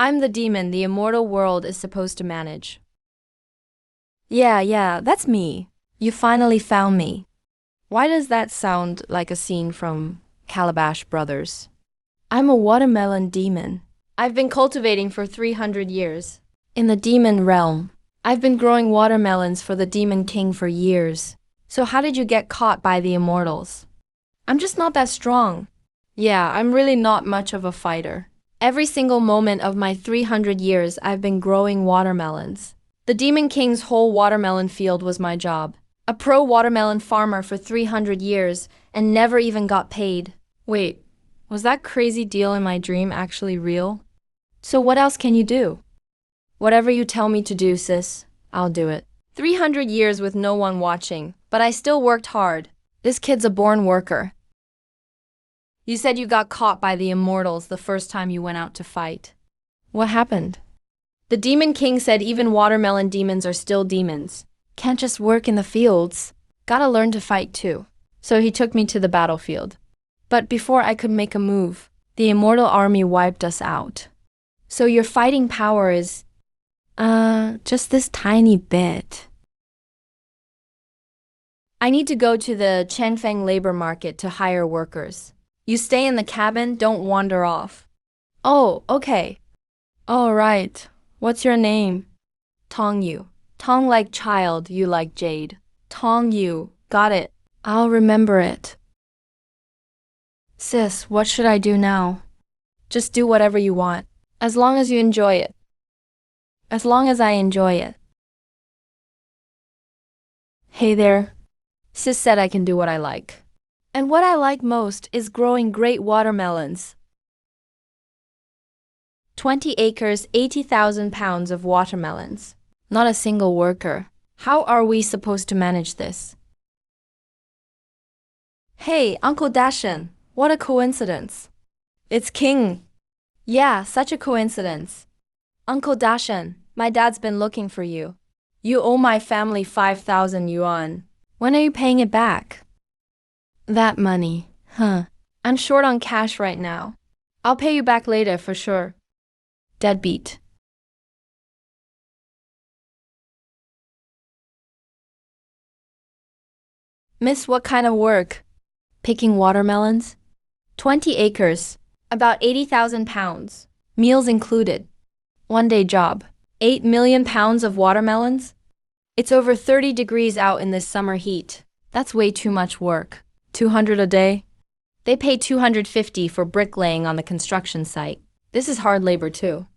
I'm the demon the immortal world is supposed to manage. Yeah, that's me. You finally found me. Why does that sound like a scene from Calabash Brothers? I'm a watermelon demon. I've been cultivating for 300 years. In the demon realm, I've been growing watermelons for the Demon King for years. So how did you get caught by the immortals? I'm just not that strong. Yeah, I'm really not much of a fighter. Every single moment of my 300 years, I've been growing watermelons. The Demon King's whole watermelon field was my job. A pro watermelon farmer for 300 years and never even got paid. Wait, was that crazy deal in my dream actually real? So what else can you do? Whatever you tell me to do, sis, I'll do it. 300 years with no one watching, but I still worked hard. This kid's a born worker. You said you got caught by the immortals the first time you went out to fight. What happened? The Demon King said even watermelon demons are still demons. Can't just work in the fields. Gotta learn to fight too. So he took me to the battlefield. But before I could make a move, the immortal army wiped us out. So your fighting power is, just this tiny bit. I need to go to the Chenfeng labor market to hire workers. You stay in the cabin, don't wander off. Oh, okay. All right. What's your name? Tong Yu. Tong like child, you like jade. Tong Yu. Got it. I'll remember it. Sis, what should I do now? Just do whatever you want. As long as you enjoy it. As long as I enjoy it. Hey there. Sis said I can do what I like. And what I like most is growing great watermelons. 20 acres, 80,000 pounds of watermelons. Not a single worker. How are we supposed to manage this? Hey, Uncle Dashin, what a coincidence. It's King. Yeah, such a coincidence. Uncle Dashin, my dad's been looking for you. You owe my family 5,000 yuan. When are you paying it back? That money, huh? I'm short on cash right now. I'll pay you back later for sure. Deadbeat. Miss, what kind of work? Picking watermelons? 20 acres, about 80,000 pounds. Meals included. One-day job. 8 million pounds of watermelons? It's over 30 degrees out in this summer heat. That's way too much work. 200 a day? They pay 250 for bricklaying on the construction site. This is hard labor too.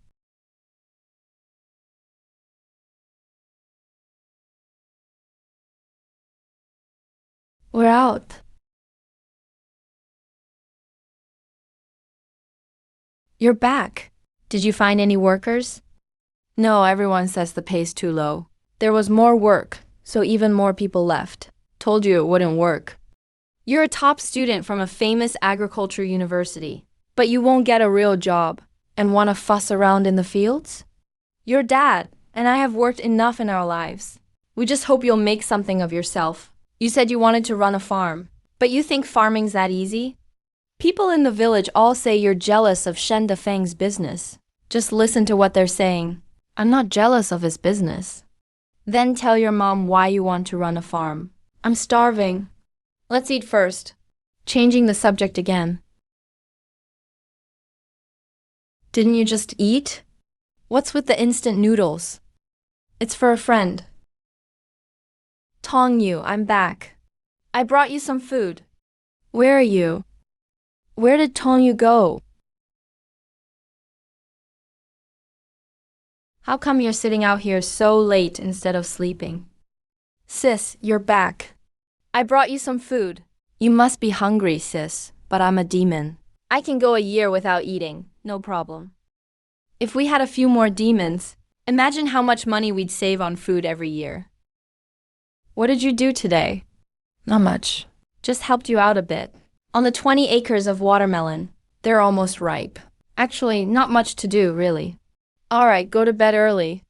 We're out. You're back. Did you find any workers? No, everyone says the pay's too low. There was more work, so even more people left. Told you it wouldn't work. You're a top student from a famous agriculture university, but you won't get a real job and want to fuss around in the fields? Your dad and I have worked enough in our lives. We just hope you'll make something of yourself. You said you wanted to run a farm, but you think farming's that easy? People in the village all say you're jealous of Shen Dafeng's business. Just listen to what they're saying. I'm not jealous of his business. Then tell your mom why you want to run a farm. I'm starving. Let's eat first. Changing the subject again. Didn't you just eat? What's with the instant noodles? It's for a friend. Tong Yu, I'm back. I brought you some food. Where are you? Where did Tong Yu go? How come you're sitting out here so late instead of sleeping? Sis, you're back. I brought you some food. You must be hungry, sis, but I'm a demon. I can go a year without eating, no problem. If we had a few more demons, imagine how much money we'd save on food every year. What did you do today? Not much. Just helped you out a bit. On the 20 acres of watermelon, they're almost ripe. Actually, not much to do, really. All right, go to bed early.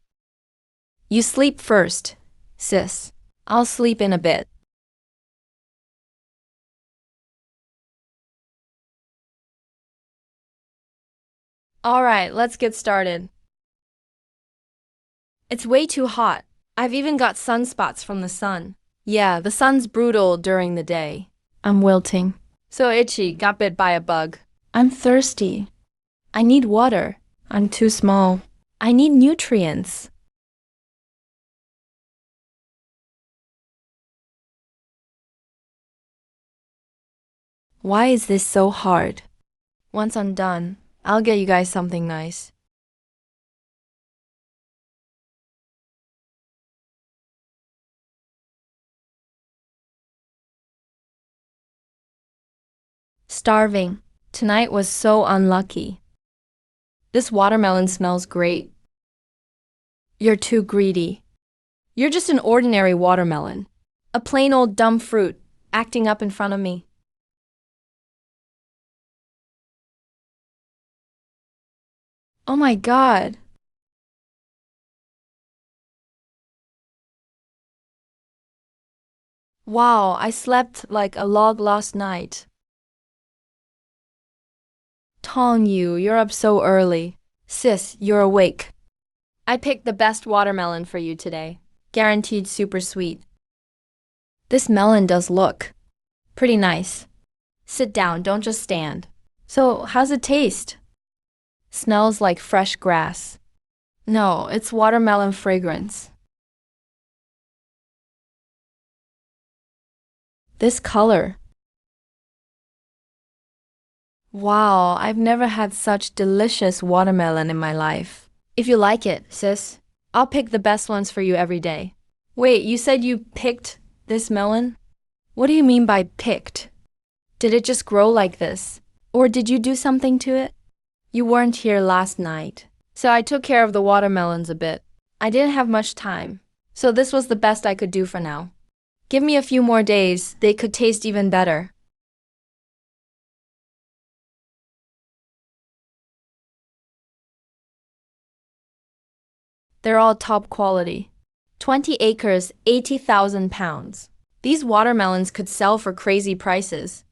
You sleep first, sis. I'll sleep in a bit. Alright, let's get started. It's way too hot. I've even got sunspots from the sun. Yeah, the sun's brutal during the day. I'm wilting. So itchy, got bit by a bug. I'm thirsty. I need water. I'm too small. I need nutrients. Why is this so hard? Once I'm done, I'll get you guys something nice. Starving. Tonight was so unlucky. This watermelon smells great. You're too greedy. You're just an ordinary watermelon. A plain old dumb fruit, acting up in front of me. Oh my God. Wow, I slept like a log last night. Tong you, you're up so early. Sis, you're awake. I picked the best watermelon for you today. Guaranteed super sweet. This melon does look pretty nice. Sit down, don't just stand. So, how's it taste? Smells like fresh grass. No, it's watermelon fragrance. This color. Wow, I've never had such delicious watermelon in my life. If you like it, sis, I'll pick the best ones for you every day. Wait, you said you picked this melon? What do you mean by picked? Did it just grow like this? Or did you do something to it? You weren't here last night, so I took care of the watermelons a bit. I didn't have much time, so this was the best I could do for now. Give me a few more days, they could taste even better. They're all top quality. 20 acres, 80,000 pounds. These watermelons could sell for crazy prices.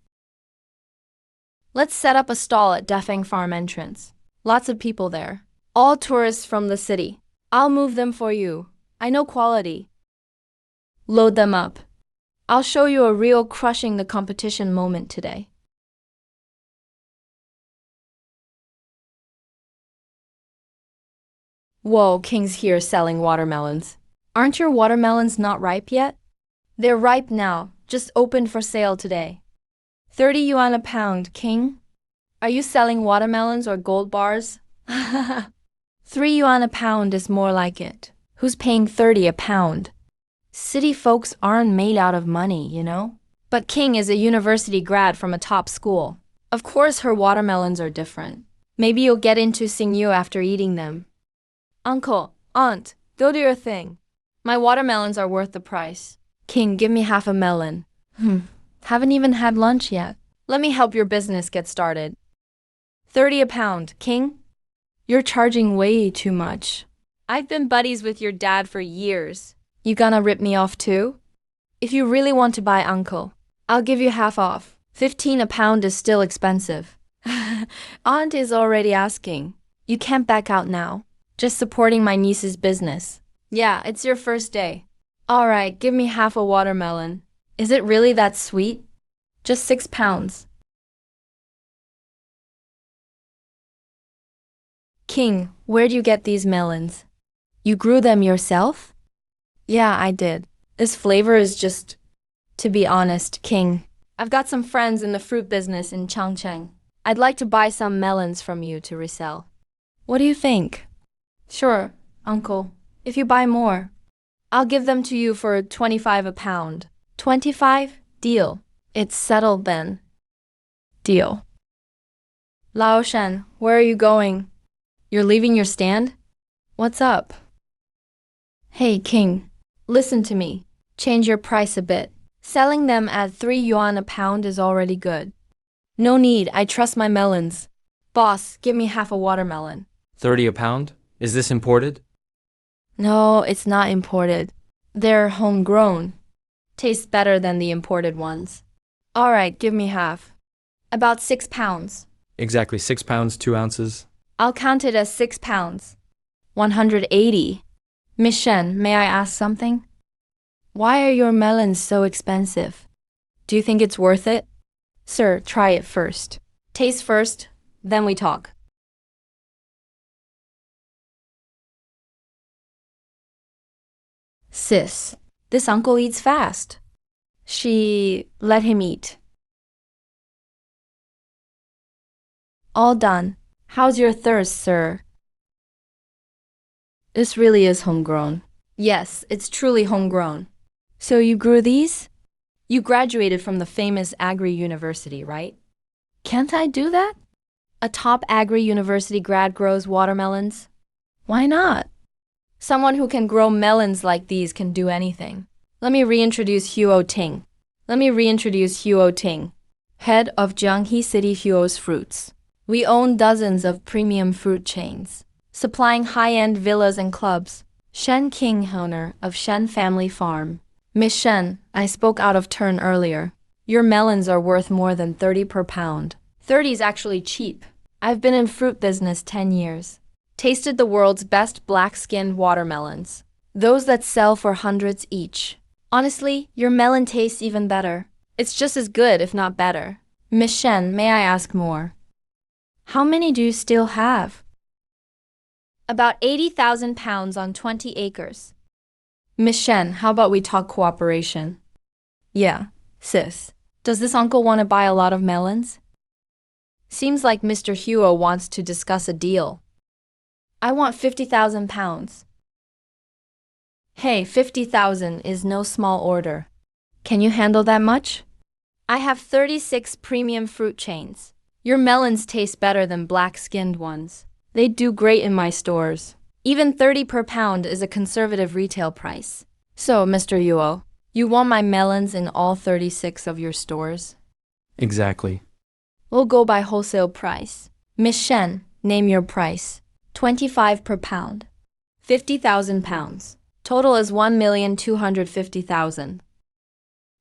Let's set up a stall at Defeng Farm entrance. Lots of people there. All tourists from the city. I'll move them for you. I know quality. Load them up. I'll show you a real crushing the competition moment today. Whoa, King's here selling watermelons. Aren't your watermelons not ripe yet? They're ripe now, just opened for sale today. 30 yuan a pound, King. Are you selling watermelons or gold bars? 3 yuan a pound is more like it. Who's paying 30 a pound? City folks aren't made out of money, you know? But King is a university grad from a top school. Of course her watermelons are different. Maybe you'll get into Xingyu after eating them. Uncle, aunt, go do your thing. My watermelons are worth the price. King, give me half a melon. Haven't even had lunch yet. Let me help your business get started. 30 a pound, King? You're charging way too much. I've been buddies with your dad for years. You gonna rip me off too? If you really want to buy uncle, I'll give you half off. 15 a pound is still expensive. Aunt is already asking. You can't back out now. Just supporting my niece's business. Yeah, it's your first day. All right, give me half a watermelon. Is it really that sweet? Just 6 pounds. King, where'd you get these melons? You grew them yourself? Yeah, I did. This flavor is just, to be honest, King. I've got some friends in the fruit business in Changcheng. I'd like to buy some melons from you to resell. What do you think? Sure, uncle. If you buy more, I'll give them to you for 25 a pound. 25? Deal. It's settled then. Deal. Lao Shen, where are you going? You're leaving your stand? What's up? Hey, King. Listen to me. Change your price a bit. Selling them at 3 yuan a pound is already good. No need, I trust my melons. Boss, give me half a watermelon. 30 a pound? Is this imported? No, it's not imported. They're homegrown. Tastes better than the imported ones. All right, give me half. About 6 pounds. Exactly 6 pounds, 2 ounces. I'll count it as 6 pounds. 180. Miss Shen, may I ask something? Why are your melons so expensive? Do you think it's worth it? Sir, try it first. Taste first, then we talk. Sis, this uncle eats fast. She let him eat. All done. How's your thirst, sir? This really is homegrown. Yes, it's truly homegrown. So you grew these? You graduated from the famous Agri-University, right? Can't I do that? A top Agri-University grad grows watermelons? Why not? Someone who can grow melons like these can do anything. Let me reintroduce Huo Ting, head of Jianghe City Huo's Fruits. We own dozens of premium fruit chains, supplying high-end villas and clubs. Shen King, owner of Shen Family Farm. Miss Shen, I spoke out of turn earlier. Your melons are worth more than 30 per pound. 30 is actually cheap. I've been in fruit business 10 years. Tasted the world's best black-skinned watermelons. Those that sell for hundreds each. Honestly, your melon tastes even better. It's just as good, if not better. Miss Shen, may I ask more? How many do you still have? About 80,000 pounds on 20 acres. Miss Shen, how about we talk cooperation? Yeah, sis. Does this uncle want to buy a lot of melons? Seems like Mr. Huo wants to discuss a deal. I want 50,000 pounds. Hey, 50,000 is no small order. Can you handle that much? I have 36 premium fruit chains. Your melons taste better than black-skinned ones. They do great in my stores. Even 30 per pound is a conservative retail price. So, Mr. Yuo, you want my melons in all 36 of your stores? Exactly. We'll go by wholesale price. Miss Shen, name your price. 25 per pound. 50,000 pounds. Total is 1,250,000.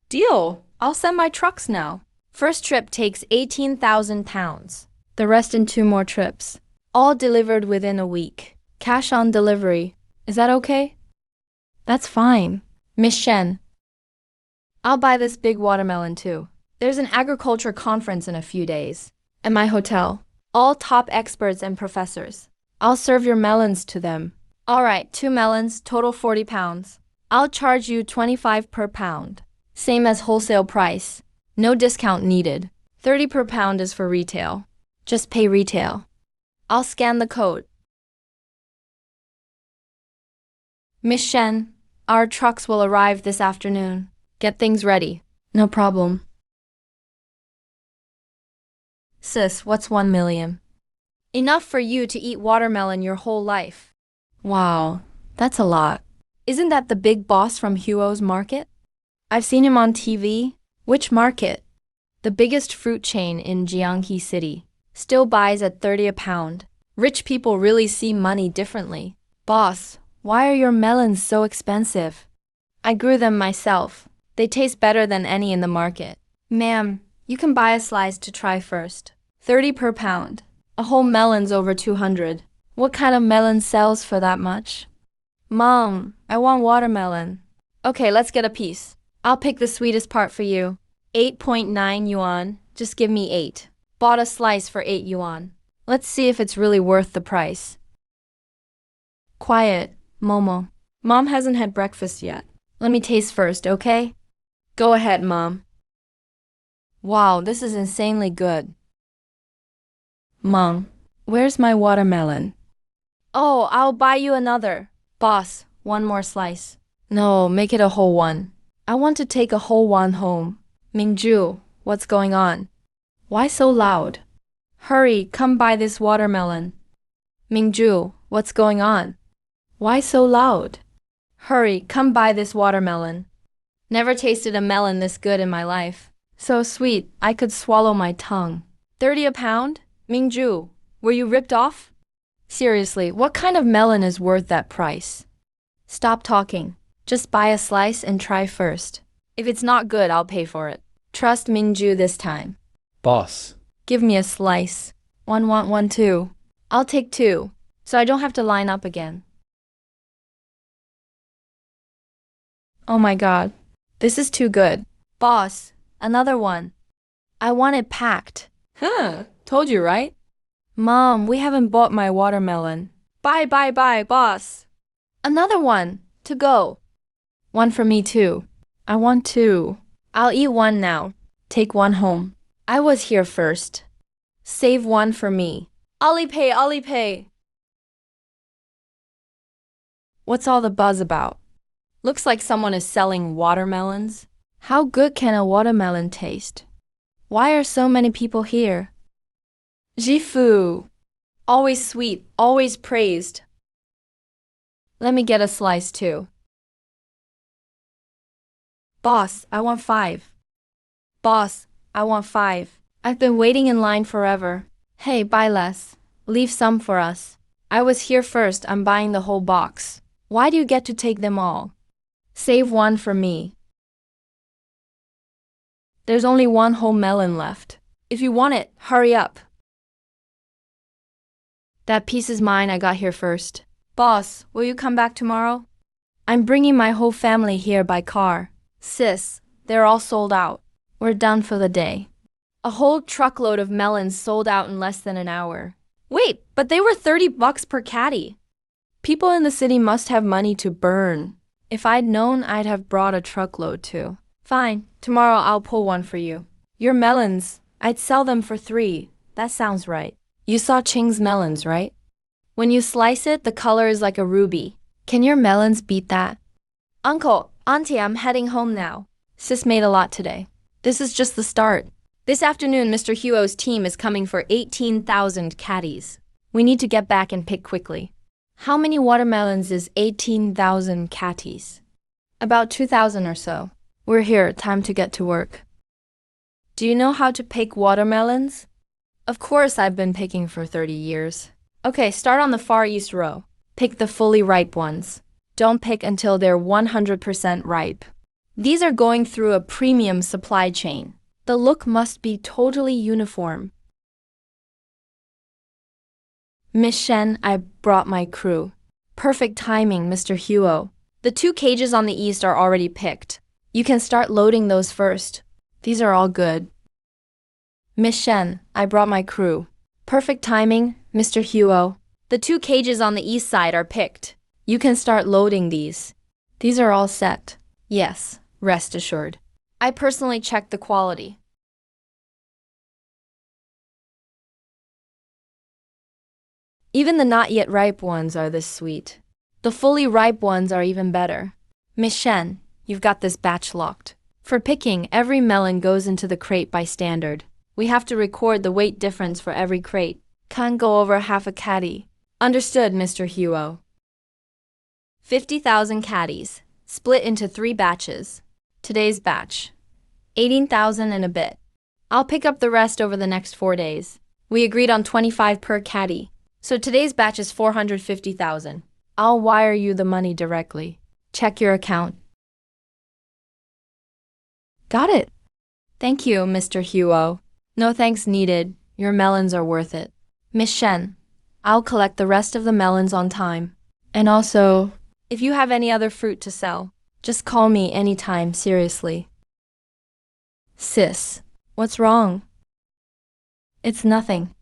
Deal! I'll send my trucks now. First trip takes 18,000 pounds. The rest in 2 more trips. All delivered within a week. Cash on delivery. Is that okay? That's fine. Miss Shen, I'll buy this big watermelon too. There's an agriculture conference in a few days. At my hotel. All top experts and professors. I'll serve your melons to them. All right, 2 melons, total 40 pounds. I'll charge you 25 per pound. Same as wholesale price. No discount needed. 30 per pound is for retail. Just pay retail. I'll scan the code. Miss Shen, our trucks will arrive this afternoon. Get things ready. No problem. Sis, what's 1 million? Enough for you to eat watermelon your whole life. Wow, that's a lot. Isn't that the big boss from Huo's market? I've seen him on TV. Which market? The biggest fruit chain in Jianghe City. Still buys at 30 a pound. Rich people really see money differently. Boss, why are your melons so expensive? I grew them myself. They taste better than any in the market. Ma'am, you can buy a slice to try first. 30 per pound. A whole melon's over 200. What kind of melon sells for that much? Mom, I want watermelon. Okay, let's get a piece. I'll pick the sweetest part for you. 8.9 yuan. Just give me 8. Bought a slice for 8 yuan. Let's see if it's really worth the price. Quiet, Momo. Mom hasn't had breakfast yet. Let me taste first, okay? Go ahead, Mom. Wow, this is insanely good. Mom, where's my watermelon? Oh, I'll buy you another. Boss, 1 more slice. No, make it a whole one. I want to take a whole one home. Mingju, what's going on? Why so loud? Hurry, come buy this watermelon. Mingju, what's going on? Why so loud? Hurry, come buy this watermelon. Never tasted a melon this good in my life. So sweet, I could swallow my tongue. 30 a pound? Mingju, were you ripped off? Seriously, what kind of melon is worth that price? Stop talking. Just buy a slice and try first. If it's not good, I'll pay for it. Trust Mingju this time. Boss. Give me a slice. One want one too. I'll take two, so I don't have to line up again. Oh my god. This is too good. Boss, another one. I want it packed. Huh, told you, right? Mom, we haven't bought my watermelon. Bye, boss. Another one, to go. One for me too. I want two. I'll eat one now. Take one home. I was here first. Save one for me. Alipay. What's all the buzz about? Looks like someone is selling watermelons. How good can a watermelon taste? Why are so many people here? Jifu. Always sweet, always praised. Let me get a slice too. Boss, I want 5. Boss, I want 5. I've been waiting in line forever. Hey, buy less. Leave some for us. I was here first, I'm buying the whole box. Why do you get to take them all? Save one for me. There's only one whole melon left. If you want it, hurry up. That piece is mine, I got here first. Boss, will you come back tomorrow? I'm bringing my whole family here by car. Sis, they're all sold out. We're done for the day. A whole truckload of melons sold out in less than an hour. Wait, but they were $30 per caddy. People in the city must have money to burn. If I'd known, I'd have brought a truckload too. Fine, tomorrow I'll pull one for you. Your melons, I'd sell them for 3. That sounds right. You saw Ching's melons, right? When you slice it, the color is like a ruby. Can your melons beat that? Uncle, Auntie, I'm heading home now. Sis made a lot today. This is just the start. This afternoon, Mr. Huo's team is coming for 18,000 caddies. We need to get back and pick quickly. How many watermelons is 18,000 caddies? About 2,000 or so. We're here, time to get to work. Do you know how to pick watermelons? Of course, I've been picking for 30 years. Okay, start on the far east row. Pick the fully ripe ones. Don't pick until they're 100% ripe. These are going through a premium supply chain. The look must be totally uniform. Miss Shen, I brought my crew. Perfect timing, Mr. Huo. The 2 cages on the east are already picked. You can start loading those first. These are all good. Miss Shen, I brought my crew. Perfect timing, Mr. Huo. The 2 cages on the east side are picked. You can start loading these. These are all set. Yes, rest assured. I personally checked the quality. Even the not yet ripe ones are this sweet. The fully ripe ones are even better. Miss Shen, you've got this batch locked. For picking, every melon goes into the crate by standard. We have to record the weight difference for every crate. Can't go over half a caddy. Understood, Mr. Huo. 50,000 caddies, split into 3 batches. Today's batch, 18,000 and a bit. I'll pick up the rest over the next 4 days. We agreed on 25 per caddy, so today's batch is 450,000. I'll wire you the money directly. Check your account. Got it. Thank you, Mr. Huo. No thanks needed. Your melons are worth it. Miss Shen, I'll collect the rest of the melons on time. And also, if you have any other fruit to sell, just call me anytime, seriously. Sis, what's wrong? It's nothing.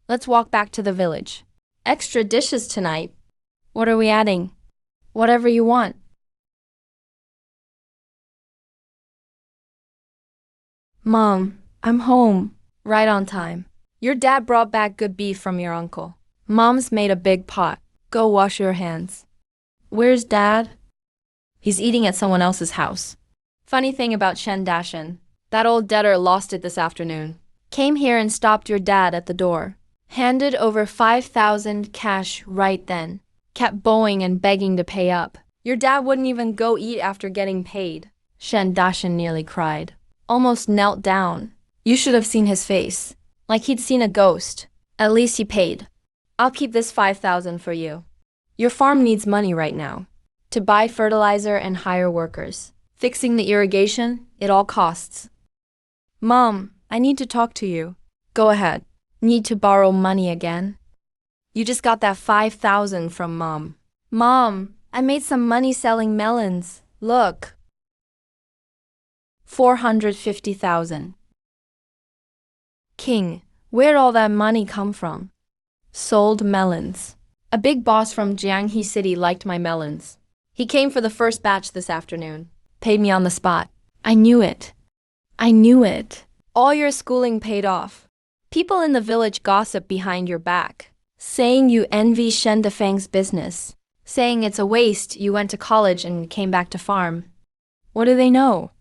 Let's walk back to the village. Extra dishes tonight. What are we adding? Whatever you want. Mom, I'm home. Right on time. Your dad brought back good beef from your uncle. Mom's made a big pot. Go wash your hands. Where's Dad? He's eating at someone else's house. Funny thing about Shen Dashen, that old debtor lost it this afternoon. Came here and stopped your dad at the door. Handed over 5,000 cash right then. Kept bowing and begging to pay up. Your dad wouldn't even go eat after getting paid. Shen Dashen nearly cried. Almost knelt down. You should have seen his face. Like he'd seen a ghost. At least he paid. I'll keep this 5,000 for you. Your farm needs money right now. To buy fertilizer and hire workers. Fixing the irrigation, it all costs. Mom, I need to talk to you. Go ahead. Need to borrow money again? You just got that 5,000 from Mom. Mom, I made some money selling melons. Look. 450,000. King, where'd all that money come from? Sold melons. A big boss from Jianghe City liked my melons. He came for the first batch this afternoon. Paid me on the spot. I knew it. I knew it. All your schooling paid off. People in the village gossip behind your back, saying you envy Shen Defang's business, saying it's a waste you went to college and came back to farm. What do they know?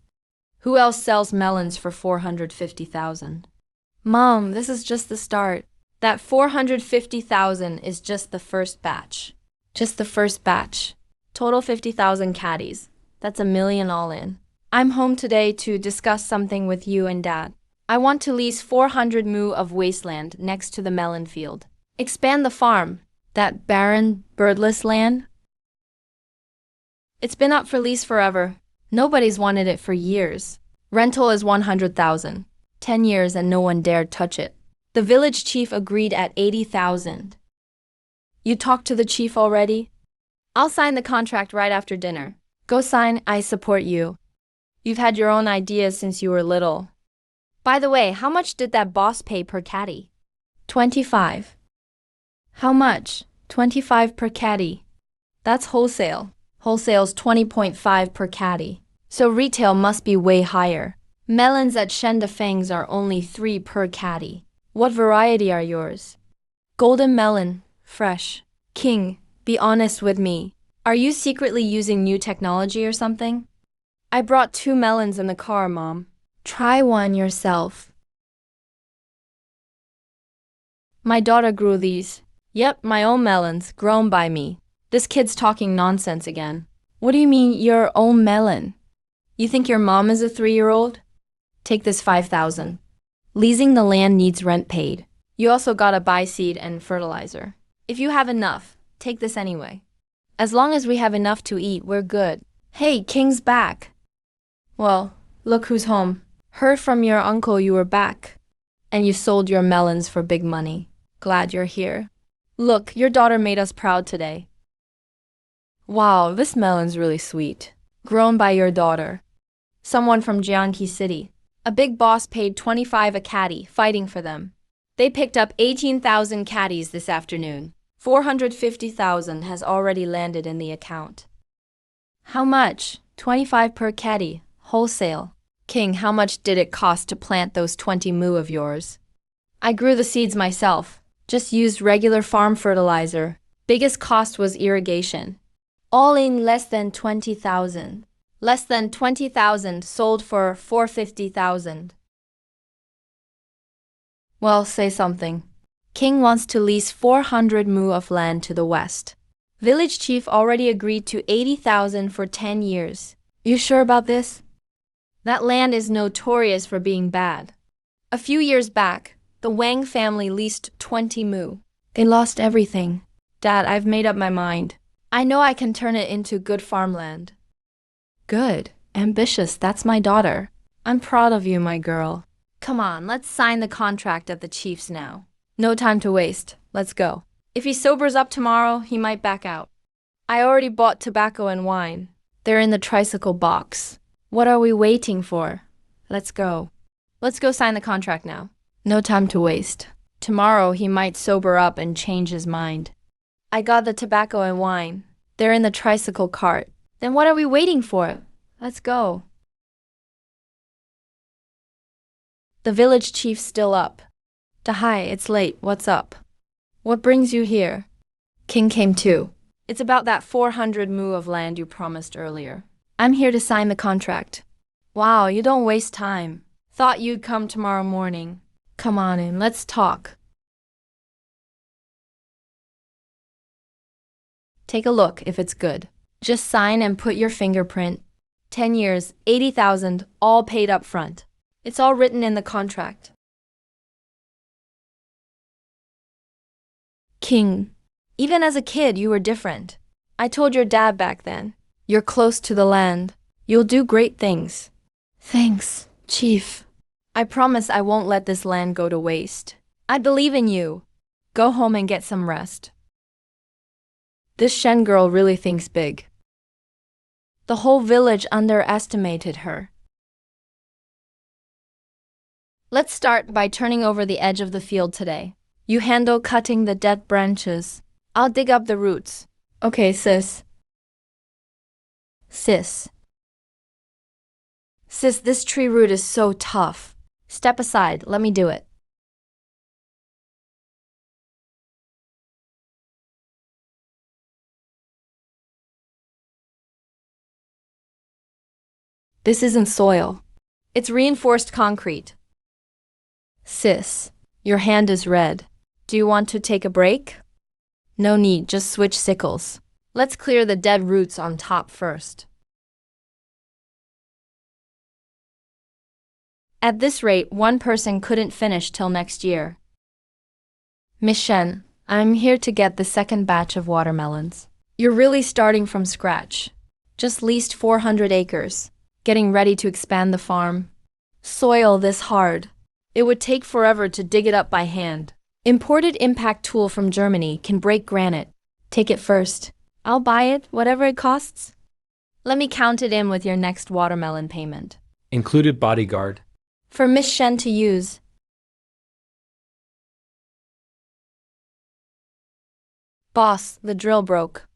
Who else sells melons for 450,000? Mom, this is just the start. That 450,000 is just the first batch. Just the first batch. Total 50,000 caddies. That's $1 million all in. I'm home today to discuss something with you and Dad. I want to lease 400 mu of wasteland next to the melon field. Expand the farm. That barren, birdless land? It's been up for lease forever. Nobody's wanted it for years. Rental is 100,000. 10 years and no one dared touch it. The village chief agreed at 80,000. You talked to the chief already? I'll sign the contract right after dinner. Go sign, I support you. You've had your own ideas since you were little. By the way, how much did that boss pay per caddy? 25. How much? 25 per caddy. That's wholesale. Wholesale's 20.5 per caddy. So retail must be way higher. Melons at Shen Defang's are only 3 per caddy. What variety are yours? Golden melon, fresh. King, be honest with me. Are you secretly using new technology or something? I brought 2 melons in the car, Mom. Try one yourself. My daughter grew these. Yep, my own melons, grown by me. This kid's talking nonsense again. What do you mean, your own melon? You think your mom is a 3-year-old? Take this 5,000. Leasing the land needs rent paid. You also gotta buy seed and fertilizer. If you have enough, take this anyway. As long as we have enough to eat, we're good. Hey, King's back. Well, look who's home. Heard from your uncle you were back. And you sold your melons for big money. Glad you're here. Look, your daughter made us proud today. Wow, this melon's really sweet. Grown by your daughter. Someone from Jianghe City. A big boss paid 25 a caddy, fighting for them. They picked up 18,000 caddies this afternoon. 450,000 has already landed in the account. How much? 25 per caddy, wholesale. King, how much did it cost to plant those 20 mu of yours? I grew the seeds myself. Just used regular farm fertilizer. Biggest cost was irrigation. All in less than 20,000. Less than 20,000 sold for 450,000. Well, say something. King wants to lease 400 mu of land to the west. Village chief already agreed to 80,000 for 10 years. You sure about this? That land is notorious for being bad. A few years back, the Wang family leased 20 mu. They lost everything. Dad, I've made up my mind. I know I can turn it into good farmland. Good. Ambitious, that's my daughter. I'm proud of you, my girl. Come on, let's sign the contract at the chief's now. No time to waste. Let's go. If he sobers up tomorrow, he might back out. I already bought tobacco and wine. They're in the tricycle box. What are we waiting for? Let's go. Let's go sign the contract now. No time to waste. Tomorrow he might sober up and change his mind. I got the tobacco and wine. They're in the tricycle cart. Then what are we waiting for? Let's go. The village chief's still up. Dahai, it's late. What's up? What brings you here? King came too. It's about that 400 mu of land you promised earlier. I'm here to sign the contract. Wow, you don't waste time. Thought you'd come tomorrow morning. Come on in, let's talk. Take a look if it's good. Just sign and put your fingerprint. 10 years, 80,000, all paid up front. It's all written in the contract. King, even as a kid, you were different. I told your dad back then. You're close to the land. You'll do great things. Thanks, Chief. I promise I won't let this land go to waste. I believe in you. Go home and get some rest. This Shen girl really thinks big. The whole village underestimated her. Let's start by turning over the edge of the field today. You handle cutting the dead branches. I'll dig up the roots. Okay, sis. Sis. Sis, this tree root is so tough. Step aside, let me do it. This isn't soil. It's reinforced concrete. Sis, your hand is red. Do you want to take a break? No need, just switch sickles. Let's clear the dead roots on top first. At this rate, one person couldn't finish till next year. Miss Shen, I'm here to get the second batch of watermelons. You're really starting from scratch. Just leased 400 acres. Getting ready to expand the farm. Soil this hard. It would take forever to dig it up by hand. Imported impact tool from Germany can break granite. Take it first. I'll buy it, whatever it costs. Let me count it in with your next watermelon payment. Included bodyguard. For Miss Shen to use. Boss, the drill broke.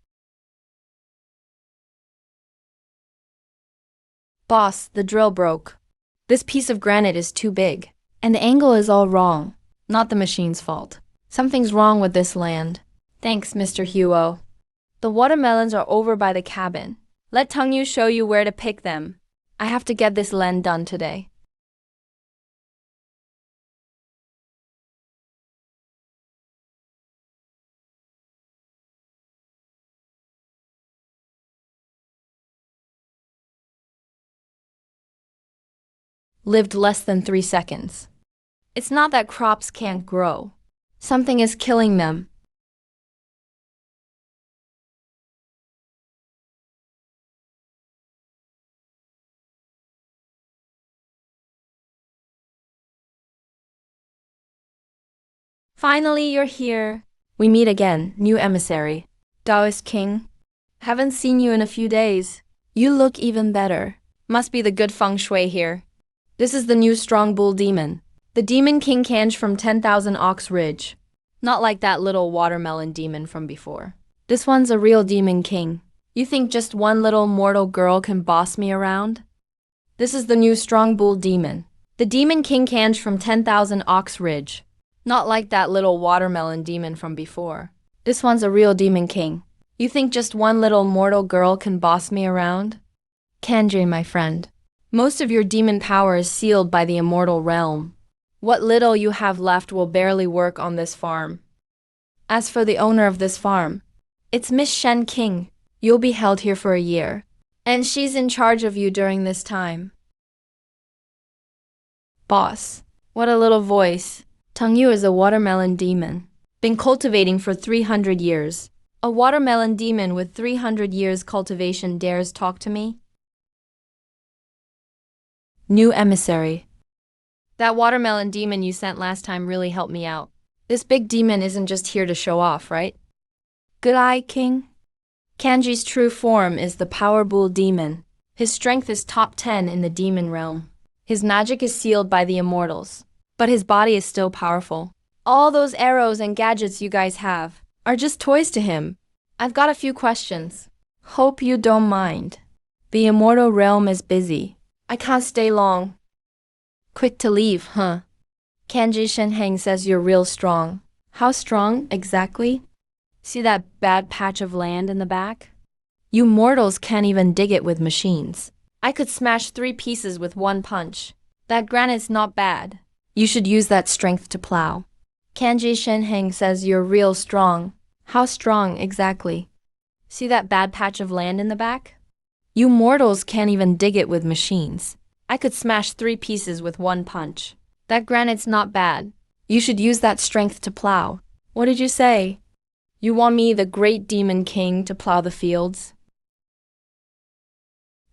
Boss, the drill broke. This piece of granite is too big, and the angle is all wrong. Not the machine's fault. Something's wrong with this land. Thanks, Mr. Huo. The watermelons are over by the cabin. Let Tengyu show you where to pick them. I have to get this land done today. Lived less than 3 seconds. It's not that crops can't grow. Something is killing them. Finally, you're here. We meet again, new emissary. Taoist King. Haven't seen you in a few days. You look even better. Must be the good feng shui here. This is the new strong bull demon. The demon king Kanj from 10,000 Ox Ridge. Not like that little watermelon demon from before. This one's a real demon king. You think just one little mortal girl can boss me around? This is the new strong bull demon. The demon king Kanj from 10,000 Ox Ridge. Not like that little watermelon demon from before. This one's a real demon king. You think just one little mortal girl can boss me around? Kanji, my friend. Most of your demon power is sealed by the immortal realm. What little you have left will barely work on this farm. As for the owner of this farm, it's Miss Shen King. You'll be held here for a year, and she's in charge of you during this time. Boss, what a little voice. Tengyu is a watermelon demon. Been cultivating for 300 years. A watermelon demon with 300 years cultivation dares talk to me? New emissary. That watermelon demon you sent last time really helped me out. This big demon isn't just here to show off, right? Good eye, King. Kanji's true form is the Power Bull demon. His strength is top 10 in the demon realm. His magic is sealed by the immortals, but his body is still powerful. All those arrows and gadgets you guys have are just toys to him. I've got a few questions. Hope you don't mind. The immortal realm is busy. I can't stay long. Quick to leave, huh? Kanji Shenheng says you're real strong. How strong, exactly? See that bad patch of land in the back? You mortals can't even dig it with machines. I could smash 3 pieces with one punch. That granite's not bad. You should use that strength to plow. Kanji Shenheng says you're real strong. How strong, exactly? See that bad patch of land in the back? You mortals can't even dig it with machines. I could smash 3 pieces with one punch. That granite's not bad. You should use that strength to plow. What did you say? You want me, the great demon king, to plow the fields?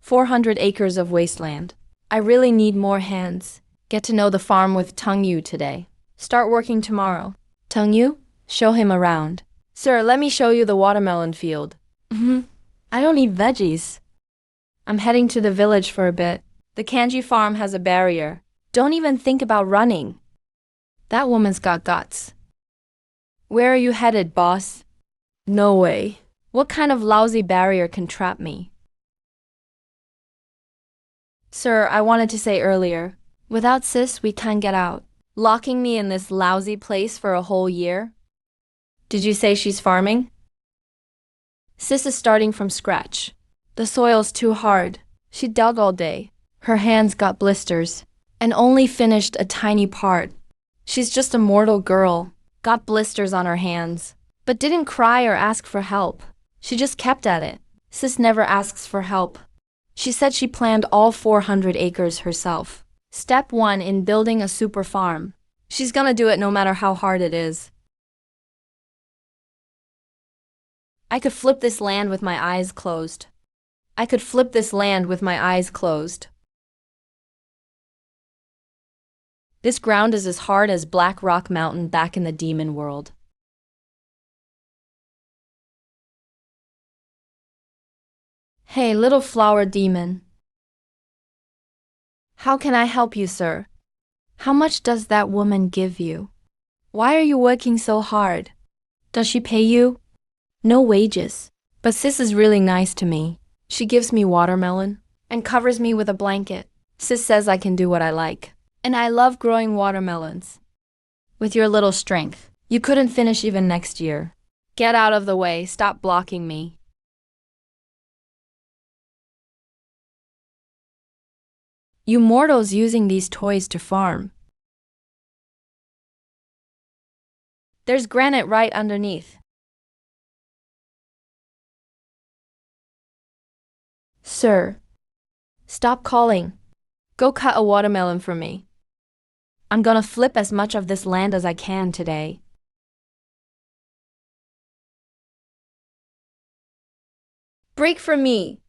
400 acres of wasteland. I really need more hands. Get to know the farm with Tengyu today. Start working tomorrow. Tengyu, show him around. Sir, let me show you the watermelon field. I don't eat veggies. I'm heading to the village for a bit. The kanji farm has a barrier. Don't even think about running. That woman's got guts. Where are you headed, boss? No way. What kind of lousy barrier can trap me? Sir, I wanted to say earlier, without sis, we can't get out. Locking me in this lousy place for a whole year? Did you say she's farming? Sis is starting from scratch. The soil's too hard. She dug all day. Her hands got blisters, and only finished a tiny part. She's just a mortal girl, got blisters on her hands, but didn't cry or ask for help. She just kept at it. Sis never asks for help. She said she planned all 400 acres herself. Step 1 in building a super farm. She's gonna do it no matter how hard it is. I could flip this land with my eyes closed. I could flip this land with my eyes closed. This ground is as hard as Black Rock Mountain back in the demon world. Hey, little flower demon. How can I help you, sir? How much does that woman give you? Why are you working so hard? Does she pay you? No wages. But sis is really nice to me. She gives me watermelon and covers me with a blanket. Sis says I can do what I like. And I love growing watermelons. With your little strength, you couldn't finish even next year. Get out of the way. Stop blocking me. You mortals using these toys to farm. There's granite right underneath. Sir, stop calling. Go cut a watermelon for me. I'm gonna flip as much of this land as I can today. Break for me.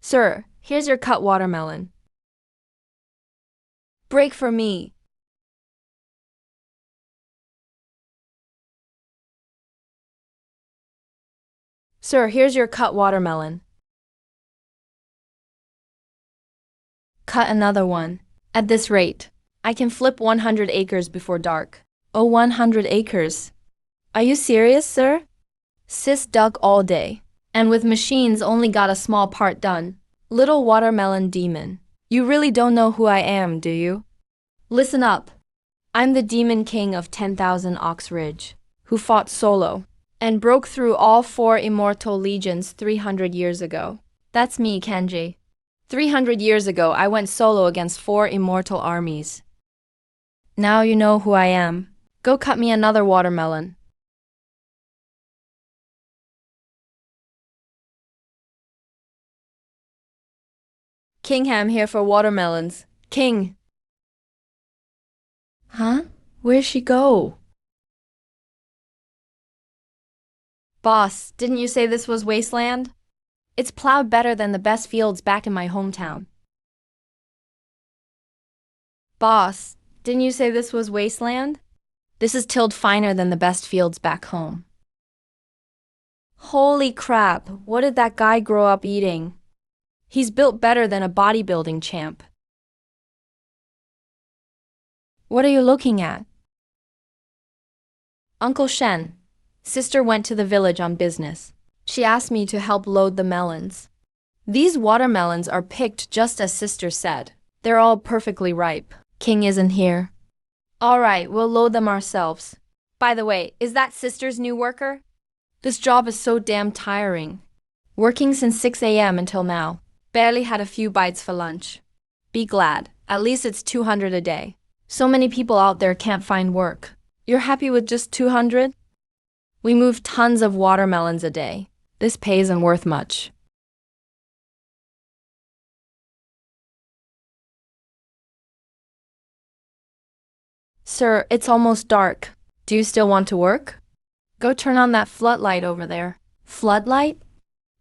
Sir, here's your cut watermelon. Break for me. Sir, here's your cut watermelon. Cut another one. At this rate, I can flip 100 acres before dark. Oh, 100 acres. Are you serious, sir? Sis dug all day, and with machines only got a small part done. Little watermelon demon. You really don't know who I am, do you? Listen up. I'm the demon king of 10,000 Ox Ridge, who fought solo and broke through all 4 immortal legions 300 years ago. That's me, Kenji. 300 years ago, I went solo against 4 immortal armies. Now you know who I am. Go cut me another watermelon. Kingham here for watermelons. King. Huh? Where'd she go? Boss, didn't you say this was wasteland? It's plowed better than the best fields back in my hometown. Boss, didn't you say this was wasteland? This is tilled finer than the best fields back home. Holy crap, what did that guy grow up eating? He's built better than a bodybuilding champ. What are you looking at? Uncle Shen. Sister went to the village on business. She asked me to help load the melons. These watermelons are picked just as Sister said. They're all perfectly ripe. King isn't here. All right, we'll load them ourselves. By the way, is that Sister's new worker? This job is so damn tiring. Working since 6 a.m. until now. Barely had a few bites for lunch. Be glad. At least it's 200 a day. So many people out there can't find work. You're happy with just 200? We move tons of watermelons a day. This pay isn't worth much. Sir, it's almost dark. Do you still want to work? Go turn on that floodlight over there. Floodlight?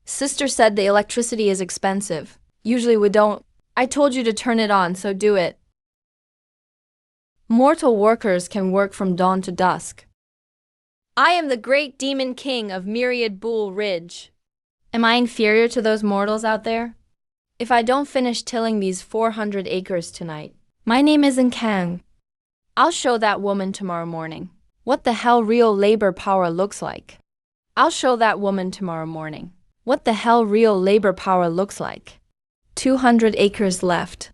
Sister said the electricity is expensive. Usually we don't. I told you to turn it on, so do it. Mortal workers can work from dawn to dusk. I am the great demon king of Myriad Bull Ridge. Am I inferior to those mortals out there? If I don't finish tilling these 400 acres tonight, my name isn't Kang. I'll show that woman tomorrow morning what the hell real labor power looks like. I'll show that woman tomorrow morning what the hell real labor power looks like. 200 acres left.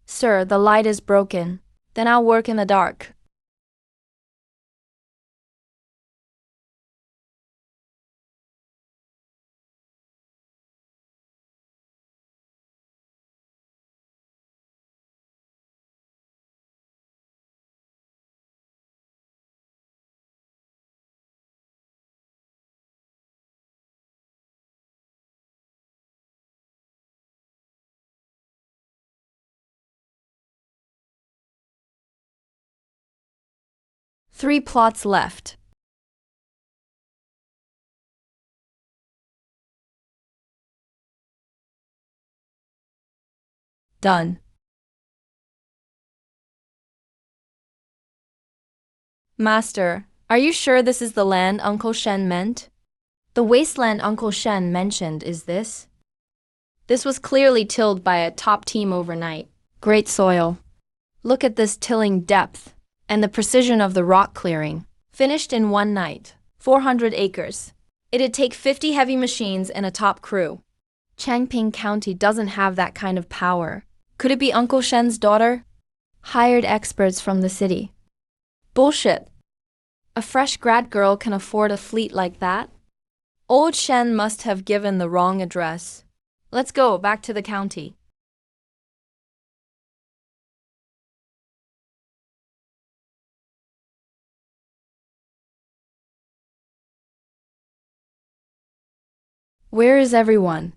Sir, the light is broken. Then I'll work in the dark. Three plots left. Done. Master, are you sure this is the land Uncle Shen meant? The wasteland Uncle Shen mentioned is this? This was clearly tilled by a top team overnight. Great soil. Look at this tilling depth and the precision of the rock clearing. Finished in one night. 400 acres. It'd take 50 heavy machines and a top crew. Changping County doesn't have that kind of power. Could it be Uncle Shen's daughter? Hired experts from the city. Bullshit. A fresh grad girl can afford a fleet like that? Old Shen must have given the wrong address. Let's go back to the county. Where is everyone?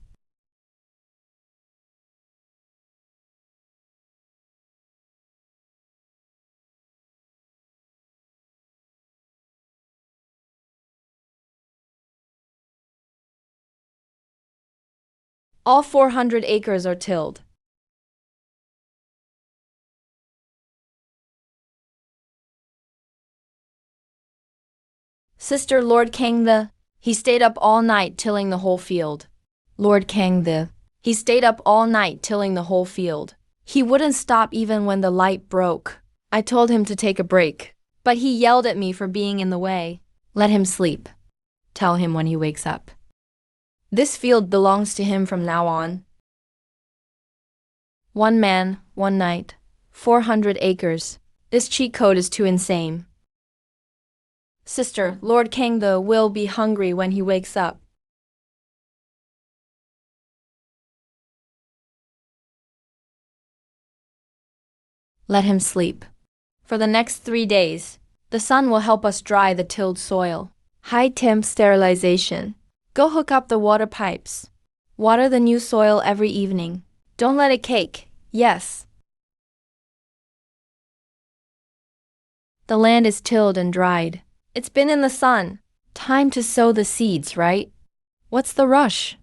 All 400 acres are tilled. Sister Lord Kang he stayed up all night tilling the whole field. Lord Kang he stayed up all night tilling the whole field. He wouldn't stop even when the light broke. I told him to take a break, but he yelled at me for being in the way. Let him sleep. Tell him when he wakes up. This field belongs to him from now on. One man, one night, 400 acres. This cheat code is too insane. Sister, Lord Kang will be hungry when he wakes up. Let him sleep. For the next 3 days, the sun will help us dry the tilled soil. High temp sterilization. Go hook up the water pipes. Water the new soil every evening. Don't let it cake. Yes. The land is tilled and dried. It's been in the sun. Time to sow the seeds, right? What's the rush?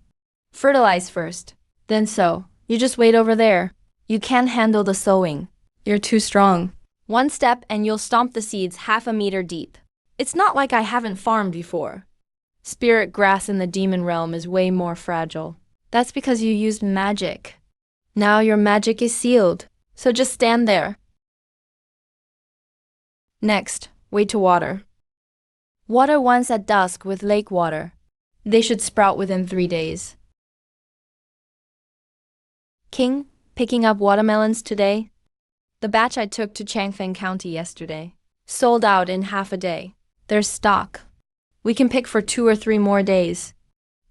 Fertilize first, then sow. You just wait over there. You can't handle the sowing. You're too strong. One step and you'll stomp the seeds 1/2 meter deep. It's not like I haven't farmed before. Spirit grass in the demon realm is way more fragile. That's because you used magic. Now your magic is sealed, so just stand there. Next, wait to water. Water once at dusk with lake water. They should sprout within 3 days. King, picking up watermelons today? The batch I took to Changfeng County yesterday. Sold out in 1/2 a day. There's stock. We can pick for 2 or 3 more days.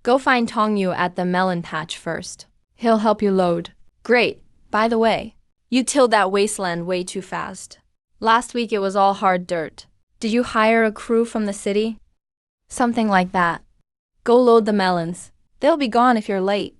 Go find Tongyu at the melon patch first. He'll help you load. Great. By the way, you tilled that wasteland way too fast. Last week it was all hard dirt. Did you hire a crew from the city? Something like that. Go load the melons. They'll be gone if you're late.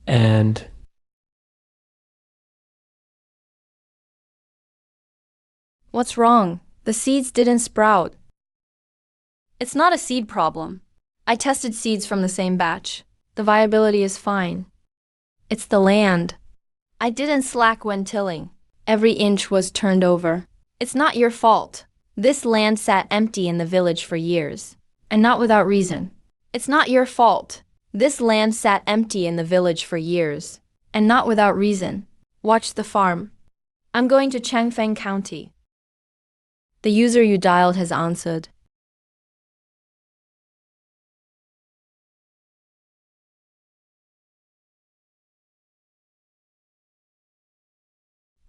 And What's wrong? The seeds didn't sprout. It's not a seed problem. I tested seeds from the same batch. The viability is fine. It's the land. I didn't slack when tilling. Every inch was turned over. It's not your fault. This land sat empty in the village for years, and not without reason. It's not your fault. This land sat empty in the village for years, and not without reason. Watch the farm. I'm going to Changfeng County. The user you dialed has answered.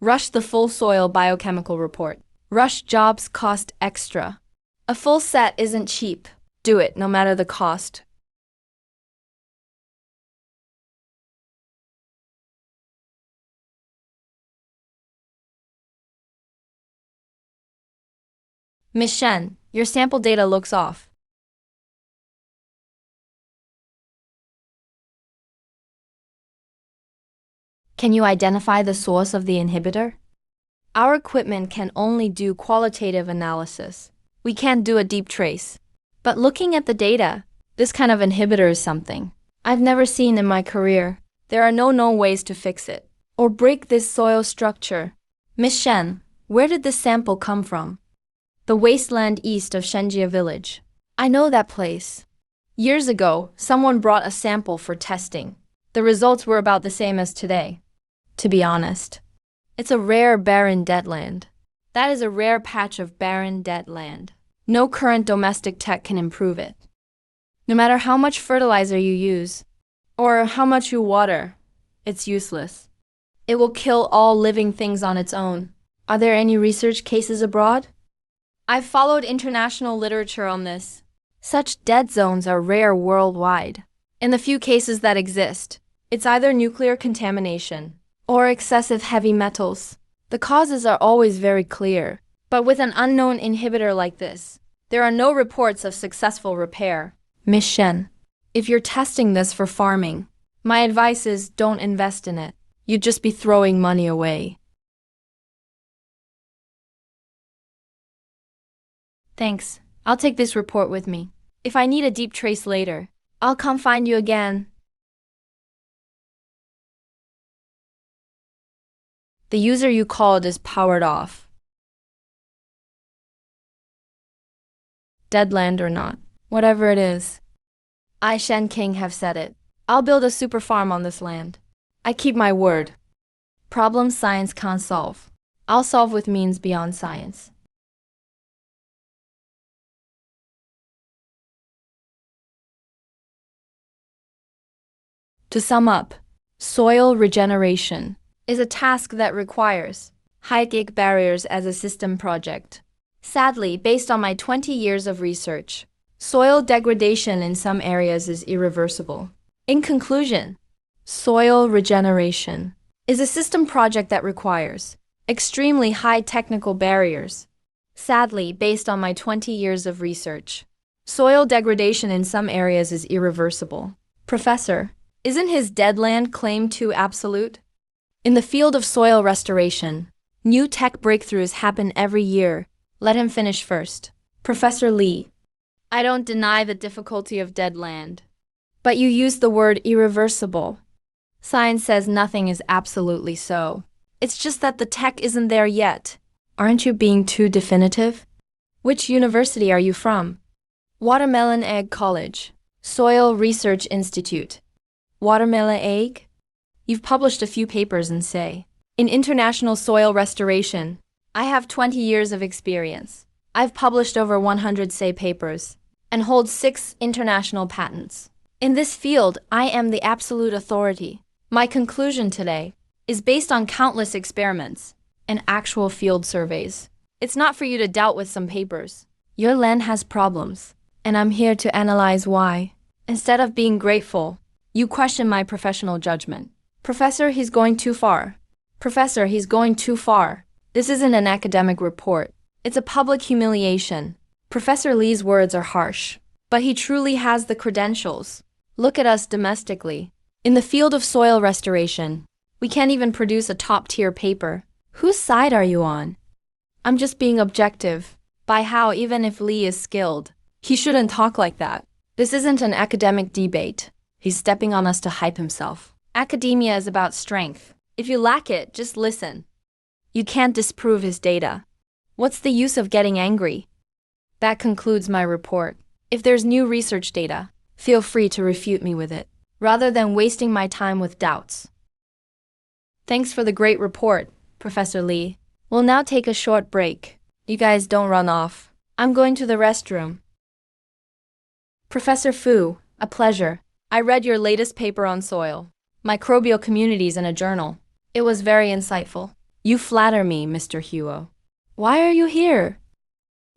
Rush the full soil biochemical report. Rush jobs cost extra. A full set isn't cheap. Do it no matter the cost. Miss Shen, your sample data looks off. Can you identify the source of the inhibitor? Our equipment can only do qualitative analysis. We can't do a deep trace. But looking at the data, this kind of inhibitor is something I've never seen in my career. There are no known ways to fix it or break this soil structure. Miss Shen, where did this sample come from? The wasteland east of Shenjia village. I know that place. Years ago, someone brought a sample for testing. The results were about the same as today. To be honest, it's a rare barren dead land. That is a rare patch of barren dead land. No current domestic tech can improve it. No matter how much fertilizer you use, or how much you water, it's useless. It will kill all living things on its own. Are there any research cases abroad? I've followed international literature on this. Such dead zones are rare worldwide. In the few cases that exist, it's either nuclear contamination or excessive heavy metals. The causes are always very clear. But with an unknown inhibitor like this, there are no reports of successful repair. Miss Shen, if you're testing this for farming, my advice is don't invest in it. You'd just be throwing money away. Thanks. I'll take this report with me. If I need a deep trace later, I'll come find you again. The user you called is powered off. Dead land or not, whatever it is. I, Shen King, have said it. I'll build a super farm on this land. I keep my word. Problems science can't solve, I'll solve with means beyond science. To sum up, soil regeneration is a task that requires high-gig barriers as a system project. Sadly, based on my 20 years of research, soil degradation in some areas is irreversible. In conclusion, soil regeneration is a system project that requires extremely high technical barriers. Sadly, based on my 20 years of research, soil degradation in some areas is irreversible. Professor, isn't his dead land claim too absolute? In the field of soil restoration, new tech breakthroughs happen every year. Let him finish first. Professor Lee, I don't deny the difficulty of dead land, but you used the word irreversible. Science says nothing is absolutely so. It's just that the tech isn't there yet. Aren't you being too definitive? Which university are you from? Watermelon Egg College, Soil Research Institute. Watermelon egg? You've published a few papers in say. In international soil restoration, I have 20 years of experience. I've published over 100 say papers and hold 6 international patents. In this field, I am the absolute authority. My conclusion today is based on countless experiments and actual field surveys. It's not for you to doubt with some papers. Your land has problems, and I'm here to analyze why. Instead of being grateful, you question my professional judgment. Professor, he's going too far. Professor, he's going too far. This isn't an academic report. It's a public humiliation. Professor Lee's words are harsh, but he truly has the credentials. Look at us domestically. In the field of soil restoration, we can't even produce a top-tier paper. Whose side are you on? I'm just being objective. By how, even if Lee is skilled, he shouldn't talk like that. This isn't an academic debate. He's stepping on us to hype himself. Academia is about strength. If you lack it, just listen. You can't disprove his data. What's the use of getting angry? That concludes my report. If there's new research data, feel free to refute me with it, rather than wasting my time with doubts. Thanks for the great report, Professor Lee. We'll now take a short break. You guys don't run off. I'm going to the restroom. Professor Fu, a pleasure. I read your latest paper on soil, microbial communities in a journal. It was very insightful. You flatter me, Mr. Huo. Why are you here?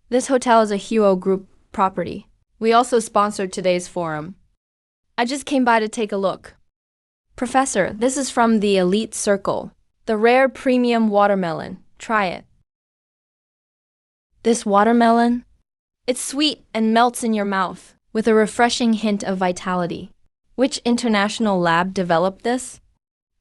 This hotel is a Huo Group property. We also sponsored today's forum. I just came by to take a look. Professor, this is from the Elite Circle, the rare premium watermelon. Try it. This watermelon? It's sweet and melts in your mouth, with a refreshing hint of vitality. Which international lab developed this?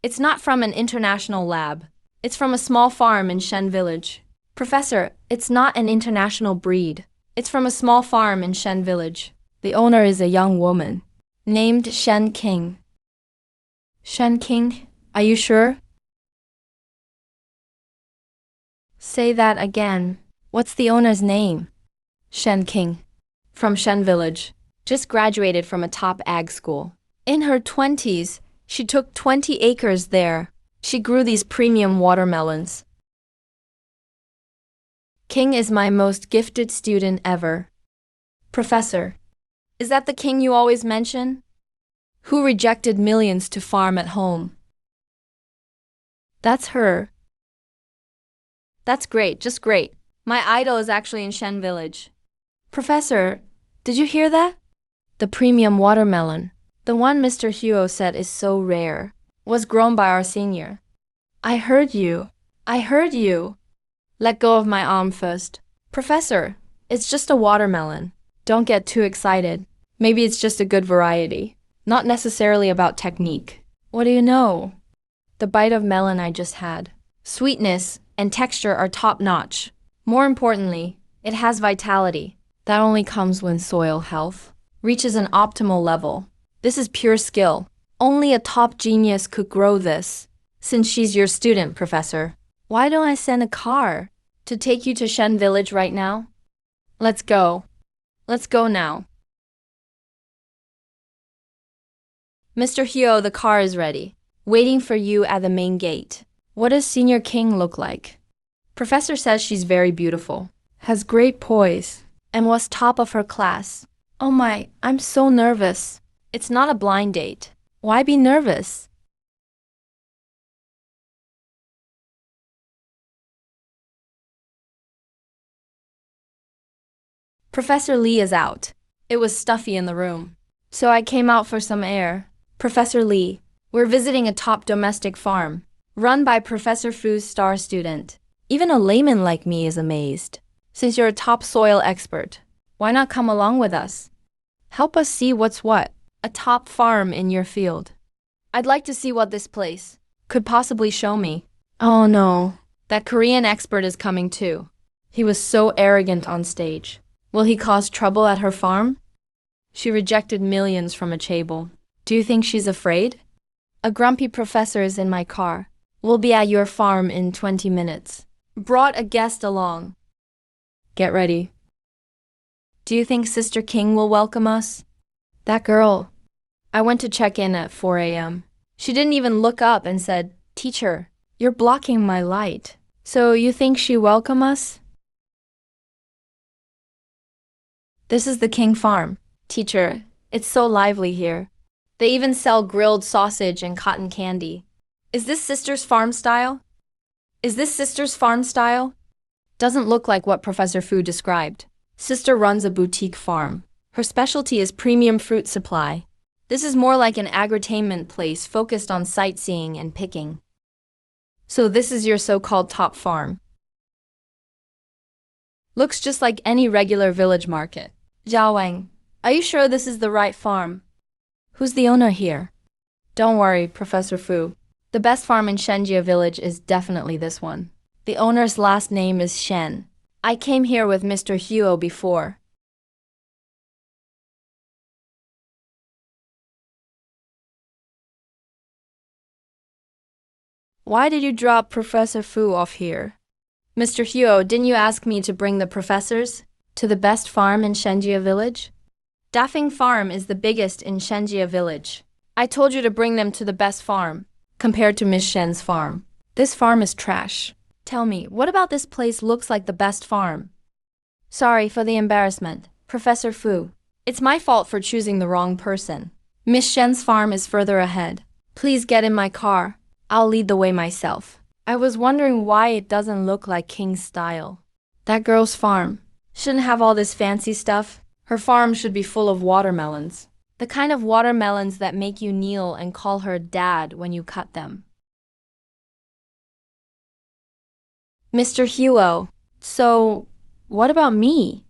It's not from an international lab. It's from a small farm in Shen Village. Professor, it's not an international breed. It's from a small farm in Shen Village. The owner is a young woman, named Shen King. Shen King? Are you sure? Say that again. What's the owner's name? Shen King. From Shen Village. Just graduated from a top ag school. In her 20s, she took 20 acres there. She grew these premium watermelons. King is my most gifted student ever. Professor, is that the King you always mention? Who rejected millions to farm at home? That's her. That's great, just great. My idol is actually in Shen Village. Professor, did you hear that? The premium watermelon, the one Mr. Huo said is so rare, was grown by our senior. I heard you. I heard you. Let go of my arm first. Professor, it's just a watermelon. Don't get too excited. Maybe it's just a good variety. Not necessarily about technique. What do you know? The bite of melon I just had. Sweetness and texture are top-notch. More importantly, it has vitality. That only comes when soil health reaches an optimal level. This is pure skill. Only a top genius could grow this. Since she's your student, Professor, why don't I send a car to take you to Shen Village right now? Let's go. Let's go now. Mr. Huo, the car is ready, waiting for you at the main gate. What does Senior King look like? Professor says she's very beautiful, has great poise, and was top of her class. Oh my, I'm so nervous. It's not a blind date. Why be nervous? Professor Lee is out. It was stuffy in the room, so I came out for some air. Professor Lee, we're visiting a top domestic farm, run by Professor Fu's star student. Even a layman like me is amazed. Since you're a top soil expert, why not come along with us? Help us see what's what, a top farm in your field. I'd like to see what this place could possibly show me. Oh no, that Korean expert is coming too. He was so arrogant on stage. Will he cause trouble at her farm? She rejected millions from a chaebol. Do you think she's afraid? A grumpy professor is in my car. We'll be at your farm in 20 minutes. Brought a guest along. Get ready. Do you think Sister King will welcome us? That girl. I went to check in at 4 a.m. She didn't even look up and said, "Teacher, you're blocking my light." So you think she welcome us? This is the King Farm. Teacher, it's so lively here. They even sell grilled sausage and cotton candy. Is this Sister's farm style? Is this Sister's farm style? Doesn't look like what Professor Fu described. Sister runs a boutique farm. Her specialty is premium fruit supply. This is more like an agritainment place focused on sightseeing and picking. So this is your so-called top farm. Looks just like any regular village market. Zhao Wang, are you sure this is the right farm? Who's the owner here? Don't worry, Professor Fu. The best farm in Shenjia village is definitely this one. The owner's last name is Shen. I came here with Mr. Huo before. Why did you drop Professor Fu off here? Mr. Huo, didn't you ask me to bring the professors to the best farm in Shenjia village? Dafeng Farm is the biggest in Shenjia village. I told you to bring them to the best farm, compared to Miss Shen's farm. This farm is trash. Tell me, what about this place looks like the best farm? Sorry for the embarrassment, Professor Fu. It's my fault for choosing the wrong person. Miss Shen's farm is further ahead. Please get in my car. I'll lead the way myself. I was wondering why it doesn't look like King's style. That girl's farm shouldn't have all this fancy stuff. Her farm should be full of watermelons. The kind of watermelons that make you kneel and call her dad when you cut them. Mr. Huo, so what about me?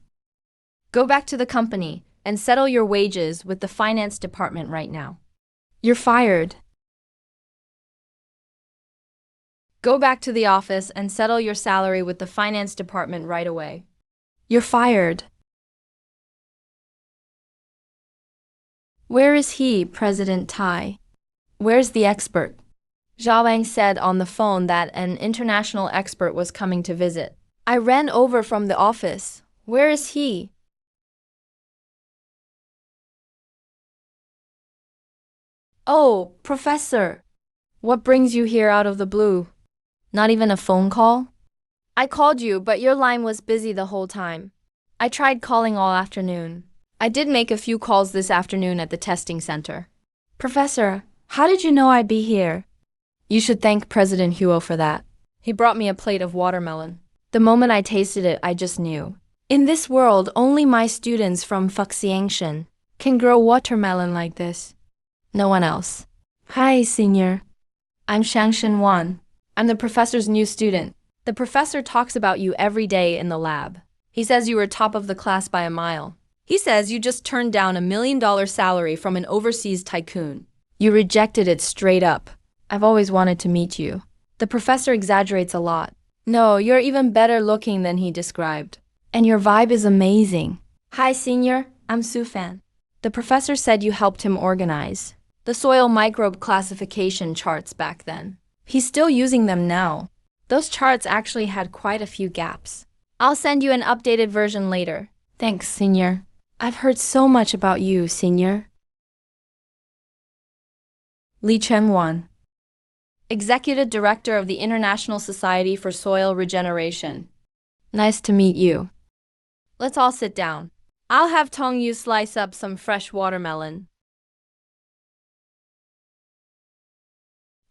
Go back to the company and settle your wages with the finance department right now. You're fired. Go back to the office and settle your salary with the finance department right away. You're fired. Where is he, President Tai? Where's the expert? Zhao Wang said on the phone that an international expert was coming to visit. I ran over from the office. Where is he? Oh, Professor. What brings you here out of the blue? Not even a phone call? I called you, but your line was busy the whole time. I tried calling all afternoon. I did make a few calls this afternoon at the testing center. Professor, how did you know I'd be here? You should thank President Huo for that. He brought me a plate of watermelon. The moment I tasted it, I just knew. In this world, only my students from Fuxiangshan can grow watermelon like this. No one else. Hi, senior. I'm Shangshan Wan. I'm the professor's new student. The professor talks about you every day in the lab. He says you were top of the class by a mile. He says you just turned down $1 million salary from an overseas tycoon. You rejected it straight up. I've always wanted to meet you. The professor exaggerates a lot. No, you're even better looking than he described. And your vibe is amazing. Hi, senior. I'm Su Fan. The professor said you helped him organize the soil microbe classification charts back then. He's still using them now. Those charts actually had quite a few gaps. I'll send you an updated version later. Thanks, senior. I've heard so much about you, senior. Li Chenwan, Executive Director of the International Society for Soil Regeneration. Nice to meet you. Let's all sit down. I'll have Tong Yu slice up some fresh watermelon.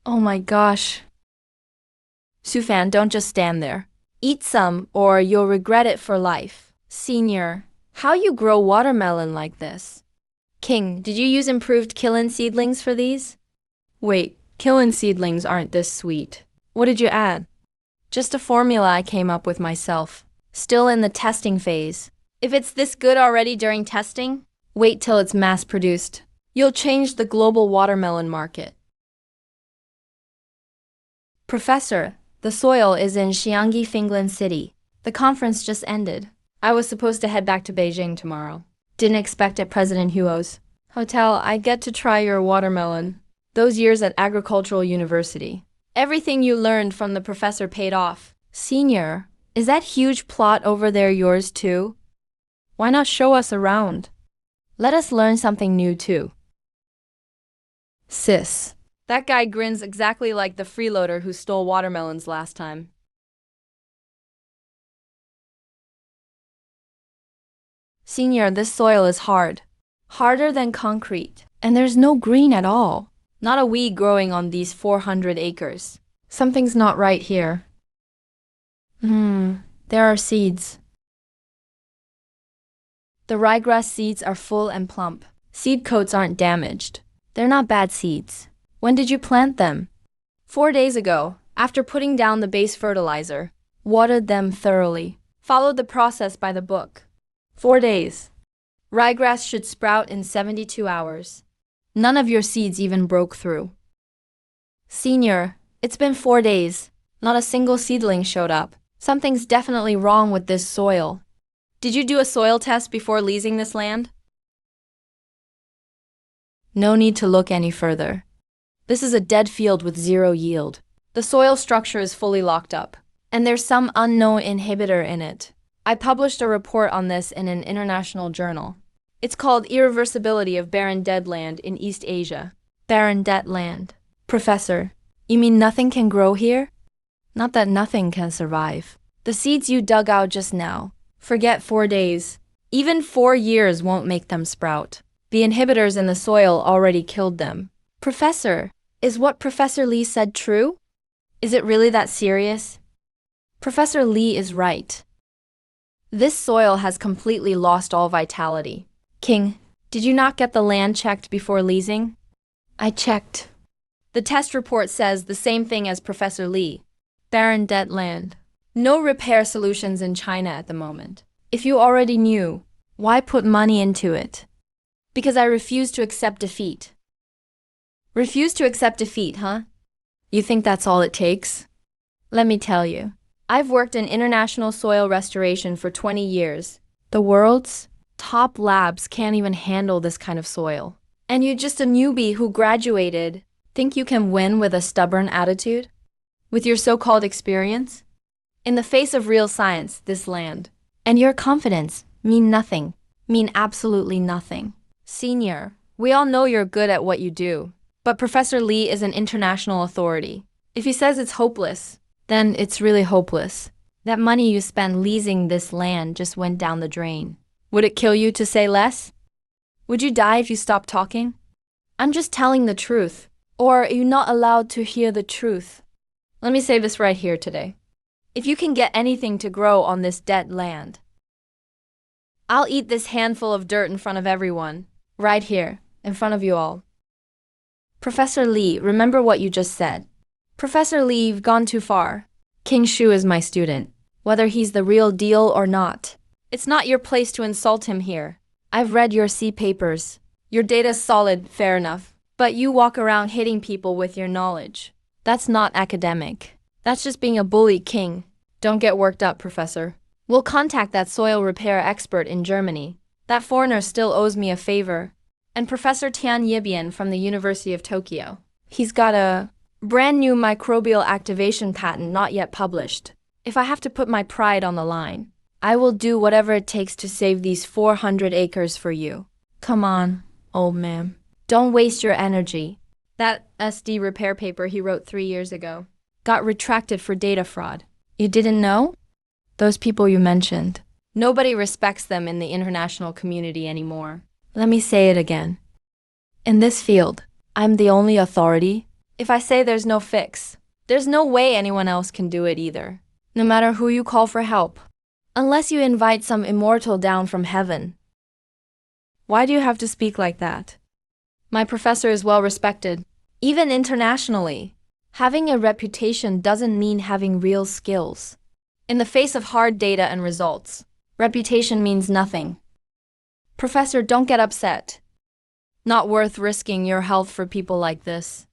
Oh my gosh. Sufan, don't just stand there. Eat some or you'll regret it for life. Senior, how you grow watermelon like this? King, did you use improved Killen seedlings for these? Wait, Killen seedlings aren't this sweet. What did you add? Just a formula I came up with myself. Still in the testing phase. If it's this good already during testing, wait till it's mass-produced. You'll change the global watermelon market. Professor, the soil is in Xiangyi Finglan City. The conference just ended. I was supposed to head back to Beijing tomorrow. Didn't expect at President Huo's hotel I'd get to try your watermelon. Those years at Agricultural University. Everything you learned from the professor paid off. Senior, is that huge plot over there yours too? Why not show us around? Let us learn something new too. Sis. That guy grins exactly like the freeloader who stole watermelons last time. Senior, this soil is hard. Harder than concrete. And there's no green at all. Not a weed growing on these 400 acres. Something's not right here. There are seeds. The ryegrass seeds are full and plump. Seed coats aren't damaged. They're not bad seeds. When did you plant them? 4 days ago, after putting down the base fertilizer. Watered them thoroughly. Followed the process by the book. 4 days. Ryegrass should sprout in 72 hours. None of your seeds even broke through. Senior, it's been 4 days. Not a single seedling showed up. Something's definitely wrong with this soil. Did you do a soil test before leasing this land? No need to look any further. This is a dead field with zero yield. The soil structure is fully locked up. And there's some unknown inhibitor in it. I published a report on this in an international journal. It's called Irreversibility of Barren Dead Land in East Asia. Barren dead land. Professor, you mean nothing can grow here? Not that nothing can survive. The seeds you dug out just now, forget 4 days. Even 4 years won't make them sprout. The inhibitors in the soil already killed them. Professor, is what Professor Lee said true? Is it really that serious? Professor Lee is right. This soil has completely lost all vitality. King, did you not get the land checked before leasing? I checked. The test report says the same thing as Professor Lee. Barren dead land. No repair solutions in China at the moment. If you already knew, why put money into it? Because I refuse to accept defeat. Refuse to accept defeat, huh? You think that's all it takes? Let me tell you. I've worked in international soil restoration for 20 years. The world's top labs can't even handle this kind of soil. And you're just a newbie who graduated. Think you can win with a stubborn attitude? With your so-called experience? In the face of real science, this land, and your confidence mean nothing, mean absolutely nothing. Senior, we all know you're good at what you do, but Professor Lee is an international authority. If he says it's hopeless, then it's really hopeless. That money you spent leasing this land just went down the drain. Would it kill you to say less? Would you die if you stopped talking? I'm just telling the truth. Or are you not allowed to hear the truth? Let me say this right here today. If you can get anything to grow on this dead land, I'll eat this handful of dirt in front of everyone, right here, in front of you all. Professor Lee, remember what you just said. Professor Lee, you've gone too far. King Shu is my student, whether he's the real deal or not. It's not your place to insult him here. I've read your C papers. Your data's solid, fair enough. But you walk around hitting people with your knowledge. That's not academic. That's just being a bully, King. Don't get worked up, Professor. We'll contact that soil repair expert in Germany. That foreigner still owes me a favor. And Professor Tian Yibian from the University of Tokyo. He's got a brand new microbial activation patent not yet published. If I have to put my pride on the line, I will do whatever it takes to save these 400 acres for you. Come on, old man. Don't waste your energy. That SD repair paper he wrote 3 years ago got retracted for data fraud. You didn't know? Those people you mentioned. Nobody respects them in the international community anymore. Let me say it again. In this field, I'm the only authority. If I say there's no fix, there's no way anyone else can do it either. No matter who you call for help. Unless you invite some immortal down from heaven. Why do you have to speak like that? My professor is well respected, even internationally. Having a reputation doesn't mean having real skills. In the face of hard data and results, reputation means nothing. Professor, don't get upset. Not worth risking your health for people like this.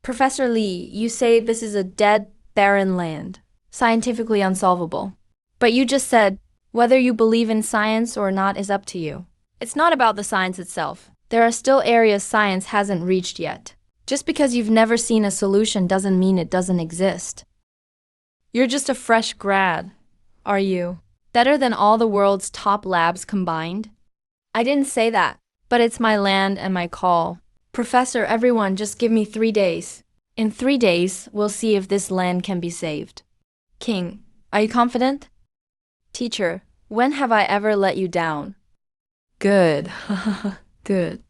Professor Lee, you say this is a dead, barren land, scientifically unsolvable. But you just said, whether you believe in science or not is up to you. It's not about the science itself. There are still areas science hasn't reached yet. Just because you've never seen a solution doesn't mean it doesn't exist. You're just a fresh grad, are you? Better than all the world's top labs combined? I didn't say that, but it's my land and my call. Professor, everyone, just give me 3 days. In 3 days, we'll see if this land can be saved. King, are you confident? Teacher, when have I ever let you down? Good. Good.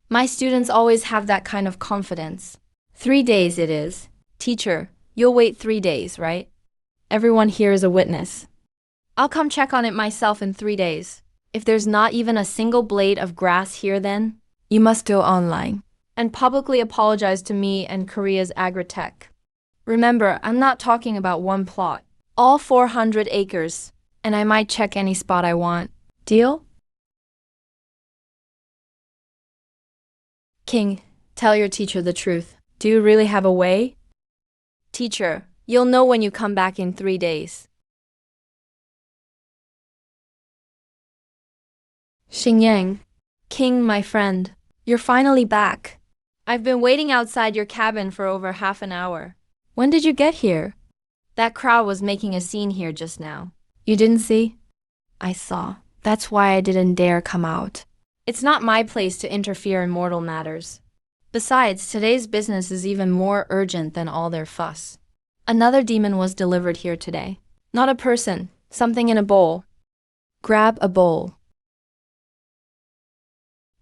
My students always have that kind of confidence. 3 days it is. Teacher, you'll wait 3 days, right? Everyone here is a witness. I'll come check on it myself in 3 days. If there's not even a single blade of grass here then, you must go online and publicly apologize to me and Korea's agritech. Remember, I'm not talking about one plot. All 400 acres, and I might check any spot I want. Deal? King, Tell your teacher the truth. Do you really have a way? Teacher, you'll know when you come back in 3 days. Xingyang, King, my friend, you're finally back. I've been waiting outside your cabin for over half an hour. When did you get here? That crowd was making a scene here just now. You didn't see? I saw. That's why I didn't dare come out. It's not my place to interfere in mortal matters. Besides, today's business is even more urgent than all their fuss. Another demon was delivered here today. Not a person, something in a bowl. Grab a bowl.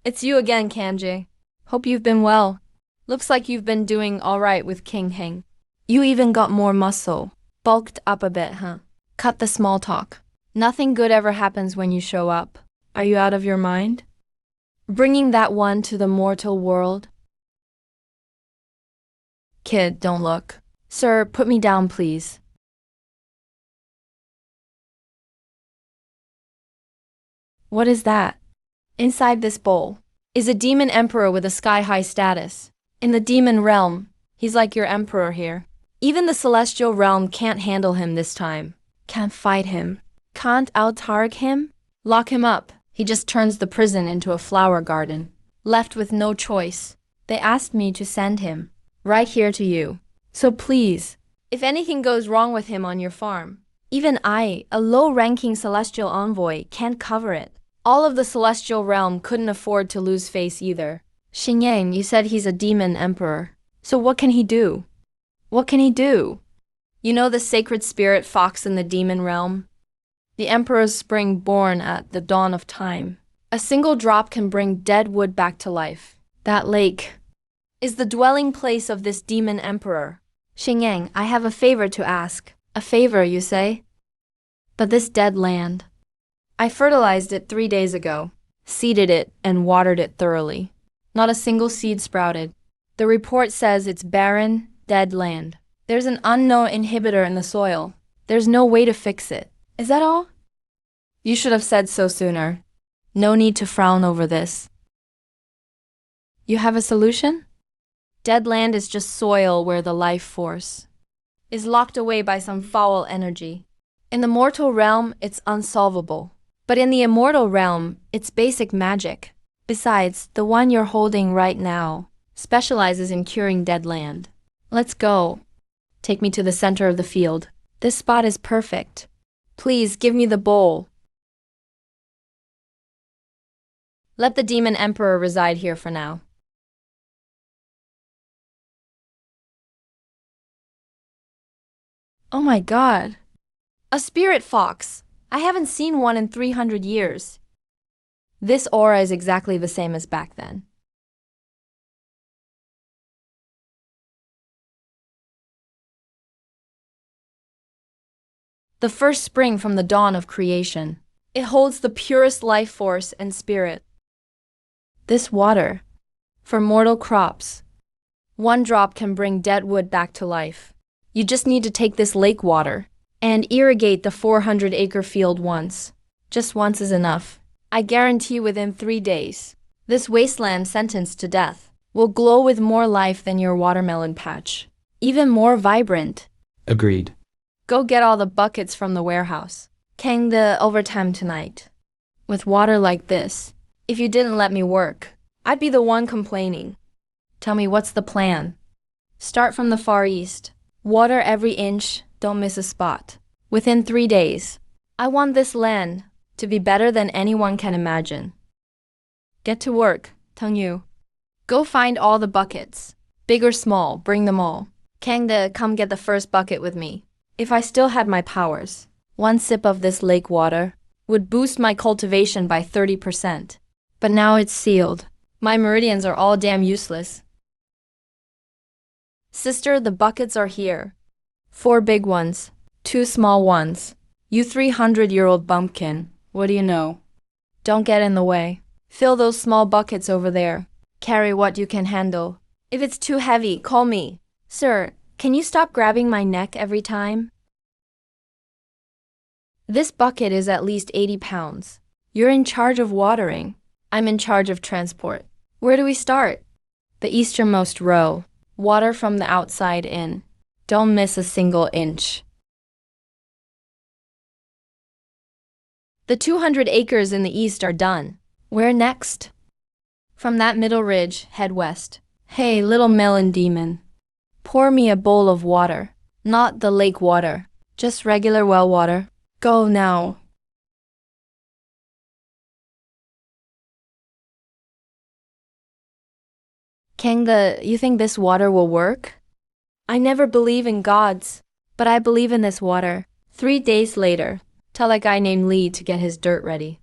It's you again, Kanji. Hope you've been well. Looks like you've been doing all right with King Heng. You even got more muscle. Bulked up a bit, huh? Cut the small talk. Nothing good ever happens when you show up. Are you out of your mind? Bringing that one to the mortal world? Kid, don't look. Sir, put me down, please. What is that? Inside this bowl is a demon emperor with a sky-high status. In the demon realm, he's like your emperor here. Even the celestial realm can't handle him this time. Can't fight him. Can't out-targ him? Lock him up. He just turns the prison into a flower garden. Left with no choice. They asked me to send him right here to you. So please, if anything goes wrong with him on your farm, even I, a low-ranking celestial envoy, can't cover it. All of the celestial realm couldn't afford to lose face either. Xingyang, you said he's a demon emperor. So what can he do? What can he do? You know the sacred spirit fox in the demon realm? The emperor's spring born at the dawn of time. A single drop can bring dead wood back to life. That lake is the dwelling place of this demon emperor. Xingyang, I have a favor to ask. A favor, you say? But this dead land. I fertilized it 3 days ago, seeded it, and watered it thoroughly. Not a single seed sprouted. The report says it's barren, dead land. There's an unknown inhibitor in the soil. There's no way to fix it. Is that all? You should have said so sooner. No need to frown over this. You have a solution? Dead land is just soil where the life force is locked away by some foul energy. In the mortal realm, it's unsolvable. But in the immortal realm, it's basic magic. Besides, the one you're holding right now specializes in curing dead land. Let's go. Take me to the center of the field. This spot is perfect. Please give me the bowl. Let the demon emperor reside here for now. Oh my God. A spirit fox. I haven't seen one in 300 years. This aura is exactly the same as back then. The first spring from the dawn of creation. It holds the purest life force and spirit. This water, for mortal crops. One drop can bring dead wood back to life. You just need to take this lake water and irrigate the 400-acre field once. Just once is enough. I guarantee within 3 days, this wasteland sentenced to death will glow with more life than your watermelon patch. Even more vibrant. Agreed. Go get all the buckets from the warehouse. Kang the overtime tonight. With water like this, if you didn't let me work, I'd be the one complaining. Tell me, what's the plan? Start from the Far East. Water every inch, don't miss a spot. Within 3 days, I want this land to be better than anyone can imagine. Get to work, Teng Yu. Go find all the buckets. Big or small, bring them all. Kang De, come get the first bucket with me. If I still had my powers, 1 sip of this lake water would boost my cultivation by 30%. But now it's sealed. My meridians are all damn useless. Sister, the buckets are here. 4 big ones, 2 small ones. You 300-year-old bumpkin, what do you know? Don't get in the way. Fill those small buckets over there. Carry what you can handle. If it's too heavy, call me. Sir, can you stop grabbing my neck every time? This bucket is at least 80 pounds. You're in charge of watering. I'm in charge of transport. Where do we start? The easternmost row. Water from the outside in. Don't miss a single inch. The 200 acres in the east are done. Where next? From that middle ridge, head west. Hey, little melon demon. Pour me a bowl of water. Not the lake water. Just regular well water. Go now. Kangda, you think this water will work? I never believe in gods, but I believe in this water. 3 days later, tell a guy named Lee to get his dirt ready.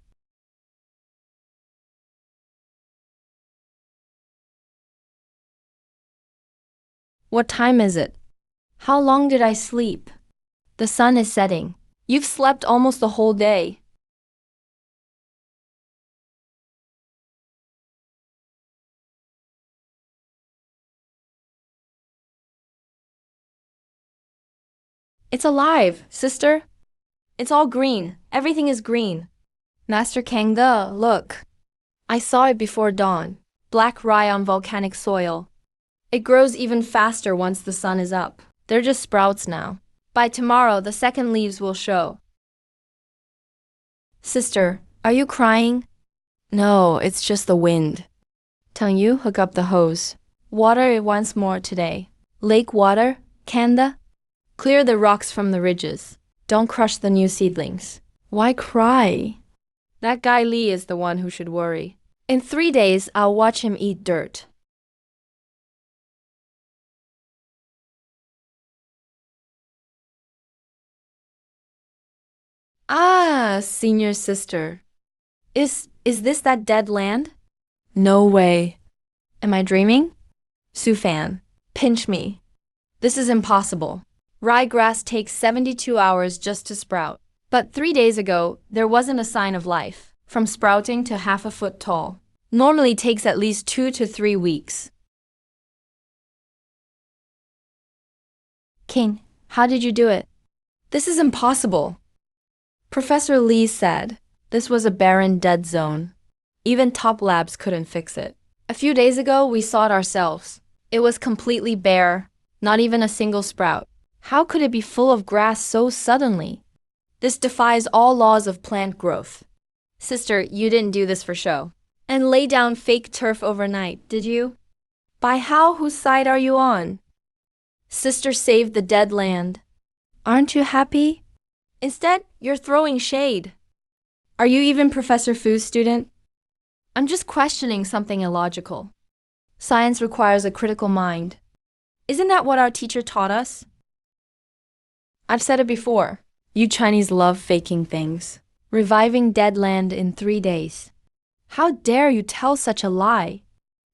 What time is it? How long did I sleep? The sun is setting. You've slept almost the whole day. It's alive, sister. It's all green. Everything is green. Master Kangda, look. I saw it before dawn. Black rye on volcanic soil. It grows even faster once the sun is up. They're just sprouts now. By tomorrow, the second leaves will show. Sister, are you crying? No, it's just the wind. Tang Yu, hook up the hose. Water it once more today. Lake water, Kanda. Clear the rocks from the ridges. Don't crush the new seedlings. Why cry? That guy Lee is the one who should worry. In 3 days, I'll watch him eat dirt. Ah, senior sister. Is this that dead land? No way. Am I dreaming? Sufan, pinch me. This is impossible. Ryegrass takes 72 hours just to sprout. But 3 days ago, there wasn't a sign of life, from sprouting to half a foot tall. Normally takes at least 2 to 3 weeks. King, how did you do it? This is impossible. Professor Lee said this was a barren dead zone. Even top labs couldn't fix it. A few days ago, we saw it ourselves. It was completely bare, not even a single sprout. How could it be full of grass so suddenly? This defies all laws of plant growth. Sister, you didn't do this for show. And lay down fake turf overnight, did you? By how, whose side are you on? Sister saved the dead land. Aren't you happy? Instead, you're throwing shade. Are you even Professor Fu's student? I'm just questioning something illogical. Science requires a critical mind. Isn't that what our teacher taught us? I've said it before. You Chinese love faking things. Reviving dead land in 3 days. How dare you tell such a lie?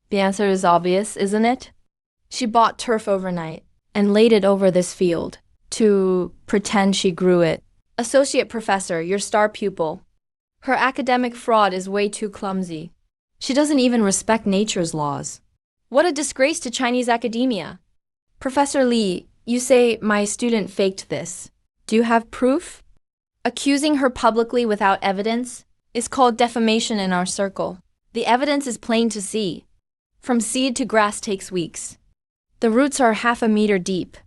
The answer is obvious, isn't it? She bought turf overnight and laid it over this field to pretend she grew it. Associate professor, your star pupil. Her academic fraud is way too clumsy. She doesn't even respect nature's laws. What a disgrace to Chinese academia. Professor Lee, you say my student faked this. Do you have proof? Accusing her publicly without evidence is called defamation in our circle. The evidence is plain to see. From seed to grass takes weeks. The roots are half a meter deep.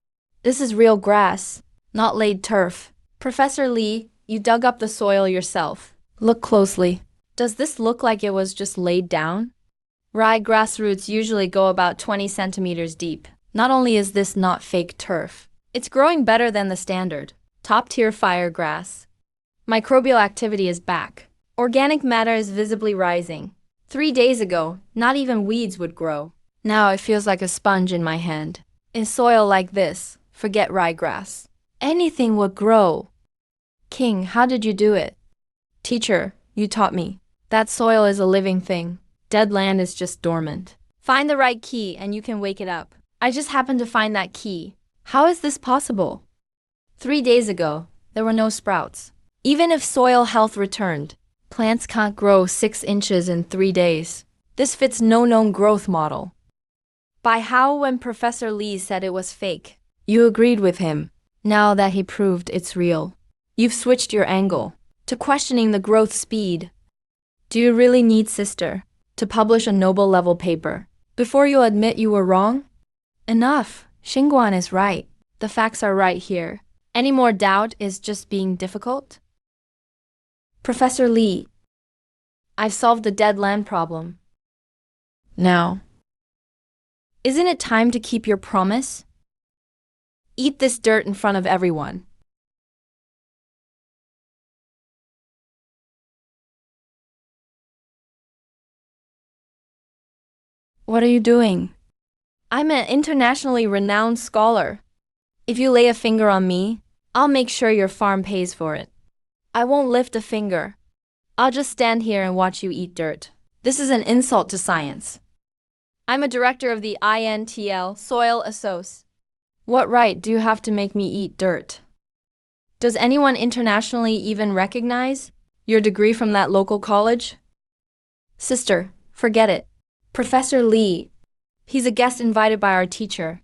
This is real grass, not laid turf. Professor Lee, you dug up the soil yourself. Look closely. Does this look like it was just laid down? Rye grass roots usually go about 20 centimeters deep. Not only is this not fake turf, it's growing better than the standard. Top-tier fire grass. Microbial activity is back. Organic matter is visibly rising. 3 days ago, not even weeds would grow. Now it feels like a sponge in my hand. In soil like this, forget ryegrass. Anything would grow. King, how did you do it? Teacher, you taught me. That soil is a living thing. Dead land is just dormant. Find the right key and you can wake it up. I just happened to find that key. How is this possible? 3 days ago, there were no sprouts. Even if soil health returned, plants can't grow 6 inches in 3 days. This fits no known growth model. By how, when Professor Lee said it was fake, you agreed with him. Now that he proved it's real, you've switched your angle to questioning the growth speed. Do you really need, sister, to publish a Nobel level paper? Before you admit you were wrong? Enough. Xingguan is right. The facts are right here. Any more doubt is just being difficult? Professor Li, I've solved the dead land problem. Now, isn't it time to keep your promise? Eat this dirt in front of everyone. What are you doing? I'm an internationally renowned scholar. If you lay a finger on me, I'll make sure your farm pays for it. I won't lift a finger. I'll just stand here and watch you eat dirt. This is an insult to science. I'm a director of the INTL Soil Assoc. What right do you have to make me eat dirt? Does anyone internationally even recognize your degree from that local college? Sister, forget it. Professor Li, he's a guest invited by our teacher.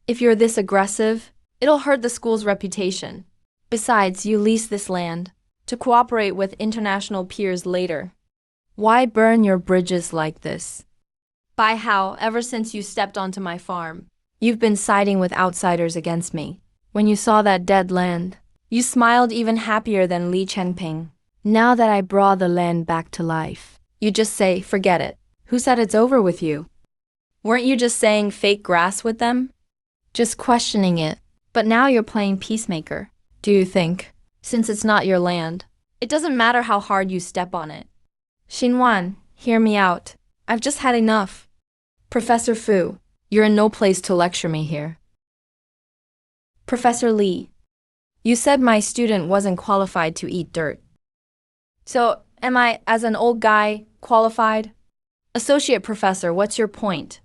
If you're this aggressive, it'll hurt the school's reputation. Besides, you lease this land to cooperate with international peers later. Why burn your bridges like this? By how, ever since you stepped onto my farm, you've been siding with outsiders against me. When you saw that dead land, you smiled even happier than Li Chenping. Now that I brought the land back to life, you just say, forget it. Who said it's over with you? Weren't you just saying fake grass with them? Just questioning it. But now you're playing peacemaker. Do you think, since it's not your land, it doesn't matter how hard you step on it? Xinwan, hear me out. I've just had enough. Professor Fu, you're in no place to lecture me here. Professor Li, you said my student wasn't qualified to eat dirt. So, am I, as an old guy, qualified? Associate professor, what's your point?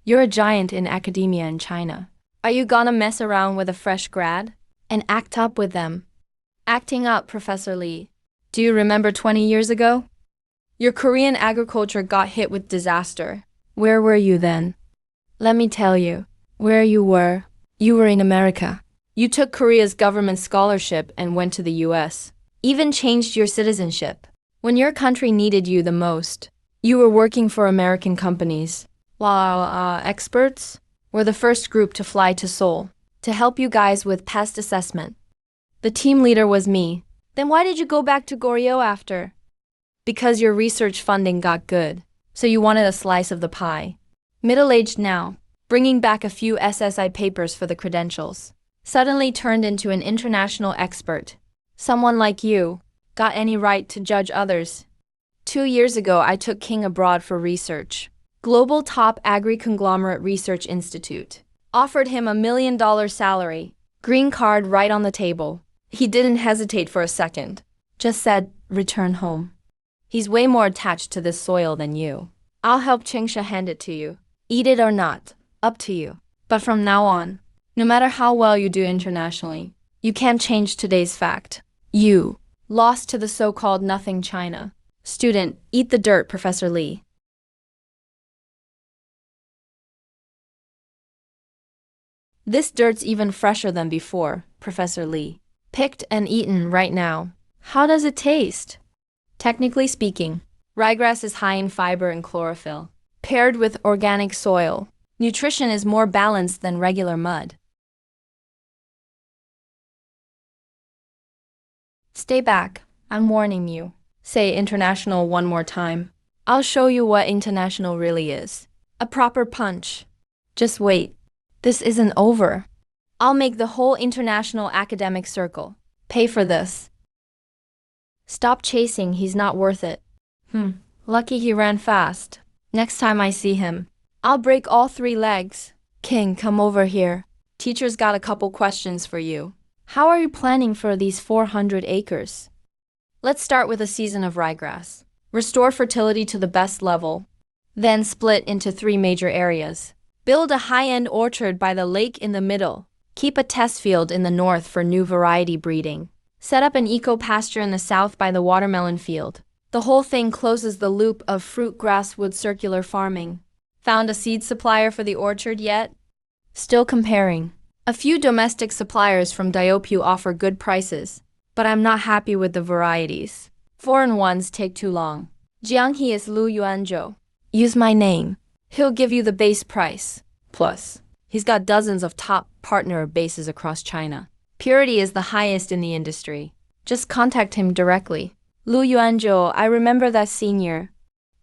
You're a giant in academia in China. Are you gonna mess around with a fresh grad? And act up with them? Acting up, Professor Li. Do you remember 20 years ago? Your Korean agriculture got hit with disaster. Where were you then? Let me tell you, where you were in America. You took Korea's government scholarship and went to the US. Even changed your citizenship. When your country needed you the most, you were working for American companies, while experts were the first group to fly to Seoul to help you guys with pest assessment. The team leader was me. Then why did you go back to Goryeo after? Because your research funding got good, so you wanted a slice of the pie. Middle-aged now, bringing back a few SSI papers for the credentials. Suddenly turned into an international expert. Someone like you got any right to judge others? 2 years ago, I took King abroad for research. Global top agri-conglomerate research institute. Offered him $1 million salary. Green card right on the table. He didn't hesitate for a second. Just said, return home. He's way more attached to this soil than you. I'll help Chingsha hand it to you. Eat it or not, up to you. But from now on, no matter how well you do internationally, you can't change today's fact. You lost to the so-called nothing China. Student, eat the dirt, Professor Li. This dirt's even fresher than before, Professor Li. Picked and eaten right now. How does it taste? Technically speaking, ryegrass is high in fiber and chlorophyll. Paired with organic soil, nutrition is more balanced than regular mud. Stay back, I'm warning you. Say international one more time. I'll show you what international really is. A proper punch. Just wait. This isn't over. I'll make the whole international academic circle pay for this. Stop chasing, he's not worth it. Lucky he ran fast. Next time I see him, I'll break all 3 legs. King, come over here. Teacher's got a couple questions for you. How are you planning for these 400 acres? Let's start with a season of ryegrass. Restore fertility to the best level. Then split into 3 major areas. Build a high-end orchard by the lake in the middle. Keep a test field in the north for new variety breeding. Set up an eco-pasture in the south by the watermelon field. The whole thing closes the loop of fruit grass wood circular farming. Found a seed supplier for the orchard yet? Still comparing. A few domestic suppliers from Diopio offer good prices, but I'm not happy with the varieties. Foreign ones take too long. Jianghe is Lu Yuanzhou. Use my name. He'll give you the base price. Plus, he's got dozens of top partner bases across China. Purity is the highest in the industry. Just contact him directly. Lu Yuanzhou, I remember that senior.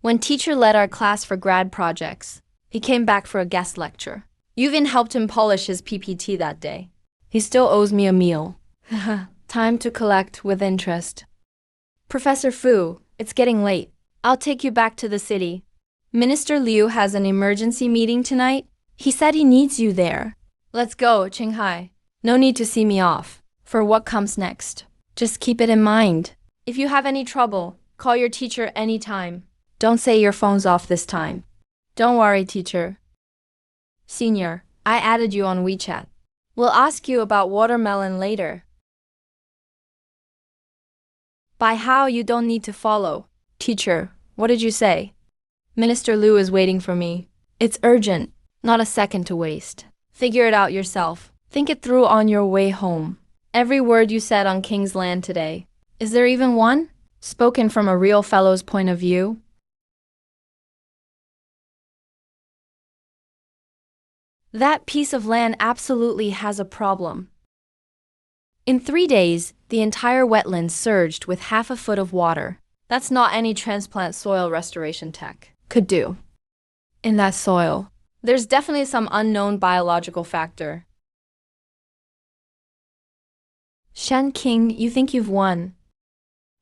When teacher led our class for grad projects, he came back for a guest lecture. You even helped him polish his PPT that day. He still owes me a meal. Time to collect with interest. Professor Fu, it's getting late. I'll take you back to the city. Minister Liu has an emergency meeting tonight. He said he needs you there. Let's go, Qinghai. No need to see me off. For what comes next, just keep it in mind. If you have any trouble, call your teacher anytime. Don't say your phone's off this time. Don't worry, teacher. Senior, I added you on WeChat. We'll ask you about watermelon later. By how you don't need to follow. Teacher, what did you say? Minister Liu is waiting for me. It's urgent, not a second to waste. Figure it out yourself. Think it through on your way home. Every word you said on King's Land today. Is there even one? Spoken from a real fellow's point of view? That piece of land absolutely has a problem. In 3 days, the entire wetland surged with half a foot of water. That's not any transplant soil restoration tech could do. In that soil, there's definitely some unknown biological factor. Shen King, you think you've won.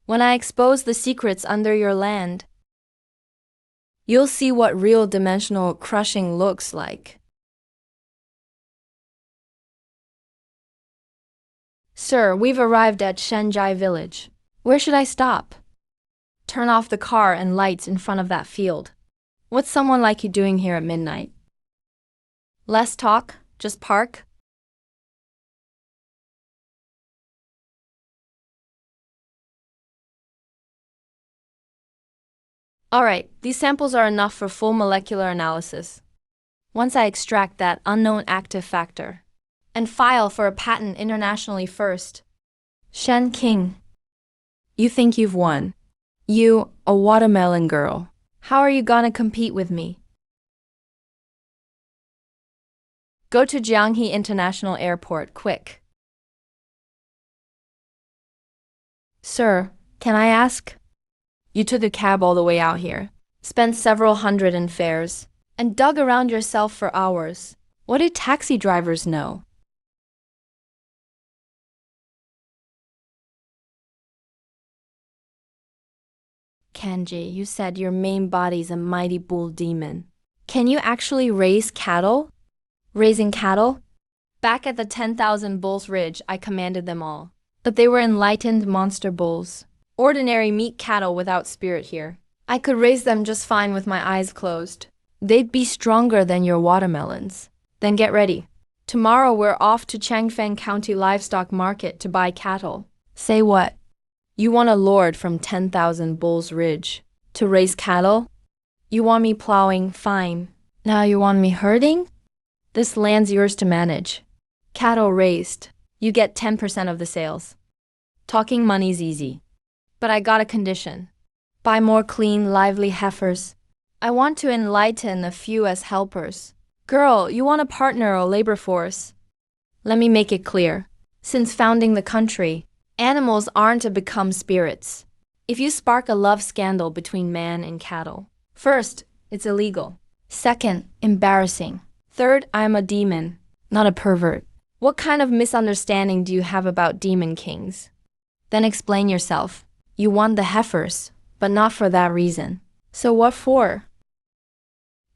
When I expose the secrets under your land, you'll see what real dimensional crushing looks like. Sir, we've arrived at Shenjai village. Where should I stop? Turn off the car and lights in front of that field. What's someone like you doing here at midnight? Less talk, just park? Alright, these samples are enough for full molecular analysis. Once I extract that unknown active factor and file for a patent internationally first. Shen King, you think you've won. You, a watermelon girl. How are you gonna compete with me? Go to Jianghe International Airport, quick. Sir, can I ask? You took a cab all the way out here, spent several hundred in fares, and dug around yourself for hours. What do taxi drivers know? Kanji, you said your main body's a mighty bull demon. Can you actually raise cattle? Raising cattle? Back at the 10,000 Bulls Ridge, I commanded them all. But they were enlightened monster bulls. Ordinary meat cattle without spirit here. I could raise them just fine with my eyes closed. They'd be stronger than your watermelons. Then get ready. Tomorrow we're off to Changfeng County Livestock Market to buy cattle. Say what? You want a lord from 10,000 Bulls Ridge to raise cattle? You want me plowing? Fine. Now you want me herding? This land's yours to manage. Cattle raised. You get 10% of the sales. Talking money's easy. But I got a condition. Buy more clean, lively heifers. I want to enlighten a few as helpers. Girl, you want a partner or labor force? Let me make it clear. Since founding the country, animals aren't to become spirits. If you spark a love scandal between man and cattle, first, it's illegal. Second, embarrassing. Third, I'm a demon, not a pervert. What kind of misunderstanding do you have about demon kings? Then explain yourself. You want the heifers, but not for that reason. So what for?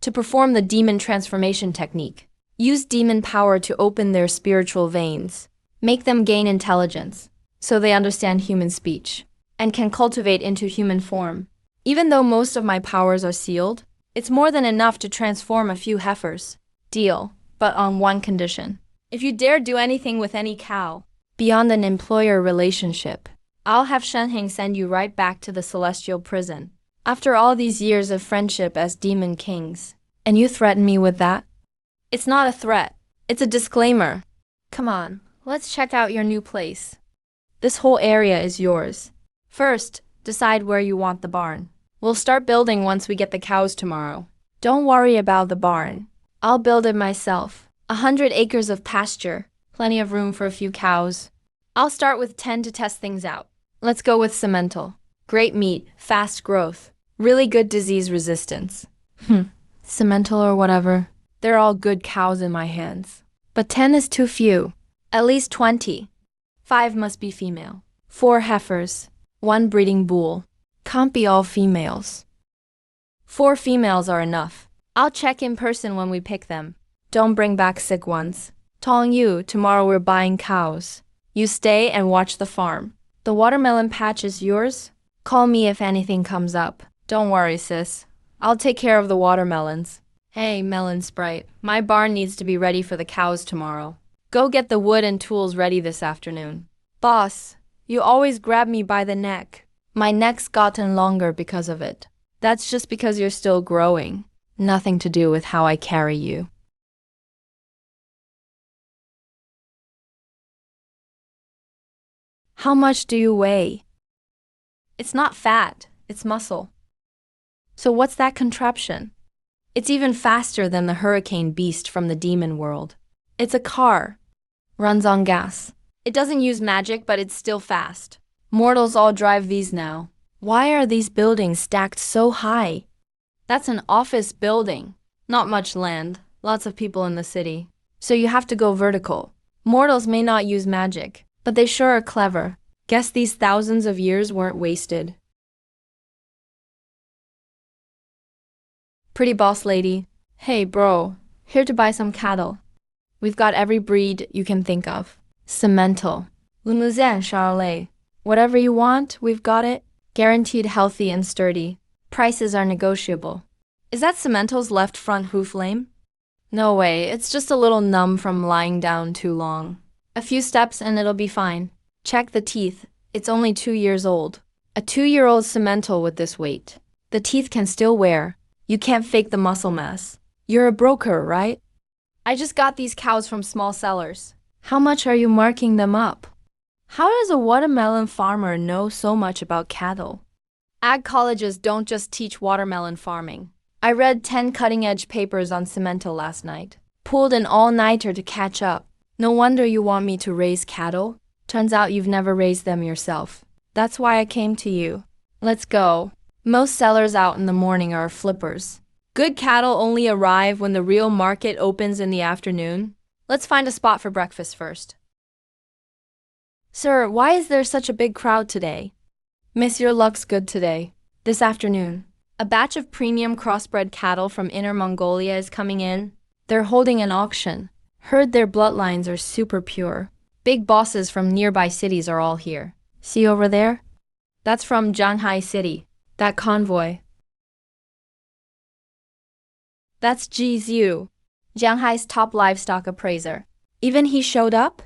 To perform the demon transformation technique. Use demon power to open their spiritual veins. Make them gain intelligence, so they understand human speech, and can cultivate into human form. Even though most of my powers are sealed, it's more than enough to transform a few heifers. Deal, but on one condition. If you dare do anything with any cow, beyond an employer relationship, I'll have Shenheng send you right back to the celestial prison. After all these years of friendship as demon kings, and you threaten me with that? It's not a threat. It's a disclaimer. Come on, let's check out your new place. This whole area is yours. First, decide where you want the barn. We'll start building once we get the cows tomorrow. Don't worry about the barn. I'll build it myself. 100 acres of pasture. Plenty of room for a few cows. I'll start with 10 to test things out. Let's go with Simmental. Great meat, fast growth, really good disease resistance. Simmental or whatever. They're all good cows in my hands. But 10 is too few. At least 20. 5 must be female. 4 heifers. 1 breeding bull. Can't be all females. 4 females are enough. I'll check in person when we pick them. Don't bring back sick ones. Telling you, tomorrow we're buying cows. You stay and watch the farm. The watermelon patch is yours? Call me if anything comes up. Don't worry, sis. I'll take care of the watermelons. Hey, Melon Sprite, my barn needs to be ready for the cows tomorrow. Go get the wood and tools ready this afternoon. Boss, you always grab me by the neck. My neck's gotten longer because of it. That's just because you're still growing. Nothing to do with how I carry you. How much do you weigh? It's not fat, it's muscle. So what's that contraption? It's even faster than the hurricane beast from the demon world. It's a car. Runs on gas. It doesn't use magic, but it's still fast. Mortals all drive these now. Why are these buildings stacked so high? That's an office building. Not much land. Lots of people in the city. So you have to go vertical. Mortals may not use magic, but they sure are clever. Guess these thousands of years weren't wasted. Pretty boss lady. Hey bro, here to buy some cattle. We've got every breed you can think of. Simmental, Limousin, Charolais. Whatever you want, we've got it. Guaranteed healthy and sturdy. Prices are negotiable. Is that Simmental's left front hoof lame? No way, it's just a little numb from lying down too long. A few steps and it'll be fine. Check the teeth. It's only 2 years old. A 2-year-old Simmental with this weight. The teeth can still wear. You can't fake the muscle mass. You're a broker, right? I just got these cows from small sellers. How much are you marking them up? How does a watermelon farmer know so much about cattle? Ag colleges don't just teach watermelon farming. I read 10 cutting-edge papers on Simmental last night. Pulled an all-nighter to catch up. No wonder you want me to raise cattle. Turns out you've never raised them yourself. That's why I came to you. Let's go. Most sellers out in the morning are flippers. Good cattle only arrive when the real market opens in the afternoon. Let's find a spot for breakfast first. Sir, why is there such a big crowd today? Miss, your luck's good today. This afternoon, a batch of premium crossbred cattle from Inner Mongolia is coming in. They're holding an auction. Heard their bloodlines are super pure. Big bosses from nearby cities are all here. See over there? That's from Shanghai City. That convoy. That's Ji Zhu, Shanghai's top livestock appraiser. Even he showed up?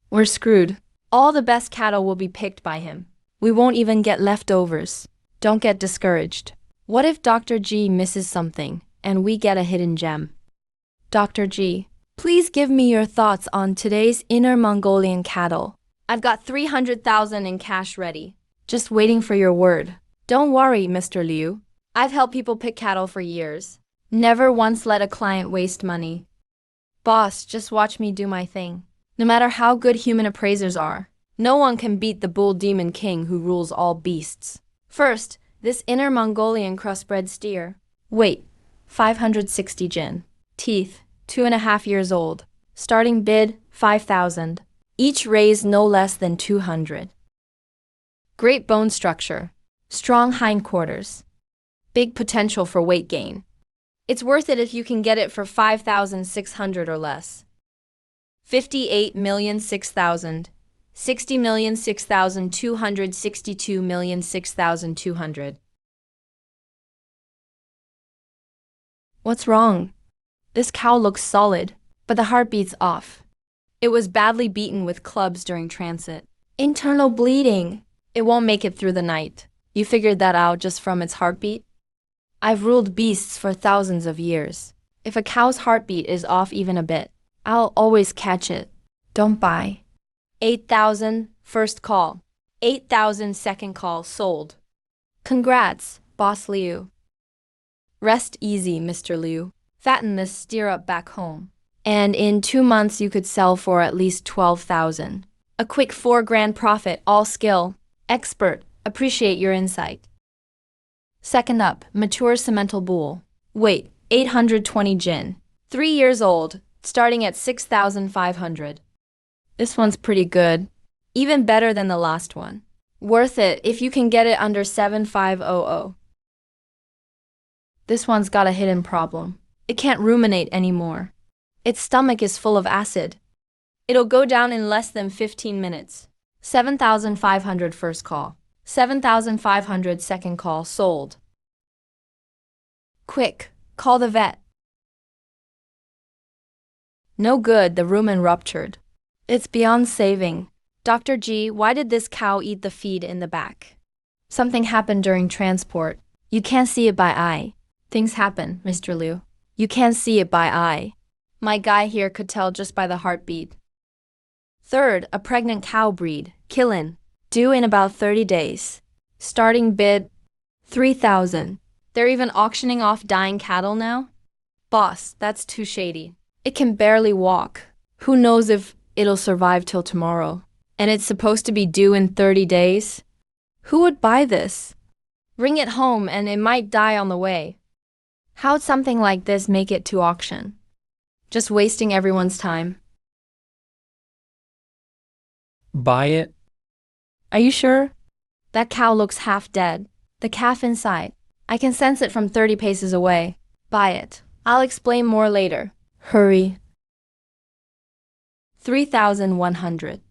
We're screwed. All the best cattle will be picked by him. We won't even get leftovers. Don't get discouraged. What if Dr. G misses something and we get a hidden gem? Dr. G, please give me your thoughts on today's Inner Mongolian cattle. I've got 300,000 in cash ready. Just waiting for your word. Don't worry, Mr. Liu. I've helped people pick cattle for years. Never once let a client waste money. Boss, just watch me do my thing. No matter how good human appraisers are, no one can beat the bull demon king who rules all beasts. First, this Inner Mongolian crossbred steer. Weight, 560 jin. Teeth, 2.5 years old. Starting bid, 5,000. Each raised no less than 200. Great bone structure. Strong hindquarters. Big potential for weight gain. It's worth it if you can get it for 5,600 or less. 58,006,000. 60,006,200. 62,006,200. What's wrong? This cow looks solid, but the heartbeat's off. It was badly beaten with clubs during transit. Internal bleeding. It won't make it through the night. You figured that out just from its heartbeat? I've ruled beasts for thousands of years. If a cow's heartbeat is off even a bit, I'll always catch it. Don't buy. 8,000, first call. 8,000, second call, sold. Congrats, Boss Liu. Rest easy, Mr. Liu. Fatten this steer up back home. And in 2 months you could sell for at least 12,000. A quick 4 grand profit, all skill. Expert, appreciate your insight. Second up, mature cemental bull. Weight, 820 gin. 3 years old, starting at 6,500. This one's pretty good. Even better than the last one. Worth it if you can get it under 7,500. This one's got a hidden problem. It can't ruminate anymore. Its stomach is full of acid. It'll go down in less than 15 minutes. 7,500 first call. 7,500 second call sold. Quick, call the vet. No good, the rumen ruptured. It's beyond saving. Dr. G, why did this cow eat the feed in the back? Something happened during transport. You can't see it by eye. Things happen, Mr. Liu. You can't see it by eye. My guy here could tell just by the heartbeat. Third, a pregnant cow breed, Killin, due in about 30 days. Starting bid, 3,000. They're even auctioning off dying cattle now? Boss, that's too shady. It can barely walk. Who knows if it'll survive till tomorrow? And it's supposed to be due in 30 days? Who would buy this? Bring it home and it might die on the way. How'd something like this make it to auction? Just wasting everyone's time. Buy it? Are you sure? That cow looks half dead. The calf inside. I can sense it from 30 paces away. Buy it. I'll explain more later. Hurry. 3,100.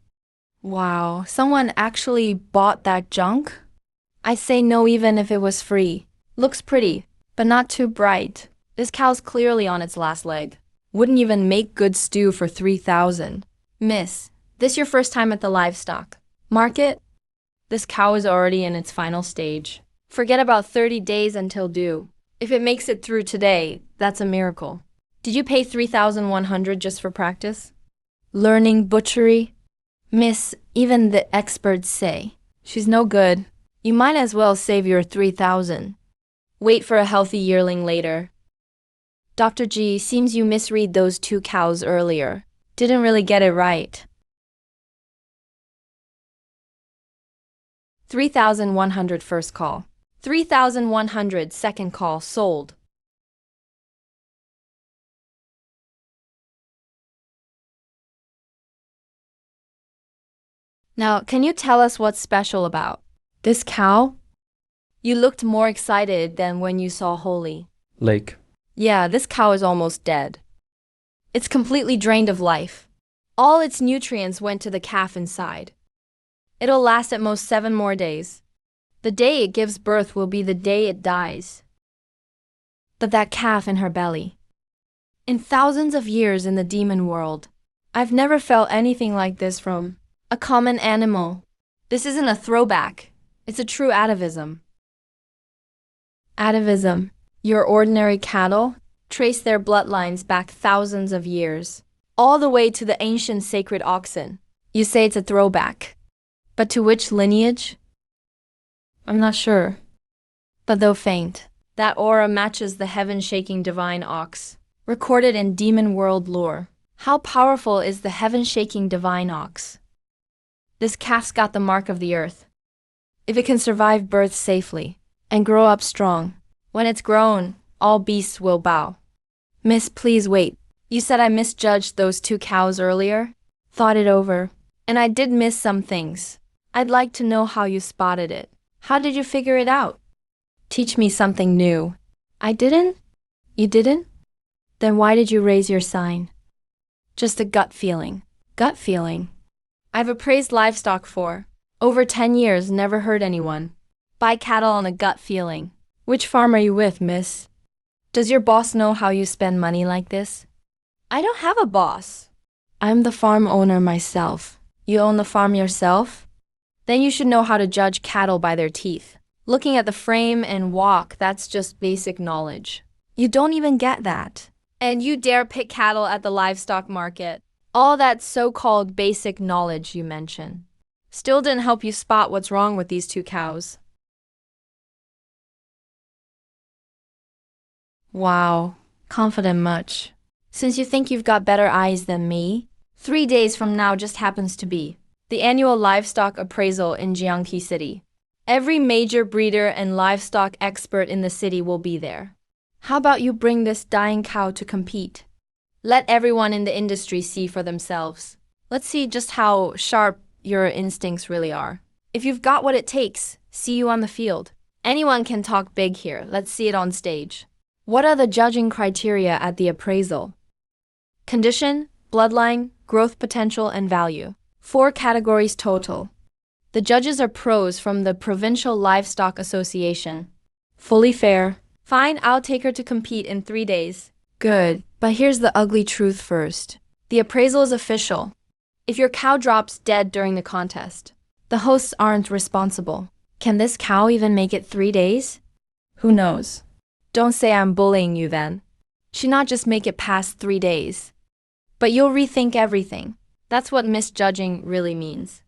Wow, someone actually bought that junk? I say no even if it was free. Looks pretty, but not too bright. This cow's clearly on its last leg. Wouldn't even make good stew for 3,000. Miss, this your first time at the livestock market? This cow is already in its final stage. Forget about 30 days until due. If it makes it through today, that's a miracle. Did you pay 3,100 just for practice? Learning butchery? Miss, even the experts say she's no good. You might as well save your 3,000. Wait for a healthy yearling later. Dr. G, seems you misread those 2 cows earlier. Didn't really get it right. 3,100 first call. 3,100 second call sold. Now, can you tell us what's special about this cow? You looked more excited than when you saw Holy. Lake. Yeah, this cow is almost dead. It's completely drained of life. All its nutrients went to the calf inside. It'll last at most 7 more days. The day it gives birth will be the day it dies. But that calf in her belly. In thousands of years in the demon world, I've never felt anything like this from a common animal. This isn't a throwback. It's a true atavism. Atavism. Your ordinary cattle trace their bloodlines back thousands of years, all the way to the ancient sacred oxen. You say it's a throwback. But to which lineage? I'm not sure. But though faint, that aura matches the heaven-shaking divine ox, recorded in demon world lore. How powerful is the heaven-shaking divine ox? This calf's got the mark of the earth. If it can survive birth safely and grow up strong, when it's grown, all beasts will bow. Miss, please wait. You said I misjudged those 2 cows earlier? Thought it over. And I did miss some things. I'd like to know how you spotted it. How did you figure it out? Teach me something new. I didn't? You didn't? Then why did you raise your sign? Just a gut feeling. Gut feeling. I've appraised livestock for over 10 years, never heard anyone buy cattle on a gut feeling. Which farm are you with, miss? Does your boss know how you spend money like this? I don't have a boss. I'm the farm owner myself. You own the farm yourself? Then you should know how to judge cattle by their teeth. Looking at the frame and walk, that's just basic knowledge. You don't even get that. And you dare pick cattle at the livestock market. All that so-called basic knowledge you mention still didn't help you spot what's wrong with these 2 cows. Wow, confident much. Since you think you've got better eyes than me, 3 days from now just happens to be the annual livestock appraisal in Jiangxi City. Every major breeder and livestock expert in the city will be there. How about you bring this dying cow to compete? Let everyone in the industry see for themselves. Let's see just how sharp your instincts really are. If you've got what it takes, see you on the field. Anyone can talk big here. Let's see it on stage. What are the judging criteria at the appraisal? Condition, bloodline, growth potential, and value. 4 categories total. The judges are pros from the Provincial Livestock Association. Fully fair. Fine, I'll take her to compete in 3 days. Good, but here's the ugly truth first. The appraisal is official. If your cow drops dead during the contest, the hosts aren't responsible. Can this cow even make it 3 days? Who knows? Don't say I'm bullying you then. She not just make it past 3 days. But you'll rethink everything. That's what misjudging really means.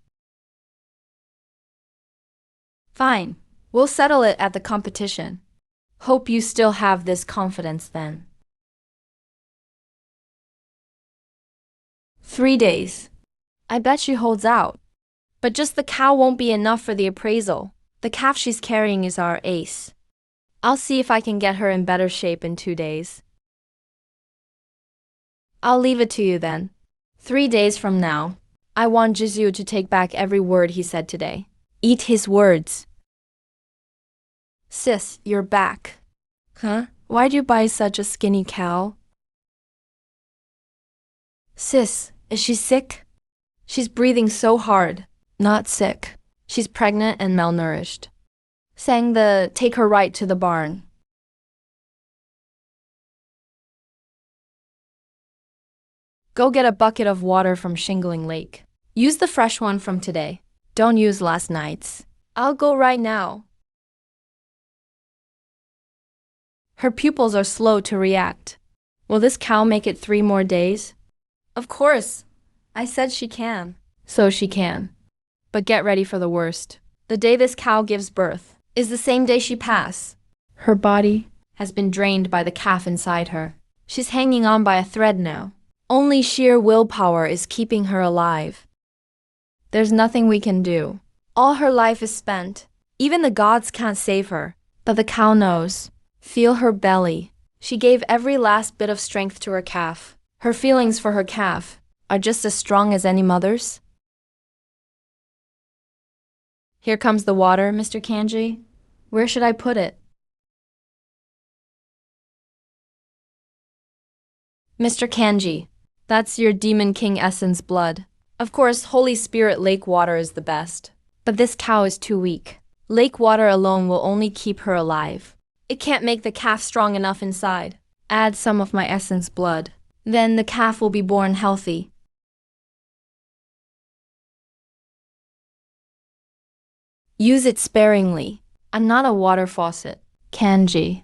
Fine, we'll settle it at the competition. Hope you still have this confidence then. 3 days. I bet she holds out. But just the cow won't be enough for the appraisal. The calf she's carrying is our ace. I'll see if I can get her in better shape in 2 days. I'll leave it to you then. 3 days from now, I want Jizu to take back every word he said today. Eat his words. Sis, you're back. Huh? Why'd you buy such a skinny cow? Sis, is she sick? She's breathing so hard. Not sick. She's pregnant and malnourished. Sang the take her right to the barn. Go get a bucket of water from Shingling Lake. Use the fresh one from today. Don't use last night's. I'll go right now. Her pupils are slow to react. Will this cow make it 3 more days? Of course. I said she can. So she can. But get ready for the worst. The day this cow gives birth is the same day she passes. Her body has been drained by the calf inside her. She's hanging on by a thread now. Only sheer willpower is keeping her alive. There's nothing we can do. All her life is spent. Even the gods can't save her. But the cow knows. Feel her belly. She gave every last bit of strength to her calf. Her feelings for her calf are just as strong as any mother's. Here comes the water, Mr. Kanji. Where should I put it? Mr. Kanji, that's your Demon King Essence blood. Of course, Holy Spirit lake water is the best. But this cow is too weak. Lake water alone will only keep her alive. It can't make the calf strong enough inside. Add some of my essence blood. Then the calf will be born healthy. Use it sparingly. I'm not a water faucet. Kanji.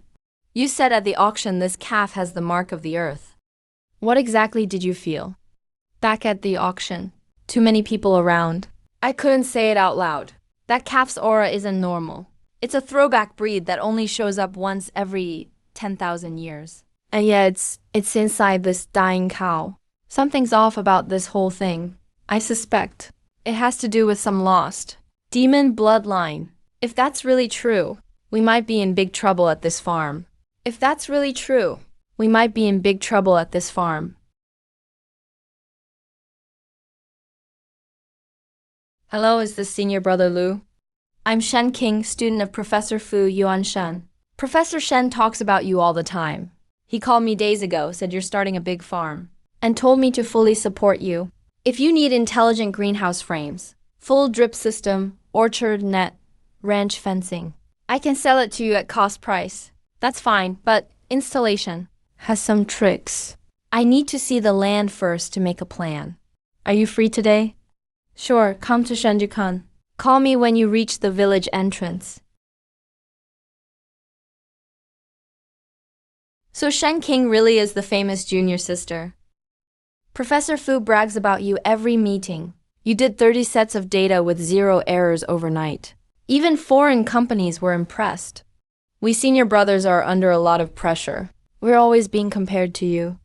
You said at the auction this calf has the mark of the earth. What exactly did you feel? Back at the auction. Too many people around. I couldn't say it out loud. That calf's aura isn't normal. It's a throwback breed that only shows up once every 10,000 years. And yet it's inside this dying cow. Something's off about this whole thing. I suspect it has to do with some lost demon bloodline. If that's really true, we might be in big trouble at this farm. If that's really true, we might be in big trouble at this farm. Hello, is this Senior Brother Lu? I'm Shen King, student of Professor Fu Yuan Shen. Professor Shen talks about you all the time. He called me days ago, said you're starting a big farm, and told me to fully support you. If you need intelligent greenhouse frames, full drip system, orchard net, ranch fencing, I can sell it to you at cost price. That's fine, but installation has some tricks. I need to see the land first to make a plan. Are you free today? Sure, come to Shenjukan. Call me when you reach the village entrance. So Shen King really is the famous junior sister. Professor Fu brags about you every meeting. You did 30 sets of data with 0 errors overnight. Even foreign companies were impressed. We senior brothers are under a lot of pressure. We're always being compared to you.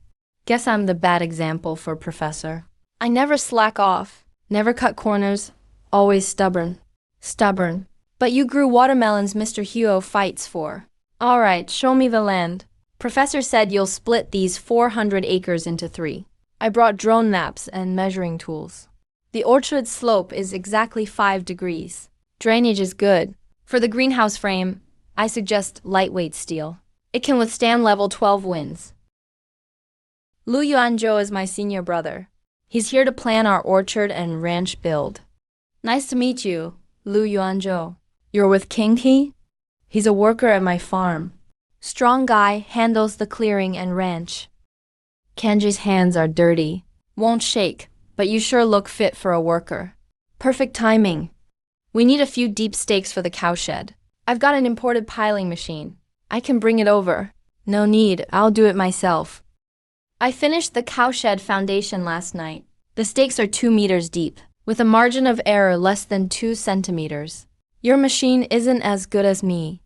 Guess I'm the bad example for Professor. I never slack off, never cut corners, always stubborn. Stubborn. But you grew watermelons Mr. Huo fights for. All right, show me the land. Professor said you'll split these 400 acres into 3. I brought drone maps and measuring tools. The orchard slope is exactly 5 degrees. Drainage is good. For the greenhouse frame, I suggest lightweight steel. It can withstand level 12 winds. Lu Yuanzhou is my senior brother. He's here to plan our orchard and ranch build. Nice to meet you, Lu Yuanzhou. You're with King He? He's a worker at my farm. Strong guy, handles the clearing and ranch. Kanji's hands are dirty. Won't shake, but you sure look fit for a worker. Perfect timing. We need a few deep stakes for the cowshed. I've got an imported piling machine. I can bring it over. No need, I'll do it myself. I finished the cowshed foundation last night. The stakes are 2 meters deep, with a margin of error less than 2 centimeters. Your machine isn't as good as me.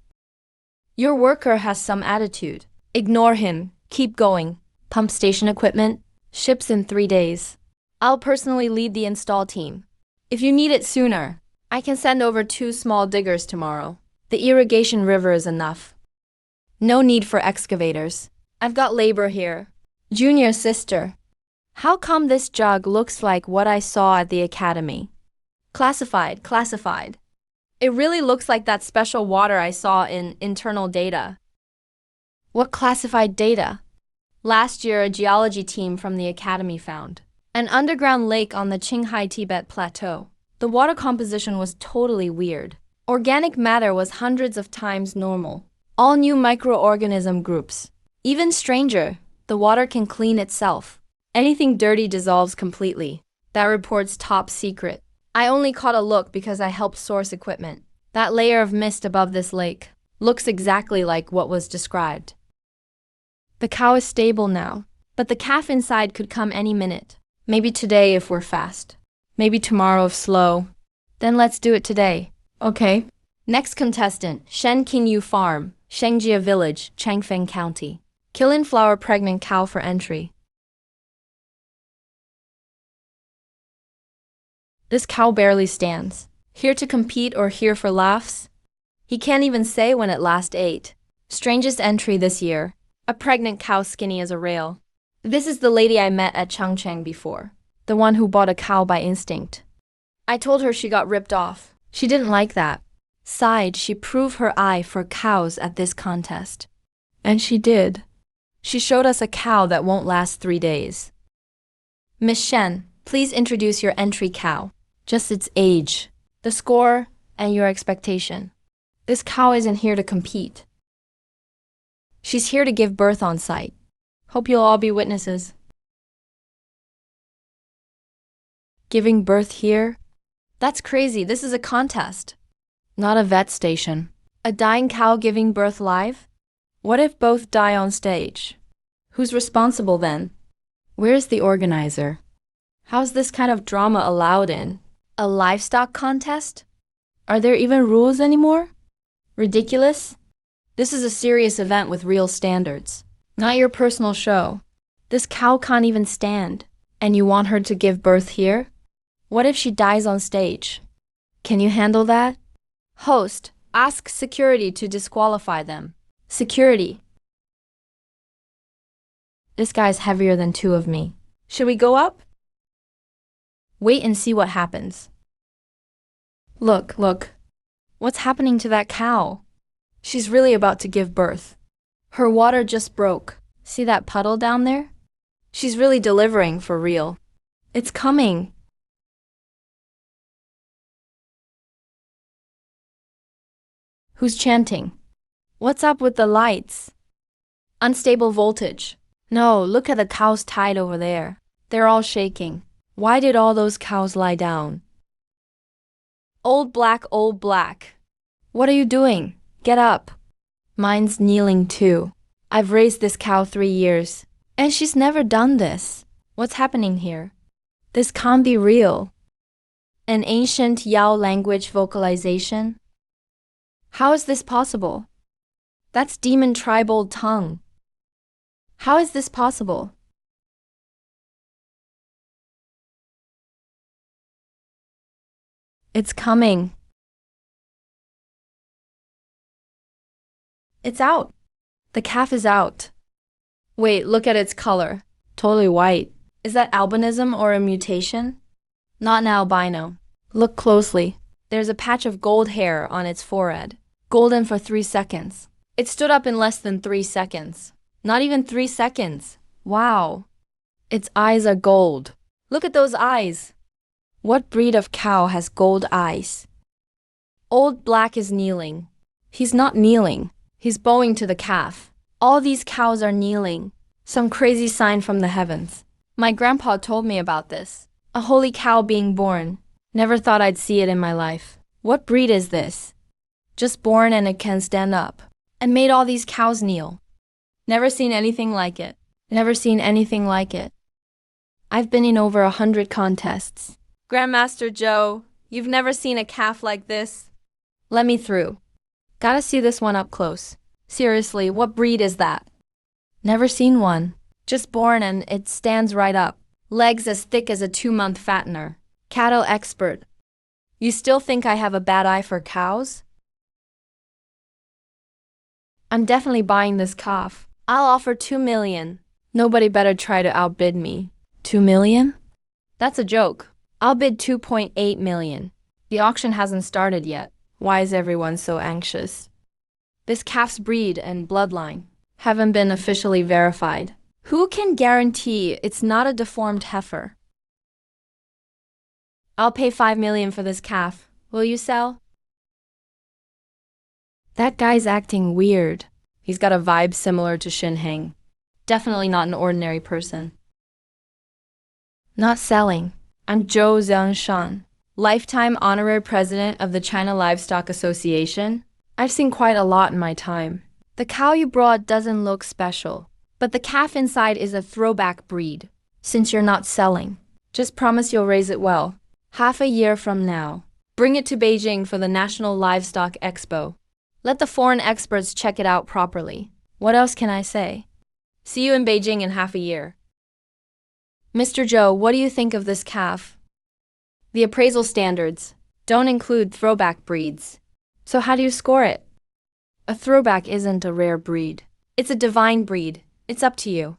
Your worker has some attitude. Ignore him. Keep going. Pump station equipment ships in 3 days. I'll personally lead the install team. If you need it sooner, I can send over 2 small diggers tomorrow. The irrigation river is enough. No need for excavators. I've got labor here. Junior sister. How come this jug looks like what I saw at the academy? Classified. It really looks like that special water I saw in internal data. What classified data? Last year, a geology team from the academy found an underground lake on the Qinghai Tibet Plateau. The water composition was totally weird. Organic matter was hundreds of times normal. All new microorganism groups. Even stranger, the water can clean itself. Anything dirty dissolves completely. That report's top secret. I only caught a look because I helped source equipment. That layer of mist above this lake looks exactly like what was described. The cow is stable now, but the calf inside could come any minute. Maybe today if we're fast. Maybe tomorrow if slow. Then let's do it today. Okay. Next contestant, Shen Qingyu Farm, Shengjia Village, Changfeng County. Kill-in flower pregnant cow for entry. This cow barely stands. Here to compete or here for laughs? He can't even say when it last ate. Strangest entry this year. A pregnant cow skinny as a rail. This is the lady I met at Changcheng before. The one who bought a cow by instinct. I told her she got ripped off. She didn't like that. Sighed, she proved her eye for cows at this contest. And she did. She showed us a cow that won't last 3 days. Miss Shen, please introduce your entry cow. Just its age, the score, and your expectation. This cow isn't here to compete. She's here to give birth on site. Hope you'll all be witnesses. Giving birth here? That's crazy, this is a contest. Not a vet station. A dying cow giving birth live? What if both die on stage? Who's responsible then? Where's the organizer? How's this kind of drama allowed in? A livestock contest? Are there even rules anymore? Ridiculous? This is a serious event with real standards. Not your personal show. This cow can't even stand. And you want her to give birth here? What if she dies on stage? Can you handle that? Host, ask security to disqualify them. Security. This guy's heavier than 2 of me. Should we go up? Wait and see what happens. Look. What's happening to that cow? She's really about to give birth. Her water just broke. See that puddle down there? She's really delivering for real. It's coming. Who's chanting? What's up with the lights? Unstable voltage. No, look at the cows tied over there. They're all shaking. Why did all those cows lie down? Old black. What are you doing? Get up. Mine's kneeling too. I've raised this cow 3 years, and she's never done this. What's happening here? This can't be real. An ancient Yao language vocalization? How is this possible? That's demon tribal tongue. How is this possible? It's coming. It's out. The calf is out. Wait, look at its color. Totally white. Is that albinism or a mutation? Not an albino. Look closely. There's a patch of gold hair on its forehead. Golden for 3 seconds. It stood up in less than 3 seconds. Not even 3 seconds. Wow. Its eyes are gold. Look at those eyes. What breed of cow has gold eyes? Old Black is kneeling. He's not kneeling. He's bowing to the calf. All these cows are kneeling. Some crazy sign from the heavens. My grandpa told me about this. A holy cow being born. Never thought I'd see it in my life. What breed is this? Just born and it can stand up. And made all these cows kneel. Never seen anything like it. Never seen anything like it. I've been in over 100 contests. Grandmaster Joe, you've never seen a calf like this? Let me through. Gotta see this one up close. Seriously, what breed is that? Never seen one. Just born and it stands right up. Legs as thick as a 2-month fattener. Cattle expert. You still think I have a bad eye for cows? I'm definitely buying this calf. I'll offer 2 million. Nobody better try to outbid me. 2 million? That's a joke. I'll bid 2.8 million. The auction hasn't started yet. Why is everyone so anxious? This calf's breed and bloodline haven't been officially verified. Who can guarantee it's not a deformed heifer? I'll pay 5 million for this calf. Will you sell? That guy's acting weird. He's got a vibe similar to Shin Heng. Definitely not an ordinary person. Not selling. I'm Zhou Xiangshan, lifetime honorary president of the China Livestock Association. I've seen quite a lot in my time. The cow you brought doesn't look special, but the calf inside is a throwback breed. Since you're not selling, just promise you'll raise it well. Half a year from now, bring it to Beijing for the National Livestock Expo. Let the foreign experts check it out properly. What else can I say? See you in Beijing in half a year. Mr. Zhou, what do you think of this calf? The appraisal standards don't include throwback breeds. So how do you score it? A throwback isn't a rare breed. It's a divine breed. It's up to you.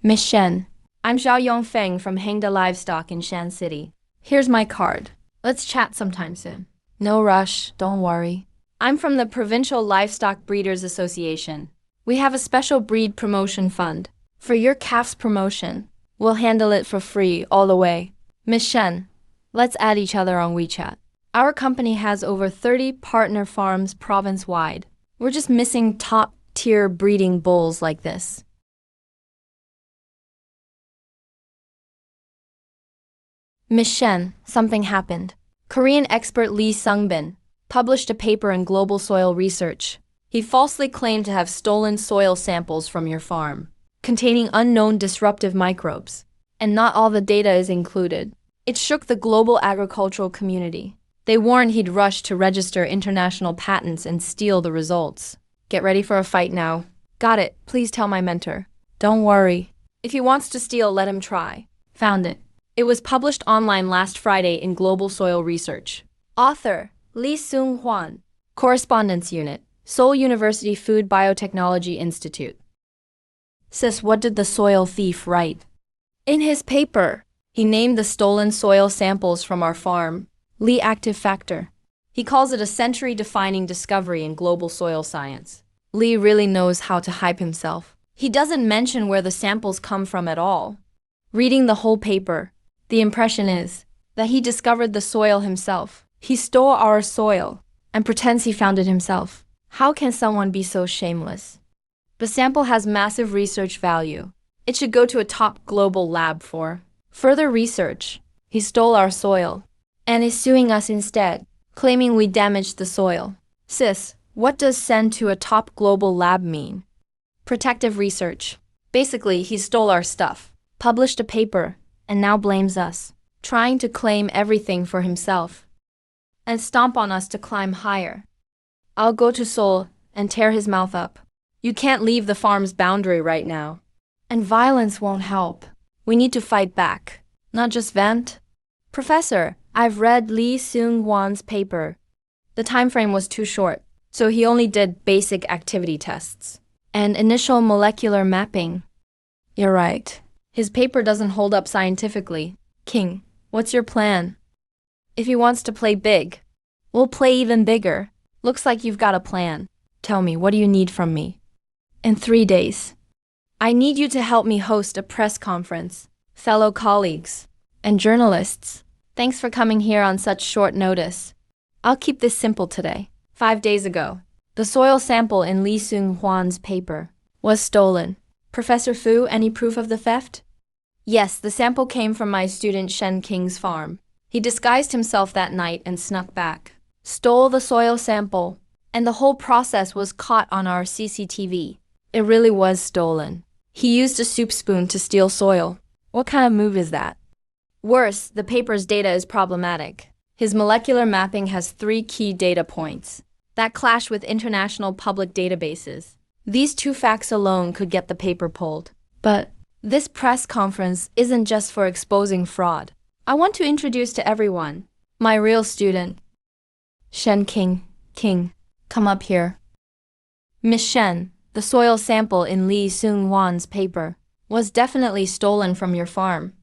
Miss Shen, I'm Xiao Yongfeng from Hengda Livestock in Shan City. Here's my card. Let's chat sometime soon. No rush, don't worry. I'm from the Provincial Livestock Breeders Association. We have a special breed promotion fund. For your calf's promotion, we'll handle it for free all the way. Miss Shen, let's add each other on WeChat. Our company has over 30 partner farms province-wide. We're just missing top-tier breeding bulls like this. Miss Shen, something happened. Korean expert Lee Sungbin published a paper in Global Soil Research. He falsely claimed to have stolen soil samples from your farm, containing unknown disruptive microbes. And not all the data is included. It shook the global agricultural community. They warned he'd rush to register international patents and steal the results. Get ready for a fight now. Got it. Please tell my mentor. Don't worry. If he wants to steal, let him try. Found it. It was published online last Friday in Global Soil Research. Author, Lee Seung-hwan. Correspondence Unit, Seoul University Food Biotechnology Institute. Sis, what did the soil thief write? In his paper, he named the stolen soil samples from our farm Lee Active Factor. He calls it a century-defining discovery in global soil science. Lee really knows how to hype himself. He doesn't mention where the samples come from at all. Reading the whole paper, the impression is that he discovered the soil himself. He stole our soil and pretends he found it himself. How can someone be so shameless? The sample has massive research value. It should go to a top global lab for further research. He stole our soil and is suing us instead, claiming we damaged the soil. Sis, what does send to a top global lab mean? Protective research. Basically, he stole our stuff, published a paper, and now blames us, trying to claim everything for himself and stomp on us to climb higher. I'll go to Seoul and tear his mouth up. You can't leave the farm's boundary right now. And violence won't help. We need to fight back, not just vent. Professor, I've read Lee Seung-hwan's paper. The time frame was too short, so he only did basic activity tests and initial molecular mapping. You're right. His paper doesn't hold up scientifically. King, what's your plan? If he wants to play big, we'll play even bigger. Looks like you've got a plan. Tell me, what do you need from me? In 3 days, I need you to help me host a press conference. Fellow colleagues and journalists, thanks for coming here on such short notice. I'll keep this simple today. 5 days ago, the soil sample in Lee Seung-hwan's paper was stolen. Professor Fu, any proof of the theft? Yes, the sample came from my student Shen King's farm. He disguised himself that night and snuck back, stole the soil sample, and the whole process was caught on our CCTV. It really was stolen. He used a soup spoon to steal soil. What kind of move is that? Worse, the paper's data is problematic. His molecular mapping has 3 key data points that clash with international public databases. These 2 facts alone could get the paper pulled. But this press conference isn't just for exposing fraud. I want to introduce to everyone my real student, Shen King. King, come up here. Miss Shen, the soil sample in Lee Seung-hwan's paper was definitely stolen from your farm.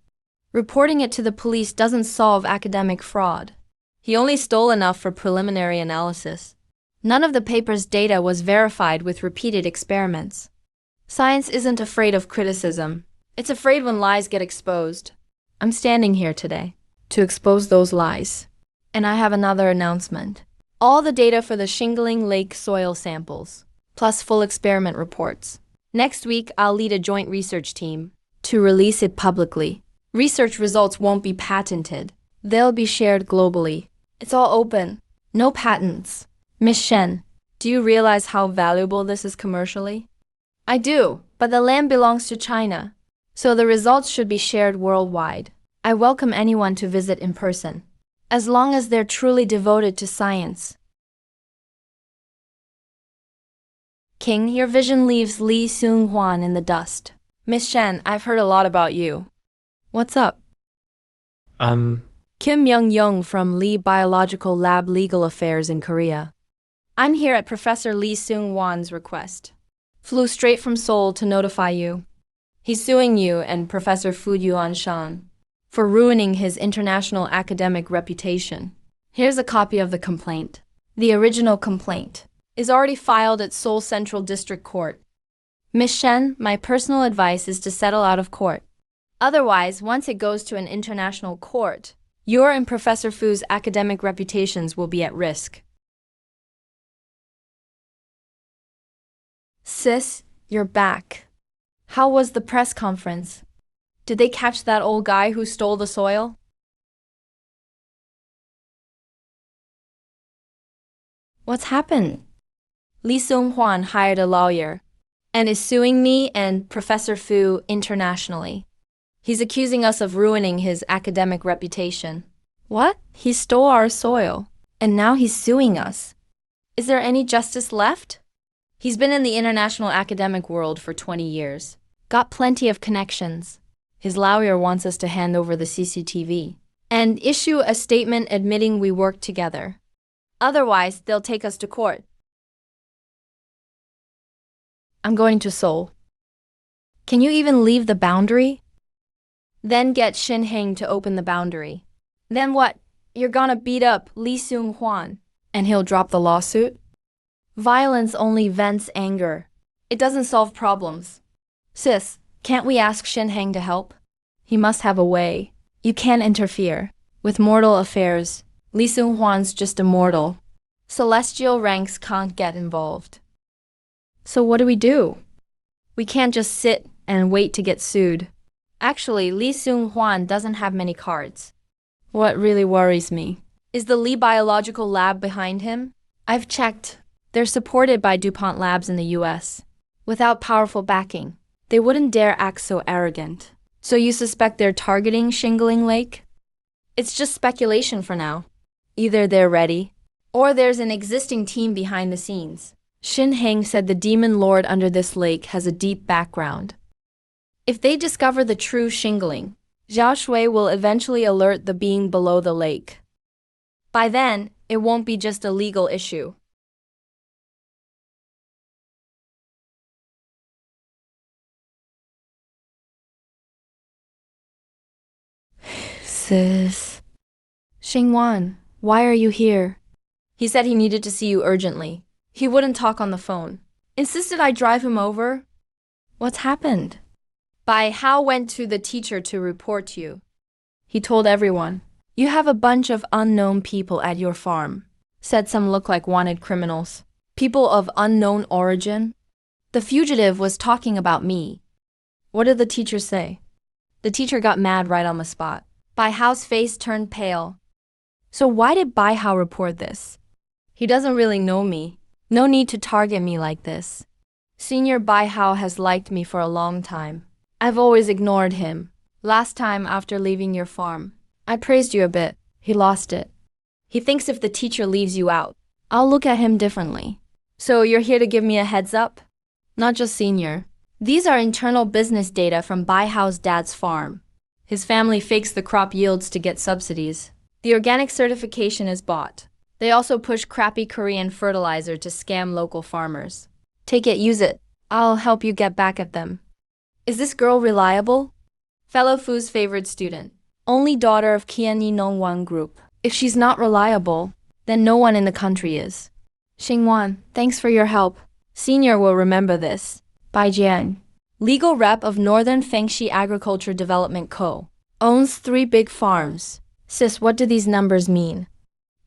Reporting it to the police doesn't solve academic fraud. He only stole enough for preliminary analysis. None of the paper's data was verified with repeated experiments. Science isn't afraid of criticism. It's afraid when lies get exposed. I'm standing here today to expose those lies. And I have another announcement. All the data for the Shingling Lake soil samples, plus full experiment reports. Next week, I'll lead a joint research team to release it publicly. Research results won't be patented. They'll be shared globally. It's all open. No patents. Miss Shen, do you realize how valuable this is commercially? I do, but the land belongs to China, so the results should be shared worldwide. I welcome anyone to visit in person, as long as they're truly devoted to science. King, your vision leaves Lee Seung-hwan in the dust. Miss Shen, I've heard a lot about you. What's up? Kim Young-young from Lee Biological Lab Legal Affairs in Korea. I'm here at Professor Lee Seung-hwan's request. Flew straight from Seoul to notify you. He's suing you and Professor Fu Yuan-shan for ruining his international academic reputation. Here's a copy of the complaint. The original complaint is already filed at Seoul Central District Court. Miss Shen, my personal advice is to settle out of court. Otherwise, once it goes to an international court, your and Professor Fu's academic reputations will be at risk. Sis, you're back. How was the press conference? Did they catch that old guy who stole the soil? What's happened? Lee Seung-hwan hired a lawyer and is suing me and Professor Fu internationally. He's accusing us of ruining his academic reputation. What? He stole our soil, and now he's suing us. Is there any justice left? He's been in the international academic world for 20 years. Got plenty of connections. His lawyer wants us to hand over the CCTV and issue a statement admitting we worked together. Otherwise, they'll take us to court. I'm going to Seoul. Can you even leave the boundary? Then get Shin Heng to open the boundary. Then what? You're gonna beat up Lee Seung-hwan and he'll drop the lawsuit? Violence only vents anger. It doesn't solve problems. Sis, can't we ask Shin Heng to help? He must have a way. You can't interfere with mortal affairs. Lee Seung-hwan's just a mortal. Celestial ranks can't get involved. So what do? We can't just sit and wait to get sued. Actually, Lee Seung-hwan doesn't have many cards. What really worries me is the Lee Biological Lab behind him. I've checked. They're supported by DuPont Labs in the US. Without powerful backing, they wouldn't dare act so arrogant. So you suspect they're targeting Shingling Lake? It's just speculation for now. Either they're ready, or there's an existing team behind the scenes. Shin Heng said the demon lord under this lake has a deep background. If they discover the true shingling, Zhao Shui will eventually alert the being below the lake. By then, it won't be just a legal issue. Sis. Xingwan, why are you here? He said he needed to see you urgently. He wouldn't talk on the phone. Insisted I drive him over. What's happened? Bai Hao went to the teacher to report you. He told everyone, you have a bunch of unknown people at your farm. Said some look like wanted criminals. People of unknown origin. The fugitive was talking about me. What did the teacher say? The teacher got mad right on the spot. Bai Hao's face turned pale. So why did Bai Hao report this? He doesn't really know me. No need to target me like this. Senior Bai Hao has liked me for a long time. I've always ignored him. Last time after leaving your farm, I praised you a bit. He lost it. He thinks if the teacher leaves you out, I'll look at him differently. So you're here to give me a heads up? Not just senior. These are internal business data from Bai Hao's dad's farm. His family fakes the crop yields to get subsidies. The organic certification is bought. They also push crappy Korean fertilizer to scam local farmers. Take it, use it. I'll help you get back at them. Is this girl reliable? Fellow Fu's favorite student. Only daughter of Qianyi Nongwan Group. If she's not reliable, then no one in the country is. Xingwan, thanks for your help. Senior will remember this. Bai Jian. Legal rep of Northern Fengxi Agriculture Development Co. Owns 3 big farms. Sis, what do these numbers mean?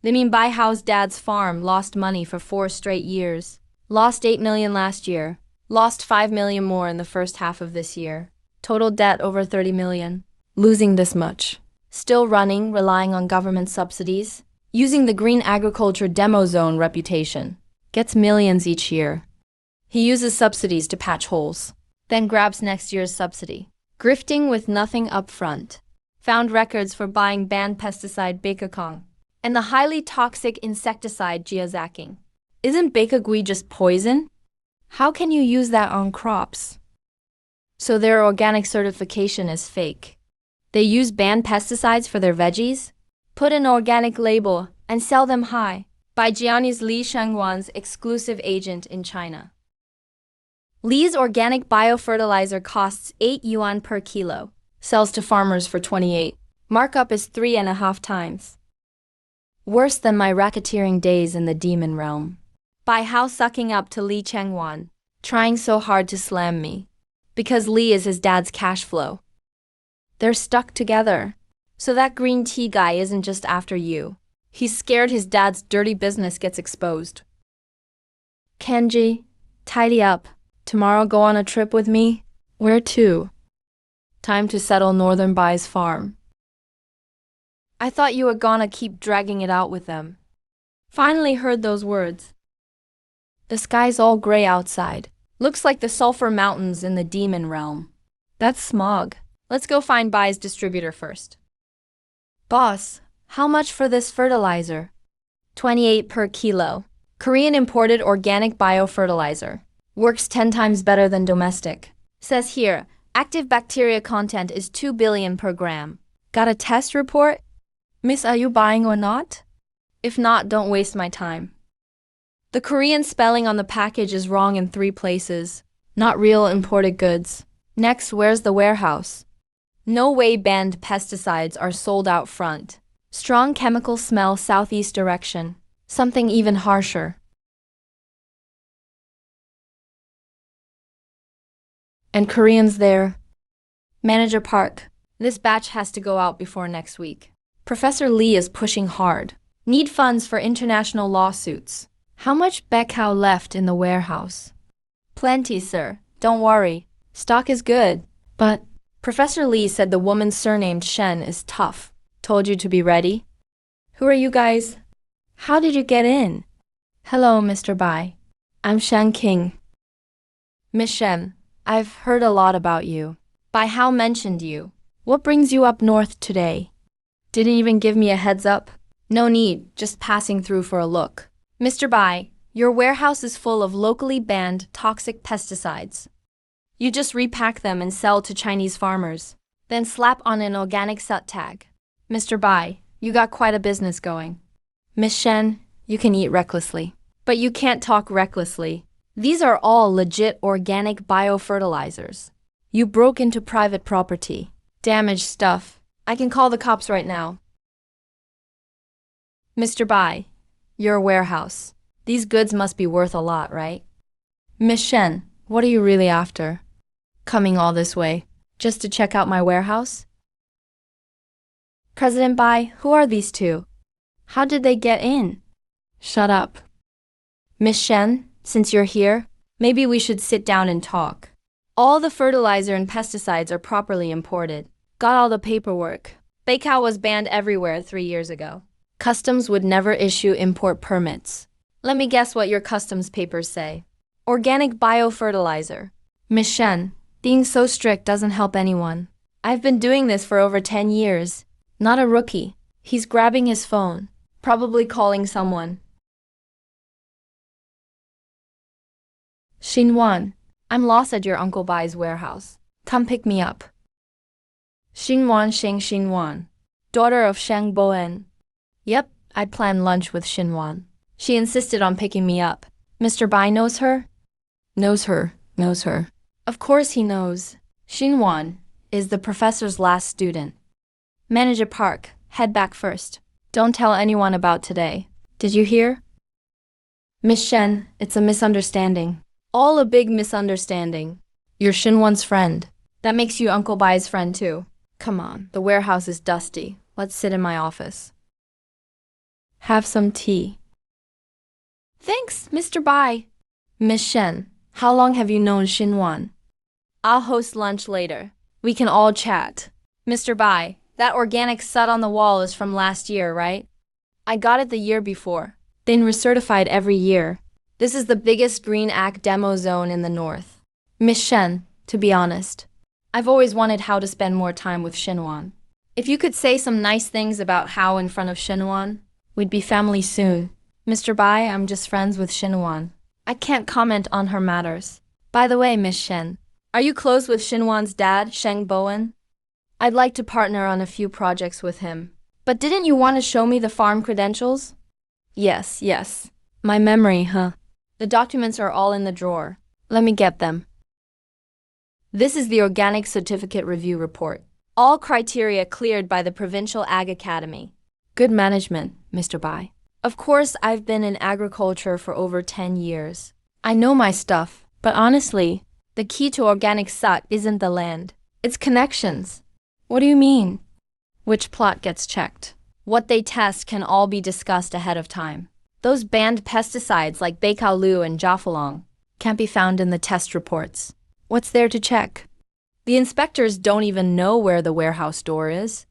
They mean Bai Hao's dad's farm lost money for 4 straight years. Lost 8 million last year. Lost 5 million more in the first half of this year. Total debt over 30 million. Losing this much. Still running, relying on government subsidies. Using the green agriculture demo zone reputation. Gets millions each year. He uses subsidies to patch holes. Then grabs next year's subsidy. Grifting with nothing up front. Found records for buying banned pesticide Bakakong and the highly toxic insecticide Jiazaking. Isn't Bakagui just poison? How can you use that on crops? So their organic certification is fake. They use banned pesticides for their veggies, put an organic label, and sell them high by Jiani's Li Shengwan's exclusive agent in China. Li's organic biofertilizer costs 8 yuan per kilo, sells to farmers for 28. Markup is 3.5 times. Worse than my racketeering days in the demon realm. Bai Hao sucking up to Li Chengwan, trying so hard to slam me. Because Li is his dad's cash flow. They're stuck together. So that green tea guy isn't just after you. He's scared his dad's dirty business gets exposed. Kenji, tidy up. Tomorrow go on a trip with me? Where to? Time to settle Northern Bai's farm. I thought you were gonna keep dragging it out with them. Finally heard those words. The sky's all gray outside. Looks like the sulfur mountains in the demon realm. That's smog. Let's go find Bai's distributor first. Boss, how much for this fertilizer? 28 per kilo. Korean imported organic biofertilizer. Works 10 times better than domestic. Says here, active bacteria content is 2 billion per gram. Got a test report? Miss, are you buying or not? If not, don't waste my time. The Korean spelling on the package is wrong in 3 places. Not real imported goods. Next, where's the warehouse? No way banned pesticides are sold out front. Strong chemical smell southeast direction. Something even harsher. And Koreans there. Manager Park. This batch has to go out before next week. Professor Lee is pushing hard. Need funds for international lawsuits. How much Beckhow left in the warehouse? Plenty, sir. Don't worry. Stock is good. But Professor Lee said the woman surnamed Shen is tough. Told you to be ready? Who are you guys? How did you get in? Hello, Mr. Bai. I'm Shen King. Miss Shen, I've heard a lot about you. Bai Hao mentioned you. What brings you up north today? Didn't even give me a heads up. No need, just passing through for a look. Mr. Bai, your warehouse is full of locally banned toxic pesticides. You just repack them and sell to Chinese farmers. Then slap on an organic sut tag. Mr. Bai, you got quite a business going. Miss Shen, you can eat recklessly. But you can't talk recklessly. These are all legit organic biofertilizers. You broke into private property. Damaged stuff. I can call the cops right now. Mr. Bai, your warehouse. These goods must be worth a lot, right? Miss Shen, what are you really after? Coming all this way, just to check out my warehouse? President Bai, who are these two? How did they get in? Shut up. Miss Shen, since you're here, maybe we should sit down and talk. All the fertilizer and pesticides are properly imported. Got all the paperwork. Baikao was banned everywhere 3 years ago. Customs would never issue import permits. Let me guess what your customs papers say. Organic biofertilizer. Miss Shen, being so strict doesn't help anyone. I've been doing this for over 10 years. Not a rookie. He's grabbing his phone, probably calling someone. Xinwan, I'm lost at your Uncle Bai's warehouse. Come pick me up. Xinwan, daughter of Shang Boen. Yep, I'd planned lunch with Xinwan. She insisted on picking me up. Mr. Bai knows her? Knows her. Of course he knows. Xinwan is the professor's last student. Manager Park, head back first. Don't tell anyone about today. Did you hear? Miss Shen, it's a misunderstanding. All a big misunderstanding. You're Xinwan's friend. That makes you Uncle Bai's friend too. Come on, the warehouse is dusty. Let's sit in my office. Have some tea. Thanks, Mr. Bai. Miss Shen, how long have you known Xinwan? I'll host lunch later. We can all chat. Mr. Bai, that organic sut on the wall is from last year, right? I got it the year before. Been recertified every year. This is the biggest Green Act demo zone in the north. Miss Shen, to be honest, I've always wanted Hao to spend more time with Xinwan. If you could say some nice things about Hao in front of Xinwan, we'd be family soon. Mr. Bai, I'm just friends with Xinwan. I can't comment on her matters. By the way, Miss Shen, are you close with Xinwan's dad, Sheng Bowen? I'd like to partner on a few projects with him. But didn't you want to show me the farm credentials? Yes. My memory, huh? The documents are all in the drawer. Let me get them. This is the Organic Certificate Review Report. All criteria cleared by the Provincial Ag Academy. Good management, Mr. Bai. Of course, I've been in agriculture for over 10 years. I know my stuff, but honestly, the key to organic sut isn't the land. It's connections. What do you mean? Which plot gets checked? What they test can all be discussed ahead of time. Those banned pesticides like Baikao and Jiafalong can't be found in the test reports. What's there to check? The inspectors don't even know where the warehouse door is.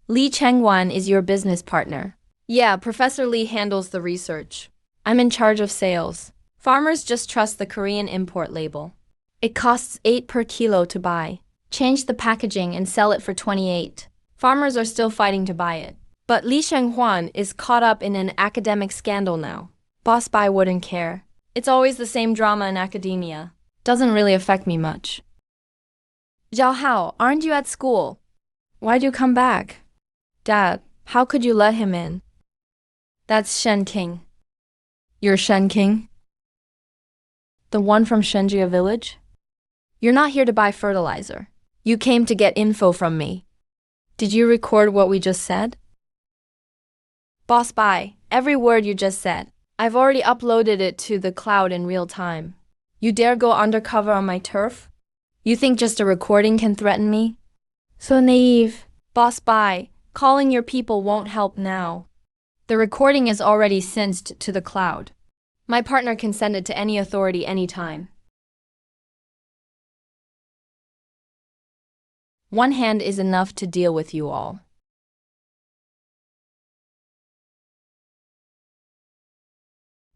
Li Chengwan is your business partner. Yeah, Professor Li handles the research. I'm in charge of sales. Farmers just trust the Korean import label. It costs 8 per kilo to buy. Change the packaging and sell it for 28. Farmers are still fighting to buy it. But Li Shenghuan is caught up in an academic scandal now. Boss Bai wouldn't care. It's always the same drama in academia. Doesn't really affect me much. Zhao Hao, aren't you at school? Why'd you come back? Dad, how could you let him in? That's Shen King. You're Shen King? The one from Shenjia village? You're not here to buy fertilizer. You came to get info from me. Did you record what we just said? Boss Bai, every word you just said. I've already uploaded it to the cloud in real time. You dare go undercover on my turf? You think just a recording can threaten me? So naive. Boss Bai, calling your people won't help now. The recording is already synced to the cloud. My partner can send it to any authority anytime. One hand is enough to deal with you all.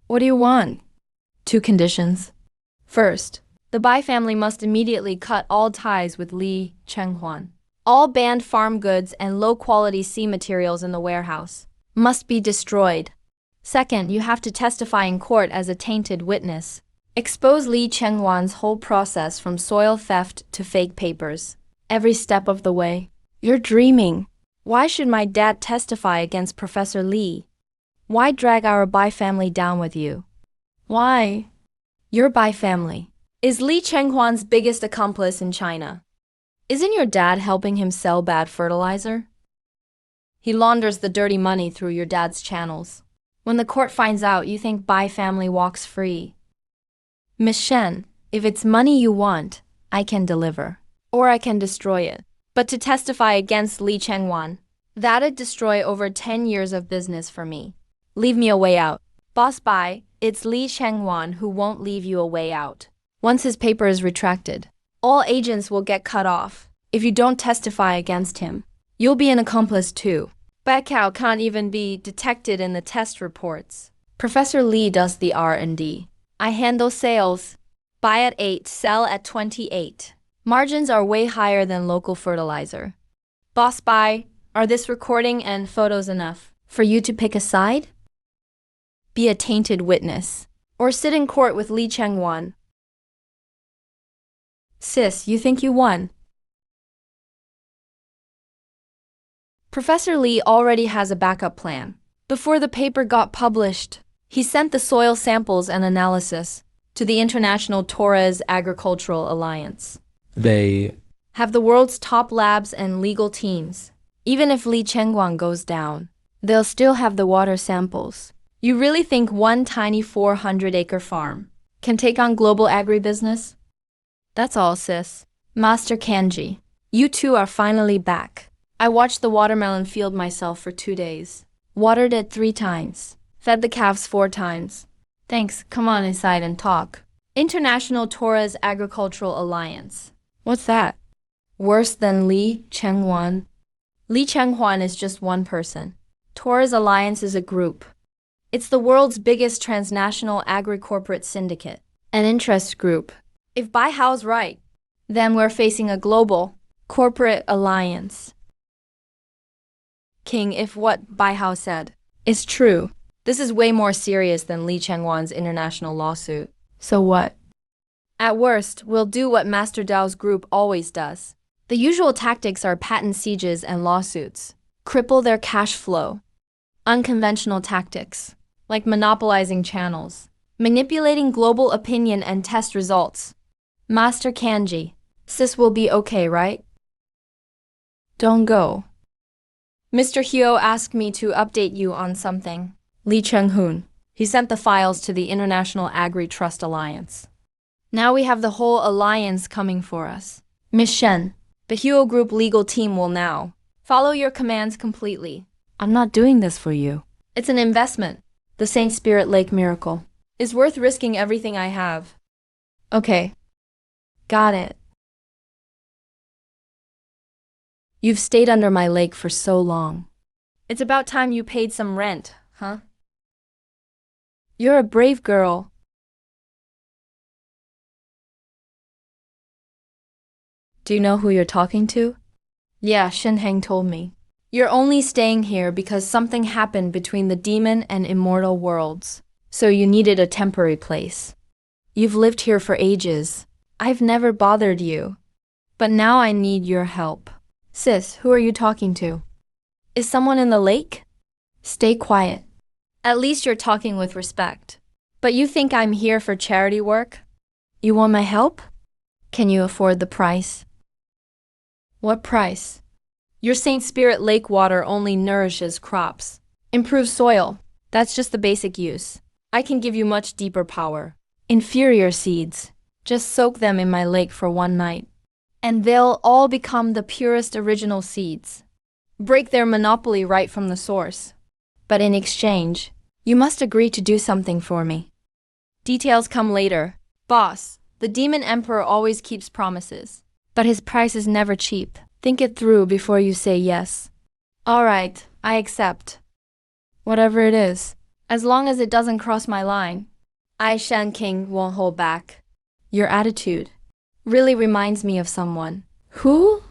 What do you want? 2 conditions. First, the Bai family must immediately cut all ties with Li Chenghuan. All banned farm goods and low-quality sea materials in the warehouse must be destroyed. Second, you have to testify in court as a tainted witness. Expose Li Chengwan's whole process from soil theft to fake papers. Every step of the way. You're dreaming. Why should my dad testify against Professor Li? Why drag our Bai family down with you? Why? Your Bai family is Li Chenghuan's biggest accomplice in China. Isn't your dad helping him sell bad fertilizer? He launders the dirty money through your dad's channels. When the court finds out, you think Bai family walks free. Miss Shen, if it's money you want, I can deliver. Or I can destroy it. But to testify against Li Chengwan, that'd destroy over 10 years of business for me. Leave me a way out. Boss Bai, it's Li Chengwan who won't leave you a way out. Once his paper is retracted, all agents will get cut off. If you don't testify against him, you'll be an accomplice too. Bakao can't even be detected in the test reports. Professor Li does the R&D. I handle sales. Buy at 8, sell at 28. Margins are way higher than local fertilizer. Boss Bai, are this recording and photos enough for you to pick a side? Be a tainted witness. Or sit in court with Li Chengwan. Sis, you think you won? Professor Li already has a backup plan. Before the paper got published, he sent the soil samples and analysis to the International Torres Agricultural Alliance. They Have the world's top labs and legal teams. Even if Li Chengguang goes down, they'll still have the water samples. You really think one tiny 400-acre farm can take on global agribusiness? That's all, sis. Master Kanji, you two are finally back. I watched the watermelon field myself for 2 days. Watered it 3 times. Fed the calves 4 times. Thanks, come on inside and talk. International Torres Agricultural Alliance. What's that? Worse than Li Chenghuan? Li Chenghuan is just one person. Torres Alliance is a group. It's the world's biggest transnational agri-corporate syndicate. An interest group. If Bai Hao's right, then we're facing a global corporate alliance. King, if what Bai Hao said is true, this is way more serious than Li Chenghuan's international lawsuit. So what? At worst, we'll do what Master Dao's group always does. The usual tactics are patent sieges and lawsuits. Cripple their cash flow. Unconventional tactics, like monopolizing channels, manipulating global opinion and test results. Master Kanji, sis will be okay, right? Don't go. Mr. Hyo asked me to update you on something. Li Chenghoon. He sent the files to the International Agri-Trust Alliance. Now we have the whole alliance coming for us. Miss Shen, the Hyo Group legal team will now follow your commands completely. I'm not doing this for you. It's an investment. The St. Spirit Lake miracle is worth risking everything I have. Okay. Got it. You've stayed under my lake for so long. It's about time you paid some rent, huh? You're a brave girl. Do you know who you're talking to? Yeah, Shinheng told me. You're only staying here because something happened between the demon and immortal worlds, so you needed a temporary place. You've lived here for ages. I've never bothered you. But now I need your help. Sis, who are you talking to? Is someone in the lake? Stay quiet. At least you're talking with respect. But you think I'm here for charity work? You want my help? Can you afford the price? What price? Your St. Spirit Lake water only nourishes crops. Improves soil. That's just the basic use. I can give you much deeper power. Inferior seeds. Just soak them in my lake for 1 night. And they'll all become the purest original seeds. Break their monopoly right from the source. But in exchange, you must agree to do something for me. Details come later. Boss, the Demon Emperor always keeps promises. But his price is never cheap. Think it through before you say yes. All right, I accept. Whatever it is, as long as it doesn't cross my line. I, Shan King, won't hold back. Your attitude really reminds me of someone. Who?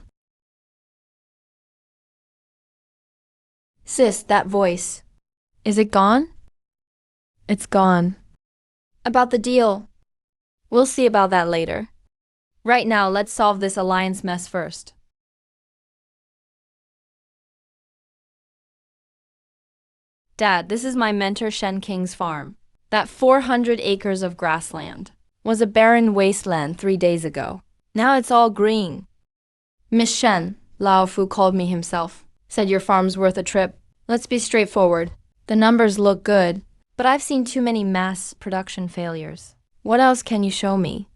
Sis, that voice. Is it gone? It's gone. About the deal. We'll see about that later. Right now, let's solve this alliance mess first. Dad, this is my mentor Shen King's farm. That 400 acres of grassland was a barren wasteland 3 days ago. Now it's all green. Miss Shen, Lao Fu called me himself, said your farm's worth a trip. Let's be straightforward. The numbers look good, but I've seen too many mass production failures. What else can you show me?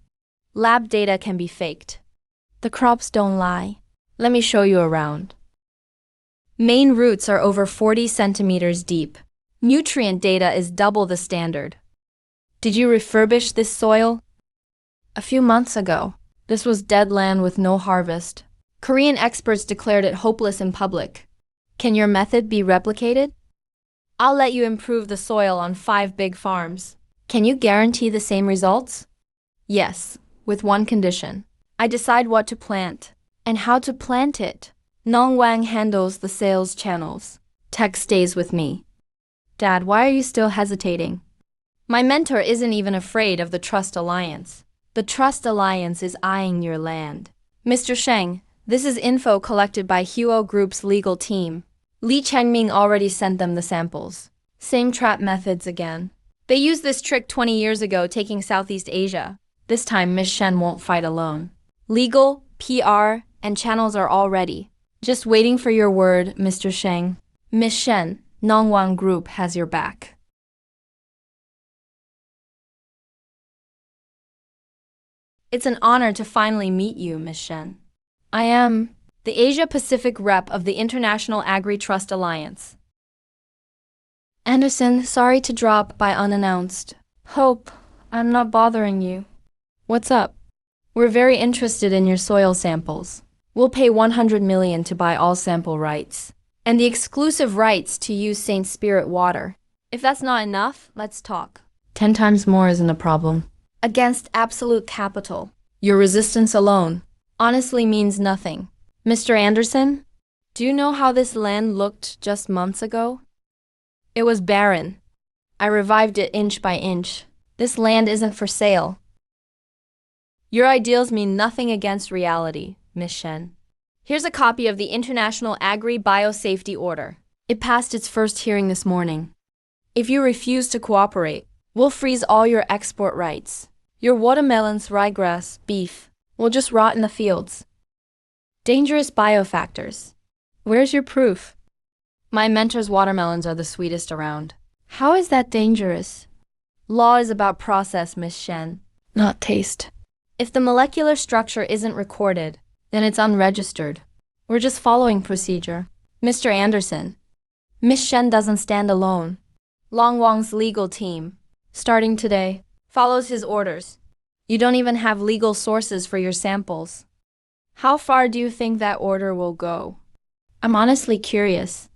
Lab data can be faked. The crops don't lie. Let me show you around. Main roots are over 40 centimeters deep. Nutrient data is double the standard. Did you refurbish this soil? A few months ago. This was dead land with no harvest. Korean experts declared it hopeless in public. Can your method be replicated? I'll let you improve the soil on 5 big farms. Can you guarantee the same results? Yes, with one condition. I decide what to plant and how to plant it. Nong Wang handles the sales channels. Tech stays with me. Dad, why are you still hesitating? My mentor isn't even afraid of the Trust Alliance. The Trust Alliance is eyeing your land. Mr. Sheng, this is info collected by Huo Group's legal team. Li Chengming already sent them the samples. Same trap methods again. They used this trick 20 years ago taking Southeast Asia. This time Miss Shen won't fight alone. Legal, PR, and channels are all ready. Just waiting for your word, Mr. Sheng. Miss Shen, Nongwang Group has your back. It's an honor to finally meet you, Miss Shen. I am the Asia-Pacific rep of the International Agri-Trust Alliance. Anderson, sorry to drop by unannounced. Hope I'm not bothering you. What's up? We're very interested in your soil samples. We'll pay 100 million to buy all sample rights and the exclusive rights to use Saint Spirit water. If that's not enough, let's talk. 10 times more isn't a problem. Against absolute capital, your resistance alone honestly means nothing. Mr. Anderson, do you know how this land looked just months ago? It was barren. I revived it inch by inch. This land isn't for sale. Your ideals mean nothing against reality, Miss Shen. Here's a copy of the International Agri-Biosafety Order. It passed its first hearing this morning. If you refuse to cooperate, we'll freeze all your export rights. Your watermelons, ryegrass, beef will just rot in the fields. Dangerous biofactors. Where's your proof? My mentor's watermelons are the sweetest around. How is that dangerous? Law is about process, Miss Shen, not taste. If the molecular structure isn't recorded, then it's unregistered. We're just following procedure. Mr. Anderson, Miss Shen doesn't stand alone. Long Wang's legal team, starting today, follows his orders. You don't even have legal sources for your samples. How far do you think that order will go? I'm honestly curious.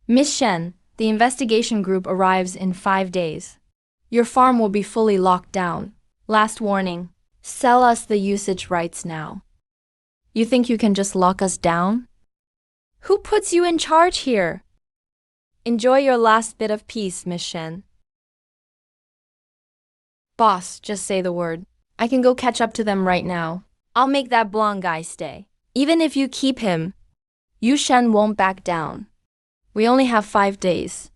Miss Shen, the investigation group arrives in 5 days. Your farm will be fully locked down. Last warning, sell us the usage rights now. You think you can just lock us down? Who puts you in charge here? Enjoy your last bit of peace, Miss Shen. Boss, just say the word. I can go catch up to them right now. I'll make that blonde guy stay. Even if you keep him, Yu Shen won't back down. We only have 5 days.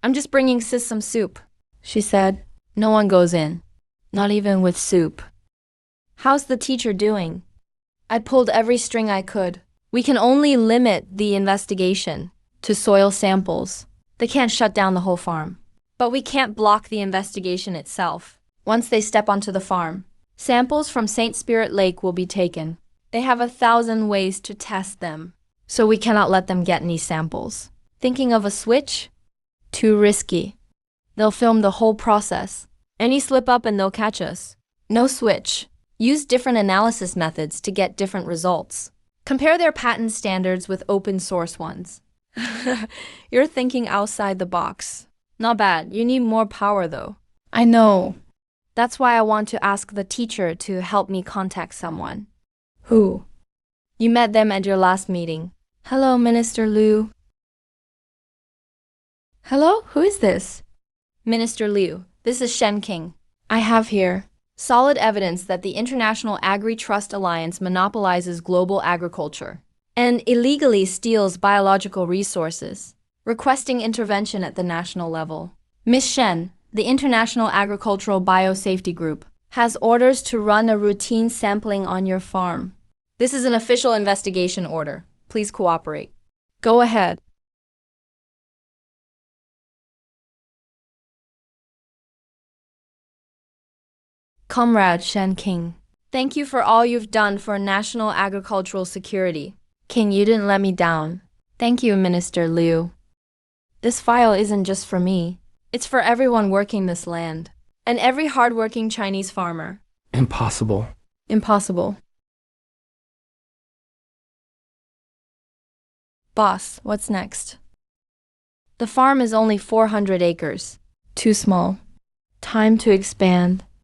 I'm just bringing sis some soup, she said. No one goes in, not even with soup. How's the teacher doing? I pulled every string I could. We can only limit the investigation to soil samples. They can't shut down the whole farm. But we can't block the investigation itself. Once they step onto the farm, samples from St. Spirit Lake will be taken. They have 1,000 ways to test them, so we cannot let them get any samples. Thinking of a switch? Too risky. They'll film the whole process. Any slip up and they'll catch us. No switch. Use different analysis methods to get different results. Compare their patent standards with open source ones. You're thinking outside the box. Not bad. You need more power though. I know. That's why I want to ask the teacher to help me contact someone. Who? You met them at your last meeting. Hello, Minister Liu. Hello? Who is this? Minister Liu, this is Shen King. I have here Solid evidence that the International Agri-Trust Alliance monopolizes global agriculture and illegally steals biological resources, requesting intervention at the national level. Ms. Shen, the International Agricultural Biosafety Group, has orders to run a routine sampling on your farm. This is an official investigation order. Please cooperate. Go ahead. Comrade Shen King, thank you for all you've done for national agricultural security. King, you didn't let me down. Thank you, Minister Liu. This file isn't just for me. It's for everyone working this land. And every hardworking Chinese farmer. Impossible. Impossible. Boss, what's next? The farm is only 400 acres. Too small. Time to expand.